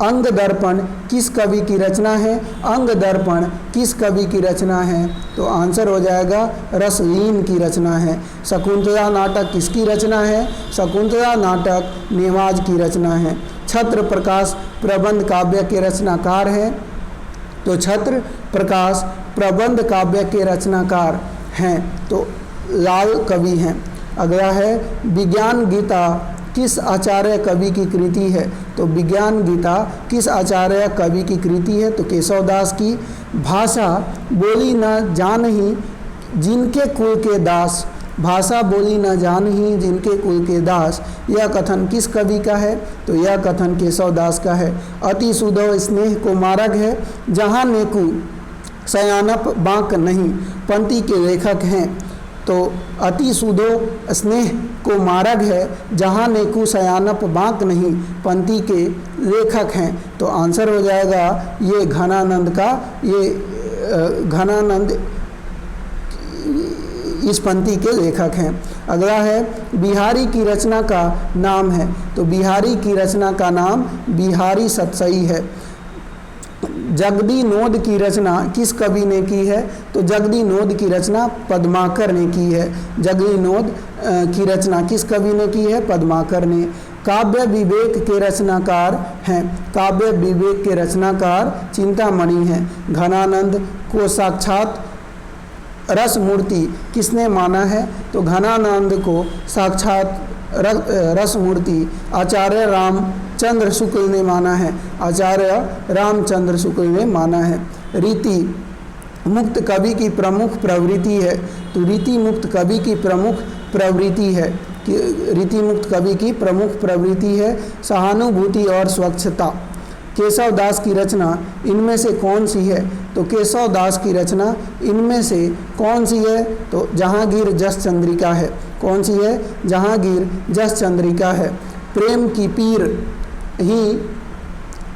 अंग दर्पण किस कवि की रचना है? अंग दर्पण किस कवि की रचना है? तो आंसर हो जाएगा रसलीन की रचना है। शकुंतला नाटक किसकी रचना है? शकुंतला नाटक नेवाज की रचना है। छत्र प्रकाश प्रबंध काव्य के रचनाकार हैं, तो छत्र प्रकाश प्रबंध काव्य के रचनाकार हैं, तो लाल कवि हैं। अगला है विज्ञान गीता किस आचार्य कवि की कृति है? तो विज्ञान गीता किस आचार्य कवि की कृति है? तो केशवदास की। भाषा बोली न जानही जिनके कुल के दास, भाषा बोली न जानही जिनके कुल के दास, यह कथन किस कवि का है? तो यह कथन केशवदास का है। अति सुधव स्नेह को मार्ग है जहाँ नेकु सयानप बांक नहीं, पंक्ति के लेखक हैं। तो अति सुधो स्नेह को मार्ग है जहाँ नेकु सयानप बांक नहीं, पंक्ति के लेखक हैं। तो आंसर हो जाएगा ये घनानंद का, ये घनानंद इस पंक्ति के लेखक हैं। अगला है बिहारी की रचना का नाम है, तो बिहारी की रचना का नाम बिहारी सतसई है। जगदी नोद की रचना किस कवि ने की है? तो जगदी नोद की रचना पद्माकर ने की है। जगदी नोद की रचना किस कवि ने की है? पद्माकर ने। काव्य विवेक के रचनाकार हैं, काव्य विवेक के रचनाकार चिंतामणि हैं। घनानंद को साक्षात रस मूर्ति किसने माना है? तो घनानंद को साक्षात रस मूर्ति आचार्य रामचंद्र शुक्ल ने माना है, आचार्य रामचंद्र शुक्ल ने माना है। रीति मुक्त कवि की प्रमुख प्रवृत्ति है, तो रीति मुक्त कवि की प्रमुख प्रवृत्ति है, रीति मुक्त कवि की प्रमुख प्रवृत्ति है सहानुभूति और स्वच्छता। केशव दास की रचना इनमें से कौन सी है? तो केशव दास की रचना इनमें से कौन सी है? तो जहांगीर जस चंद्रिका है। कौन सी है? जहांगीर जस चंद्रिका है। प्रेम की पीर ही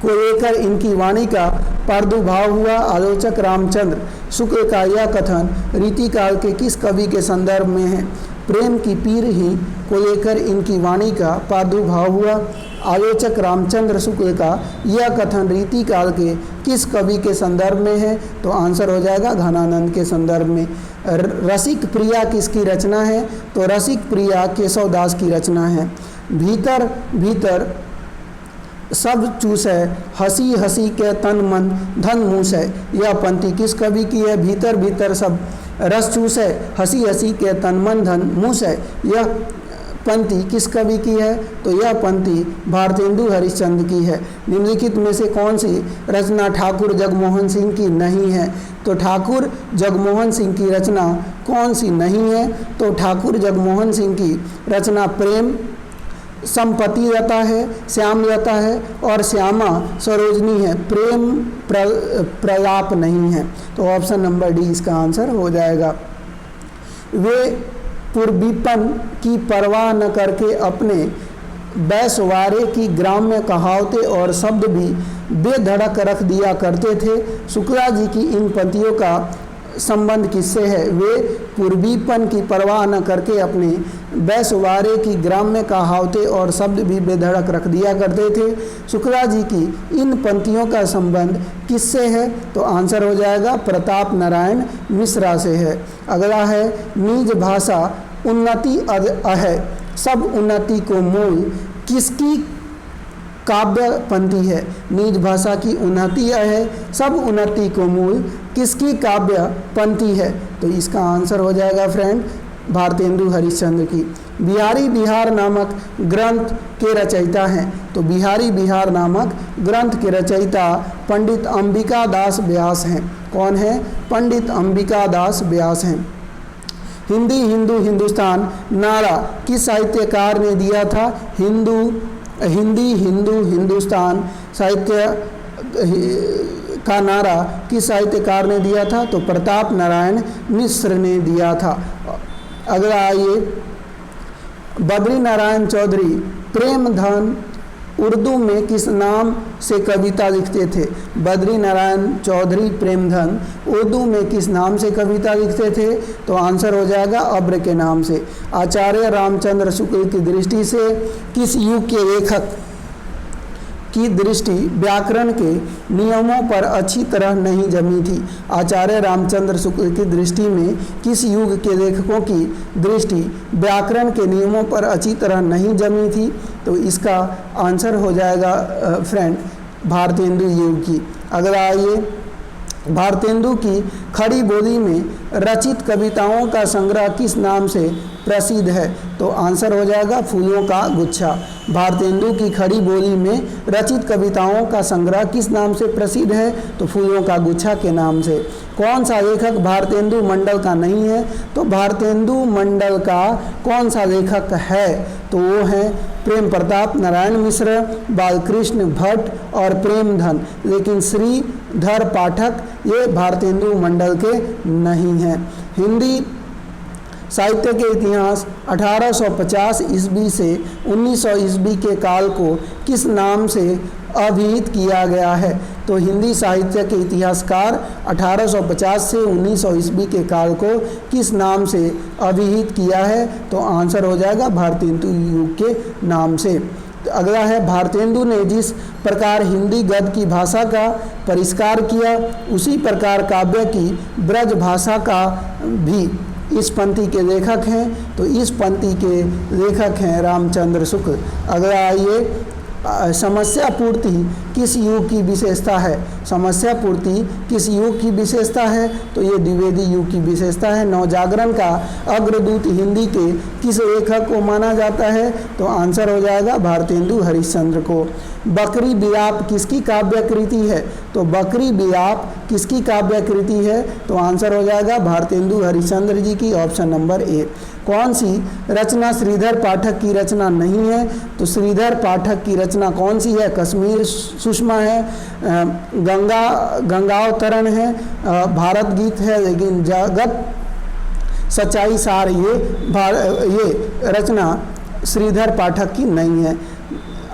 को लेकर इनकी वाणी का प्रादुर्भाव हुआ। आलोचक रामचंद्र शुक्ल का यह कथन रीतिकाल के किस कवि के संदर्भ में है? प्रेम की पीर ही को लेकर इनकी वाणी का प्रादुर्भाव हुआ। आलोचक रामचंद्र शुक्ल का यह कथन रीतिकाल के किस कवि के संदर्भ में है? तो आंसर हो जाएगा घनानंद के संदर्भ में। रसिक प्रिया किसकी रचना है? तो रसिक प्रिया केशवदास की रचना है। भीतर भीतर सब चूसै हंसी हंसी के तन मन धन मूसै, यह पंक्ति किस कवि की है? भीतर भीतर सब रस चूसै हंसी हंसी के तन मन धन मूसै, यह पंक्ति किस कवि की है? तो यह पंक्ति भारतेंदु हरिश्चंद्र की है। निम्नलिखित में से कौन सी रचना ठाकुर जगमोहन सिंह की नहीं है? तो ठाकुर जगमोहन सिंह की रचना कौन सी नहीं है? तो ठाकुर जगमोहन सिंह की रचना प्रेम संपत्ति लता है, श्याम लता है और श्यामा सरोजनी है। प्रेम प्रलाप नहीं है। तो ऑप्शन नंबर डी इसका आंसर हो जाएगा। वे पूर्वीपन की परवाह न करके अपने बैसवारे की ग्राम्य कहावतें और शब्द भी बेधड़क रख दिया करते थे। शुक्ला जी की इन पंक्तियों का संबंध किससे है? वे पूर्वीपन की परवाह न करके अपने बैसवारे की ग्राम्य कहावतें और शब्द भी बेधड़क रख दिया करते थे। शुक्ला जी की इन पंक्तियों का संबंध किससे है? तो आंसर हो जाएगा प्रताप नारायण मिश्रा से है। अगला है निज भाषा उन्नति है, सब उन्नति को मूल किसकी काव्य पंथी है। निज भाषा की उन्नति है, सब उन्नति को मूल किसकी काव्य पंथी है? तो इसका आंसर हो जाएगा फ्रेंड भारतेंदु हरिश्चंद्र की। बिहारी बिहार नामक ग्रंथ के रचयिता हैं। तो बिहारी बिहार नामक ग्रंथ के रचयिता पंडित अंबिका दास व्यास हैं। कौन है? पंडित अंबिका दास व्यास हैं। हिंदी हिंदू हिंदुस्तान नारा किस साहित्यकार ने दिया था? हिंदी हिंदू हिंदुस्तान साहित्य का नारा किस साहित्यकार ने दिया था? तो प्रताप नारायण मिश्र ने दिया था। अगला आइए, बद्री नारायण चौधरी प्रेमधन उर्दू में किस नाम से कविता लिखते थे? बद्री नारायण चौधरी प्रेमधन उर्दू में किस नाम से कविता लिखते थे? तो आंसर हो जाएगा अब्र के नाम से। आचार्य रामचंद्र शुक्ल की दृष्टि से किस युग के लेखक की दृष्टि व्याकरण के नियमों पर अच्छी तरह नहीं जमी थी? आचार्य रामचंद्र शुक्ल की दृष्टि में किस युग के लेखकों की दृष्टि व्याकरण के नियमों पर अच्छी तरह नहीं जमी थी? तो इसका आंसर हो जाएगा फ्रेंड भारतेंदु युग की। अगला आइए, भारतेंदु की खड़ी बोली में रचित कविताओं का संग्रह किस नाम से प्रसिद्ध है? तो आंसर हो जाएगा फूलों का गुच्छा। भारतेंदु की खड़ी बोली में रचित कविताओं का संग्रह किस नाम से प्रसिद्ध है? तो फूलों का गुच्छा के नाम से। कौन सा लेखक भारतेंदु मंडल का नहीं है? तो भारतेंदु मंडल का कौन सा लेखक है? तो वो है प्रेम प्रताप नारायण मिश्र, बालकृष्ण भट्ट और प्रेमधन। लेकिन श्रीधर पाठक ये भारतेंदु मंडल के नहीं हैं। हिंदी साहित्य के इतिहास 1850 ईस्वी से 1900 ईस्वी के काल को किस नाम से अभिहित किया गया है? तो हिंदी साहित्य के इतिहासकार 1850 से 1900 ईस्वी के काल को किस नाम से अभिहित किया है? तो आंसर हो जाएगा भारतेंदु युग के नाम से। तो अगला है, भारतेंदु ने जिस प्रकार हिंदी गद्य की भाषा का परिष्कार किया उसी प्रकार काव्य की ब्रज भाषा का भी इस पंक्ति के लेखक हैं। तो इस पंक्ति के लेखक हैं रामचंद्र शुक्ल। अगला आइए, समस्या पूर्ति किस युग की विशेषता है? समस्या पूर्ति किस युग की विशेषता है? तो ये द्विवेदी युग की विशेषता है। नवजागरण का अग्रदूत हिंदी के किस लेखक को माना जाता है? तो आंसर हो जाएगा भारतेंदु हरिश्चंद्र को। बकरी बिलाप किसकी काव्य कृति है? तो बकरी बिलाप किसकी काव्य कृति है? तो आंसर हो जाएगा भारतेंदु हरिश्चंद्र जी की, ऑप्शन नंबर ए। कौन सी रचना श्रीधर पाठक की रचना नहीं है? तो श्रीधर पाठक की रचना कौन सी है? कश्मीर सुषमा है, गंगावतरण है, भारत गीत है, लेकिन जगत सच्चाई सार ये रचना श्रीधर पाठक की नहीं है।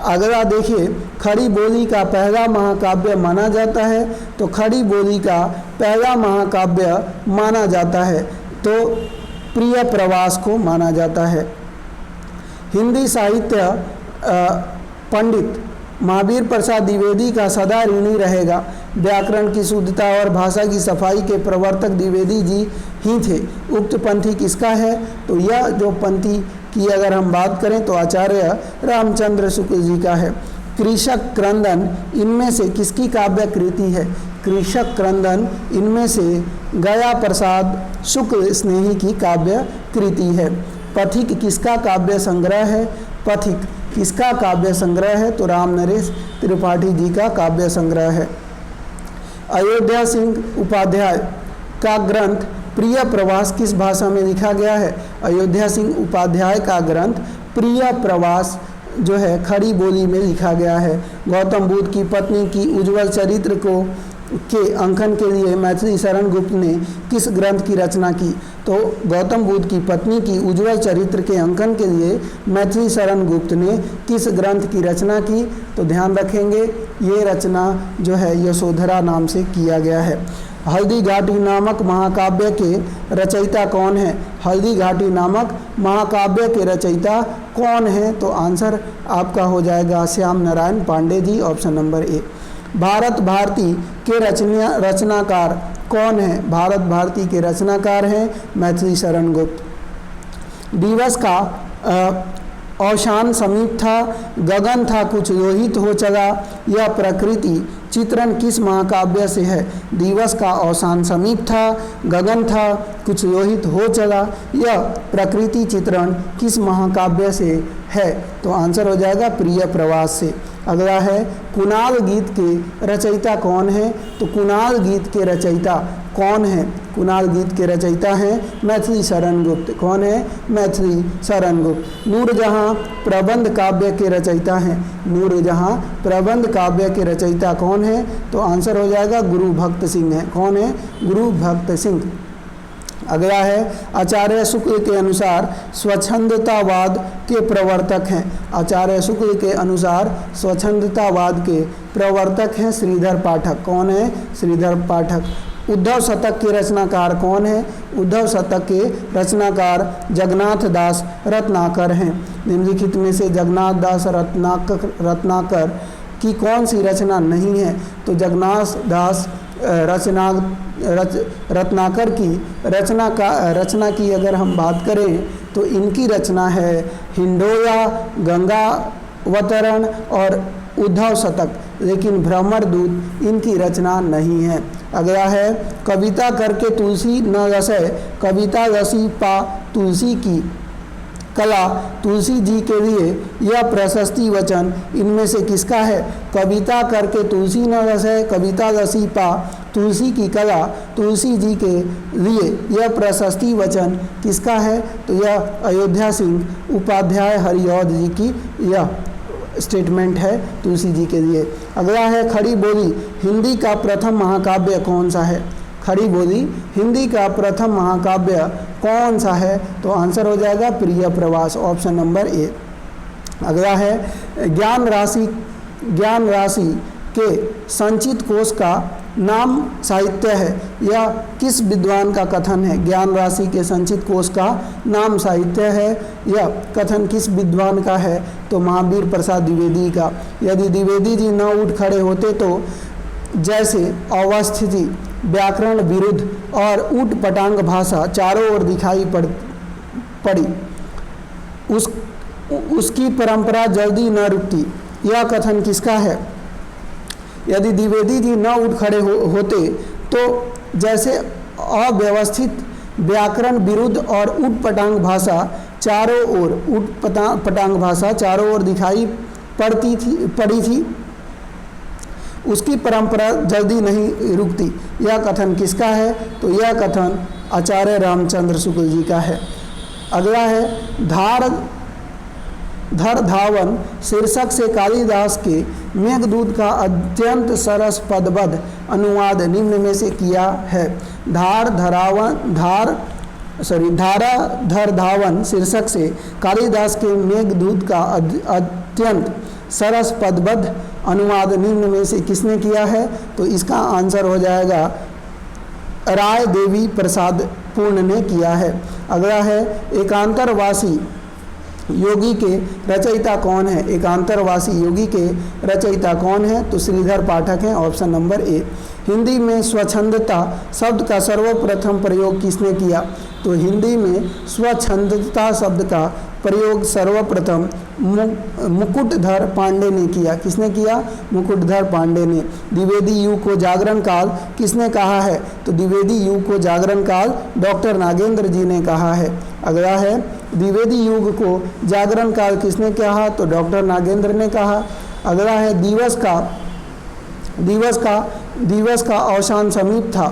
अगला देखिए, खड़ी बोली का पहला महाकाव्य माना जाता है। तो खड़ी बोली का पहला महाकाव्य माना जाता है तो प्रिय प्रवास को माना जाता है। हिंदी साहित्य पंडित महावीर प्रसाद द्विवेदी का सदा ऋणी रहेगा। व्याकरण की शुद्धता और भाषा की सफाई के प्रवर्तक द्विवेदी जी ही थे। उक्त पंथी किसका है? तो यह जो पंथी की अगर हम बात करें तो आचार्य रामचंद्र शुक्ल जी का है। कृषक क्रंदन इनमें से किसकी काव्य कृति है? कृषक क्रंदन इनमें से गया प्रसाद शुक्ल स्नेही की काव्य कृति है। पथिक किसका काव्य संग्रह है? पथिक किसका काव्य संग्रह है? तो राम नरेश त्रिपाठी जी का काव्य संग्रह है। अयोध्या सिंह उपाध्याय का ग्रंथ प्रिय प्रवास किस भाषा में लिखा गया है? अयोध्या सिंह उपाध्याय का ग्रंथ प्रिय प्रवास जो है खड़ी बोली में लिखा गया है। गौतम बुद्ध की पत्नी की उज्जवल चरित्र के अंकन के लिए मैथिली शरण गुप्त ने किस ग्रंथ की रचना की? तो गौतम बुद्ध की पत्नी की उज्जवल चरित्र के अंकन के लिए मैथिली शरण गुप्त ने किस ग्रंथ की रचना की? तो ध्यान रखेंगे ये रचना जो है यशोधरा नाम से किया गया है। हल्दी घाटी नामक महाकाव्य के रचयिता कौन है? हल्दी घाटी नामक महाकाव्य के रचयिता कौन है? तो आंसर आपका हो जाएगा Shyam Narayan Pandey ji, option number A. Bharat Bharati के रचनाकार कौन है? भारत भारती के रचनाकार हैं मैथिली शरण गुप्त। दिवस का अवसान समीप था, गगन था कुछ लोहित हो चला, यह प्रकृति चित्रण किस महाकाव्य से है? दिवस का अवसान समीप था, गगन था कुछ लोहित हो चला, यह प्रकृति चित्रण किस महाकाव्य से है? तो आंसर हो जाएगा प्रिय प्रवास से। अगला है कुणाल गीत के रचयिता कौन है? तो कुणाल गीत के रचयिता कौन है? कुणाल गीत के रचयिता हैं मैथिली शरण गुप्त। कौन है? मैथिली शरण गुप्त। नूरजहाँ प्रबंध काव्य के रचयिता हैं। नूरजहाँ प्रबंध काव्य के रचयिता कौन है? तो आंसर हो जाएगा गुरु भक्त सिंह है। कौन है? गुरु भक्त सिंह। अगला है आचार्य शुक्ल के अनुसार स्वच्छंदतावाद के प्रवर्तक हैं। आचार्य शुक्ल के अनुसार स्वच्छंदतावाद के प्रवर्तक हैं श्रीधर पाठक। कौन है? श्रीधर पाठक। उद्धव शतक के रचनाकार कौन है? उद्धव शतक के रचनाकार जगन्नाथ दास रत्नाकर हैं। निम्नलिखित में से जगन्नाथ दास रत्नाकर की कौन सी रचना नहीं है? तो जगन्नाथ दास रत्नाकर की रचना की अगर हम बात करें तो इनकी रचना है हिंडोला, गंगावतरण और उद्धव शतक, लेकिन भ्रमरदूत इनकी रचना नहीं है। अगला है कविता करके तुलसी न रसै, कविता रसी पा तुलसी की कला, तुलसी जी के लिए यह प्रशस्ति वचन इनमें से किसका है? कविता करके तुलसी न रसै, कविता रसी पा तुलसी की कला, तुलसी जी के लिए यह प्रशस्ति वचन किसका है? तो यह अयोध्या सिंह उपाध्याय हरिऔध जी की यह स्टेटमेंट है तुलसी जी के लिए। अगला है खड़ी बोली हिंदी का प्रथम महाकाव्य कौन सा है? खड़ी बोली हिंदी का प्रथम महाकाव्य कौन सा है? तो आंसर हो जाएगा प्रिय प्रवास, ऑप्शन नंबर ए। अगला है ज्ञान राशि के संचित कोश का नाम साहित्य है। यह किस विद्वान का कथन है? ज्ञान राशि के संचित कोश का नाम साहित्य है। यह कथन किस विद्वान का है? तो महावीर प्रसाद द्विवेदी का। यदि द्विवेदी जी न उठ खड़े होते तो जैसे अवस्थिति, व्याकरण विरुद्ध और ऊट पटांग भाषा चारों ओर दिखाई पड़ी, उसकी परंपरा जल्दी न रुकती। यह कथन किसका है? यदि द्विवेदी जी न उठ खड़े होते तो जैसे अव्यवस्थित, व्याकरण विरुद्ध और ऊट पटांग भाषा चारों ओर पटांग भाषा चारों ओर दिखाई पड़ी थी, उसकी परंपरा जल्दी नहीं रुकती। यह कथन किसका है? तो यह कथन आचार्य रामचंद्र शुक्ल जी का है। अगला है धर धावन शीर्षक से कालिदास के मेघदूत का अत्यंत सरस पदबद्ध अनुवाद निम्न में से किया है। धारा धर धावन शीर्षक से कालिदास के मेघदूत का अत्यंत सरस पदबद्ध अनुवाद निम्न में से किसने किया है? तो इसका आंसर हो जाएगा राय देवी प्रसाद पूर्ण ने किया है। अगला है एकांतरवासी योगी के रचयिता कौन है? एकांतरवासी योगी के रचयिता कौन है? तो श्रीधर पाठक हैं, ऑप्शन नंबर ए। हिंदी में स्वच्छंदता शब्द का सर्वप्रथम प्रयोग किसने किया? तो हिंदी में स्वच्छंदता शब्द का प्रयोग सर्वप्रथम मुकुटधर पांडे ने किया। किसने किया? मुकुटधर पांडे ने। द्विवेदी युग को जागरण काल किसने कहा है? तो द्विवेदी युग को जागरण काल डॉक्टर नागेंद्र जी ने कहा है। अगला है द्विवेदी युग को जागरण काल किसने कहा? तो डॉक्टर नागेंद्र ने कहा। अगला है दिवस का अवसान समीप था,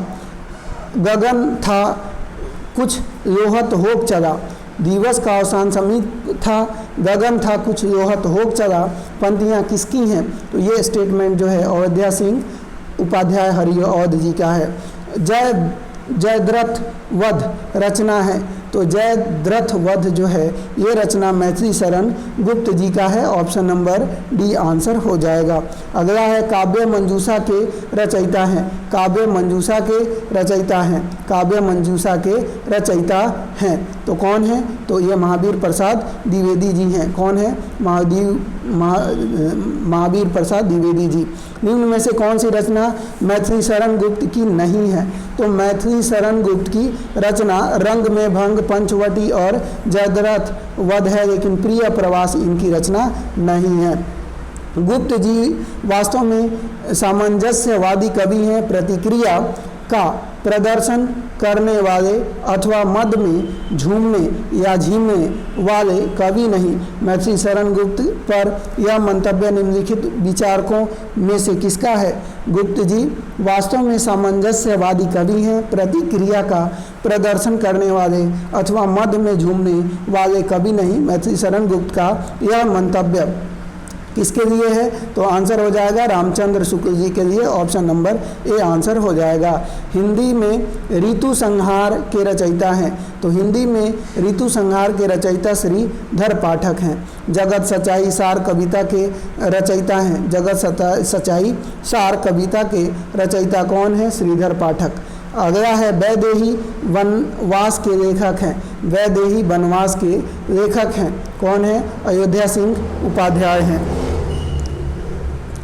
गगन था कुछ लोहत होक चला। दिवस का अवसान समीप था, गगन था कुछ लोहत होक चला, पंक्तियाँ किसकी हैं? तो ये स्टेटमेंट जो है अयोध्या सिंह उपाध्याय हरिऔध जी का है। जयद्रथ वध रचना है, तो जयद्रथ वध जो है ये रचना मैथिली शरण गुप्त जी का है, ऑप्शन नंबर डी आंसर हो जाएगा। अगला है काव्य मंजूषा के रचयिता हैं। काव्य मंजूषा के रचयिता हैं। काव्य मंजूषा के रचयिता हैं तो कौन है? तो ये महावीर प्रसाद द्विवेदी जी हैं। कौन है? महावीर प्रसाद द्विवेदी जी। निम्न में से कौन सी रचना मैथिली शरण गुप्त की नहीं है? तो मैथिली शरण गुप्त की रचना रंग में भंग पंचवटी और जयद्रथ वध है, लेकिन प्रिय प्रवास इनकी रचना नहीं है। गुप्त जी वास्तव में सामंजस्यवादी कवि हैं, प्रतिक्रिया का प्रदर्शन करने वाले अथवा मद में झूमने या झीमने वाले कवि नहीं। मैथिली शरण गुप्त पर यह मंतव्य निम्नलिखित विचारकों में से किसका है? गुप्त जी वास्तव में सामंजस्यवादी कवि हैं, प्रतिक्रिया का प्रदर्शन करने वाले अथवा मद में झूमने वाले कवि नहीं। मैथिली शरण गुप्त का यह मंतव्य किसके लिए है? तो आंसर हो जाएगा रामचंद्र शुक्ल जी के लिए, ऑप्शन नंबर ए आंसर हो जाएगा। हिंदी में ऋतु संहार के रचयिता हैं, तो हिंदी में ऋतु संहार के रचयिता श्रीधर पाठक हैं। जगत सच्चाई सार कविता के रचयिता हैं, जगत सच्चाई सार कविता के रचयिता कौन है? श्रीधर पाठक। अगला है वैदेही वनवास के लेखक हैं, वैदेही वनवास के लेखक हैं कौन है? अयोध्या सिंह उपाध्याय हैं।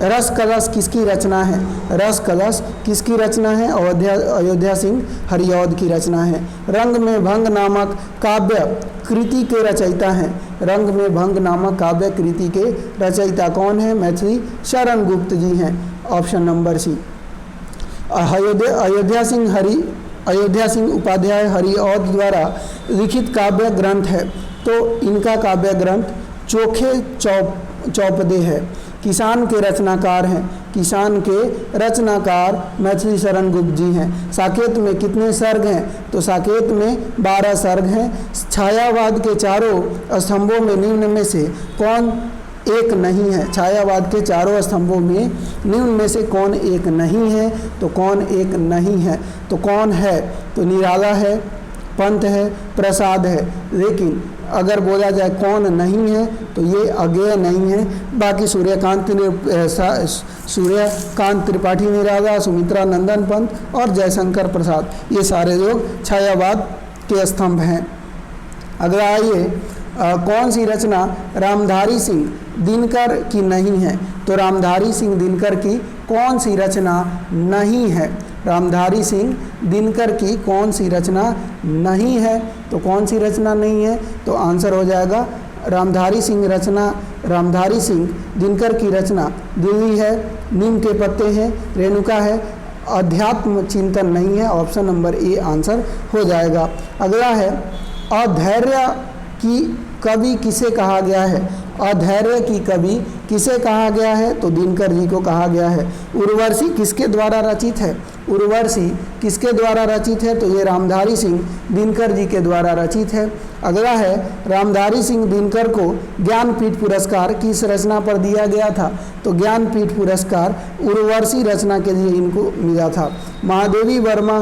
रस कलश किसकी रचना है? रस कलश किसकी रचना है? अयोध्या सिंह हरिऔध की रचना है। रंग में भंग नामक काव्य कृति के रचयिता हैं, रंग में भंग नामक काव्य कृति के रचयिता कौन है? मैथिली शरण गुप्त जी हैं, option number C. Ayodhya Singh Upadhyay Hariaudh द्वारा लिखित काव्य ग्रंथ है, तो इनका काव्य ग्रंथ चोखे चौपदे है। किसान के रचनाकार हैं, किसान के रचनाकार मैथिली शरण गुप्त जी हैं। साकेत में कितने सर्ग हैं? तो साकेत में 12 सर्ग हैं। छायावाद के चारों स्तंभों में निम्न में से कौन एक नहीं है? छायावाद के चारों स्तंभों में निम्न में से कौन एक नहीं है? तो कौन एक नहीं है? तो कौन है? तो निराला है, पंत है, प्रसाद है। लेकिन अगर बोला जाए कौन नहीं है तो ये अज्ञेय नहीं है। बाकी सूर्यकांत त्रिपाठी निराला, सुमित्रा नंदन पंत और जयशंकर प्रसाद, ये सारे लोग छायावाद के स्तंभ हैं। अगला आइए, कौन सी रचना रामधारी सिंह दिनकर की नहीं है? तो रामधारी सिंह दिनकर की कौन सी रचना नहीं है? रामधारी सिंह दिनकर की कौन सी रचना नहीं है? तो कौन सी रचना नहीं है? तो आंसर हो जाएगा रामधारी सिंह दिनकर की रचना दिल्ली है, नीम के पत्ते हैं, रेणुका है, अध्यात्म चिंतन नहीं है, ऑप्शन नंबर ए आंसर हो जाएगा। अगला है, अधैर्य की कवि किसे कहा गया है? अधैर्य की कवि किसे कहा गया है? तो दिनकर जी को कहा गया है। उर्वशी किसके द्वारा रचित है? उर्वशी किसके द्वारा रचित है? तो ये रामधारी सिंह दिनकर जी के द्वारा रचित है। अगला है, रामधारी सिंह दिनकर को ज्ञानपीठ पुरस्कार किस रचना पर दिया गया था? तो ज्ञानपीठ पुरस्कार उर्वशी रचना के लिए इनको मिला था। महादेवी वर्मा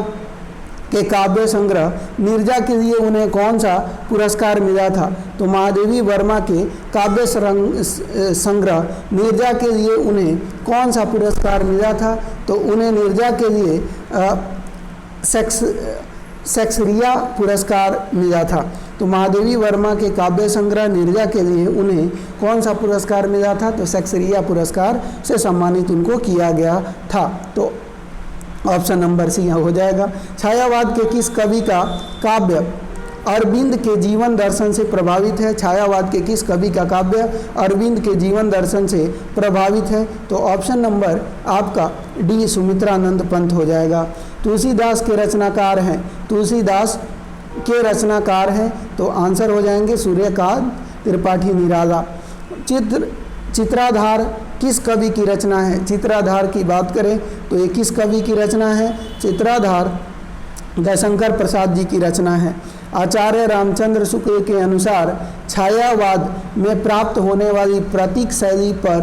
के काव्य संग्रह नीरजा के लिए उन्हें कौन सा पुरस्कार मिला था? तो महादेवी वर्मा के काव्य संग्रह नीरजा के लिए उन्हें कौन सा पुरस्कार मिला था? तो उन्हें नीरजा के लिए शेक्सपियर पुरस्कार मिला था। तो महादेवी वर्मा के काव्य संग्रह नीरजा के लिए उन्हें कौन सा पुरस्कार मिला था? तो शेक्सपियर पुरस्कार से सम्मानित उनको किया गया था। तो ऑप्शन नंबर सी हो जाएगा। छायावाद के किस कवि का काव्य अरविंद के जीवन दर्शन से प्रभावित है? छायावाद के किस कवि का काव्य अरविंद के जीवन दर्शन से प्रभावित है? तो ऑप्शन नंबर आपका डी सुमित्रानंद पंत हो जाएगा। तुलसीदास के रचनाकार हैं, तुलसीदास के रचनाकार हैं, तो आंसर हो जाएंगे सूर्यकांत त्रिपाठी निराला। चित्राधार किस कवि की रचना है? चित्राधार की बात करें तो ये किस कवि की रचना है? चित्राधार जयशंकर प्रसाद जी की रचना है। आचार्य रामचंद्र शुक्ल के अनुसार छायावाद में प्राप्त होने वाली प्रतीक शैली पर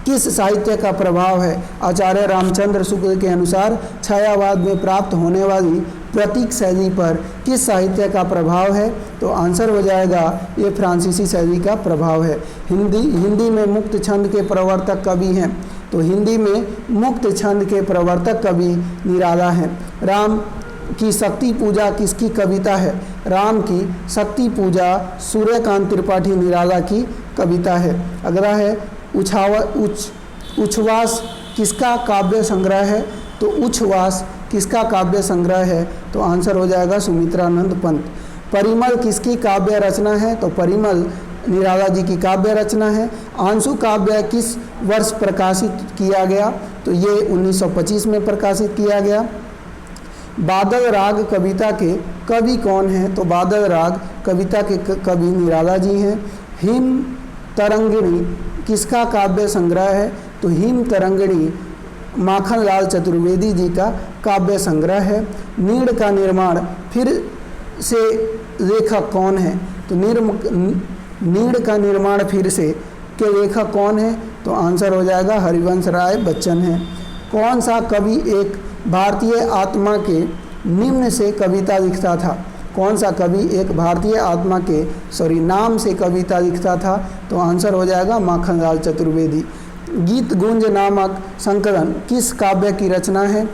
किस साहित्य का प्रभाव है? आचार्य रामचंद्र शुक्ल के अनुसार छायावाद में प्राप्त होने वाली प्रतीक शैली पर किस साहित्य का प्रभाव है? तो आंसर हो जाएगा ये फ्रांसीसी शैली का प्रभाव है। हिंदी में मुक्त छंद के प्रवर्तक कवि हैं, तो हिंदी में मुक्त छंद के प्रवर्तक कवि निराला हैं। राम की शक्ति पूजा किसकी कविता है? राम की शक्ति पूजा सूर्यकांत त्रिपाठी निराला की कविता है। अगला है, उच्छ्वास किसका काव्य संग्रह है? तो उच्छ्वास किसका काव्य संग्रह है? तो आंसर हो जाएगा सुमित्रानंद पंत। परिमल किसकी काव्य रचना है? तो परिमल निराला जी की काव्य रचना है। आंसू काव्य किस वर्ष प्रकाशित किया गया? तो ये 1925 में प्रकाशित किया गया। बादल राग कविता के कवि कौन हैं? तो बादल राग कविता के कवि निराला जी हैं। हिम तरंगिणी किसका काव्य संग्रह है? तो हिम तरंगिणी माखनलाल चतुर्वेदी जी का काव्य संग्रह है। नीड़ का निर्माण फिर से लेखक कौन है? तो नीड़ का निर्माण फिर से के लेखक कौन है? तो आंसर हो जाएगा हरिवंश राय बच्चन है। कौन सा कवि एक भारतीय आत्मा के निम्न से कविता लिखता था? कौन सा कवि एक भारतीय आत्मा के नाम से कविता लिखता था? तो आंसर हो जाएगा माखनलाल चतुर्वेदी। गीत गुंज नामक संकलन किस काव्य की रचना है?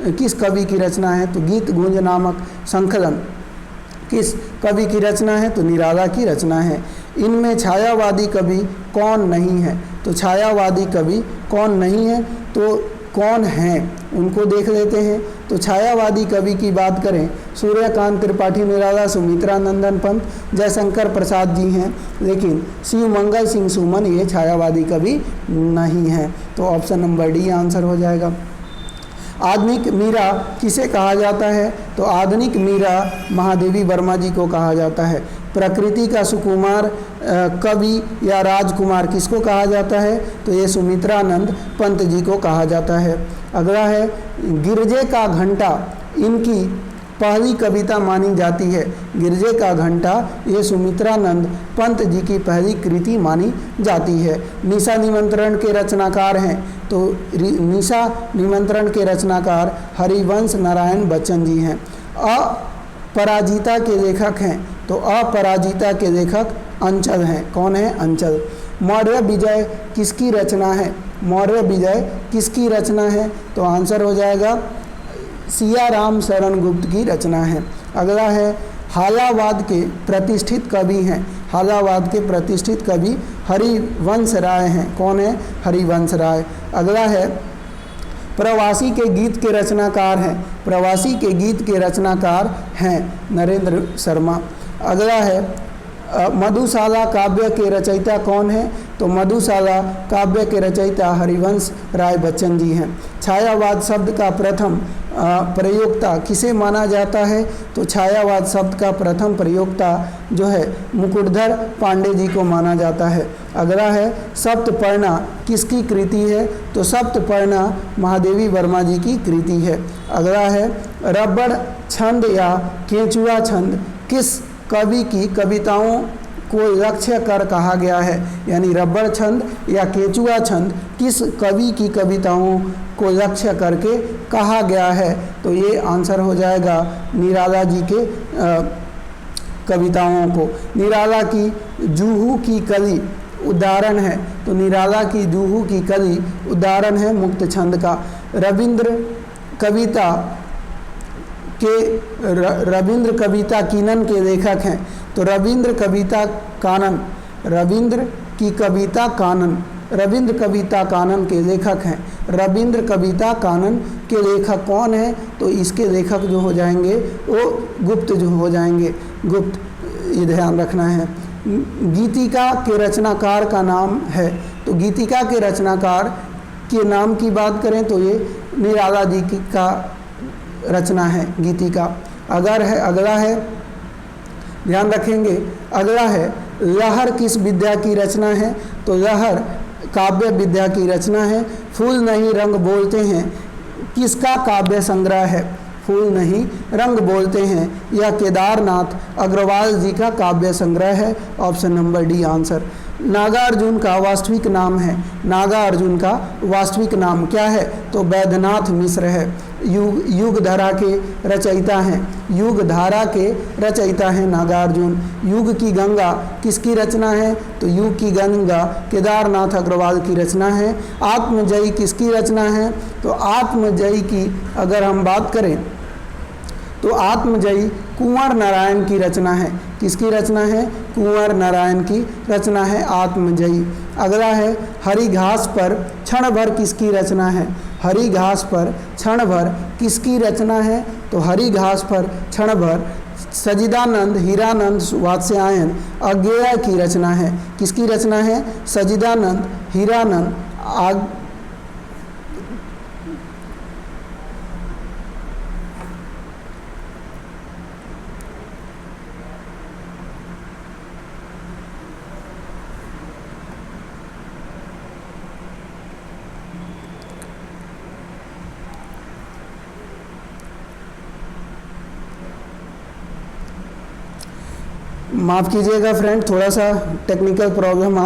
किस कवि की रचना है? तो गीत गुंज नामक संकलन किस कवि की रचना है? तो निराला की रचना है। इनमें छायावादी कवि कौन नहीं है? तो छायावादी कवि कौन नहीं है? तो कौन हैं उनको देख लेते हैं। तो छायावादी कवि की बात करें, सूर्यकांत त्रिपाठी निराला, सुमित्रा नंदन पंत, जयशंकर प्रसाद जी हैं, लेकिन शिवमंगल सिंह सुमन ये छायावादी कवि नहीं हैं। तो ऑप्शन नंबर डी आंसर हो जाएगा। आधुनिक मीरा किसे कहा जाता है? तो आधुनिक मीरा महादेवी वर्मा जी को कहा जाता है। प्रकृति का सुकुमार कवि या राजकुमार किसको कहा जाता है? तो ये सुमित्रानंद पंत जी को कहा जाता है। अगला है गिरजे का घंटा इनकी पहली कविता मानी जाती है। गिरजे का घंटा ये सुमित्रानंद पंत जी की पहली कृति मानी जाती है। निशा निमंत्रण के रचनाकार हैं। तो निशा निमंत्रण के रचनाकार हरिवंश नारायण बच्चन जी हैं। अपराजिता के लेखक हैं। तो अपराजिता के लेखक अंचल हैं। कौन है? अंचल। मौर्य विजय किसकी रचना है? मौर्य विजय किसकी रचना है? तो आंसर हो जाएगा सियाराम शरण गुप्त की रचना है। अगला है हालावाद के प्रतिष्ठित कवि हैं। हालावाद के प्रतिष्ठित कवि हरिवंश राय हैं। कौन है? हरिवंश राय। अगला है प्रवासी के गीत के रचनाकार हैं। प्रवासी के गीत के रचनाकार हैं नरेंद्र शर्मा। अगला है मधुशाला काव्य के रचयिता कौन है? तो मधुशाला काव्य के रचयिता हरिवंश राय बच्चन जी हैं। छायावाद शब्द का प्रथम प्रयोक्ता किसे माना जाता है? तो छायावाद शब्द का प्रथम प्रयोक्ता जो है मुकुटधर पांडे जी को माना जाता है। अगला है सप्तपर्णा किसकी कृति है? तो सप्तपर्णा महादेवी वर्मा जी की कृति है। अगला है रबड़ छंद या केंचुआ छंद किस कवि की कविताओं को लक्ष्य कर कहा गया है? यानी रबड़ छंद या केंचुआ छंद किस कवि की कविताओं को लक्ष्य करके कहा गया है? तो ये आंसर हो जाएगा निराला जी के कविताओं को। निराला की जूहू की कली उदाहरण है। तो निराला की जूहू की कली उदाहरण है मुक्त छंद का। रविंद्र कविता कीनन के लेखक हैं। तो रविंद्र कविता कानन के लेखक हैं। रविंद्र कविता कानन के लेखक कौन है? तो इसके लेखक जो हो जाएंगे वो गुप्त जो हो जाएंगे। गुप्त, ये ध्यान रखना है। गीतिका के रचनाकार का नाम है। तो गीतिका के रचनाकार के नाम की बात करें तो ये निराला जी का रचना है गीतिका। अगला है ध्यान रखेंगे। अगला है लहर किस विद्या की रचना है? तो लहर काव्य विद्या की रचना है। फूल नहीं रंग बोलते हैं किसका काव्य संग्रह है? फूल नहीं रंग बोलते हैं यह केदारनाथ अग्रवाल जी का काव्य संग्रह है। Option number D answer. Nagarjun का वास्तविक नाम है। नागार्जुन का वास्तविक नाम क्या है? तो वैद्यनाथ मिश्र है। युगधारा के रचयिता हैं। युगधारा के रचयिता हैं नागार्जुन। युग की गंगा किसकी रचना है? तो युग की गंगा केदारनाथ अग्रवाल की रचना है। आत्मजयी किसकी रचना है? तो आत्मजयी की अगर हम बात करें तो आत्मजयी कुंवर नारायण की रचना है। किसकी रचना है? कुंवर नारायण की रचना है आत्मजयी। अगला है हरी घास पर क्षण भर किसकी रचना है? हरी घास पर क्षण भर किसकी रचना है? तो हरी घास पर क्षण भर सजिदानंद हीरानंद वात्स्यायन अज्ञेय की रचना है। किसकी रचना है? सजिदानंद हीरानंद माफ़ कीजिएगा फ्रेंड, थोड़ा सा टेक्निकल प्रॉब्लम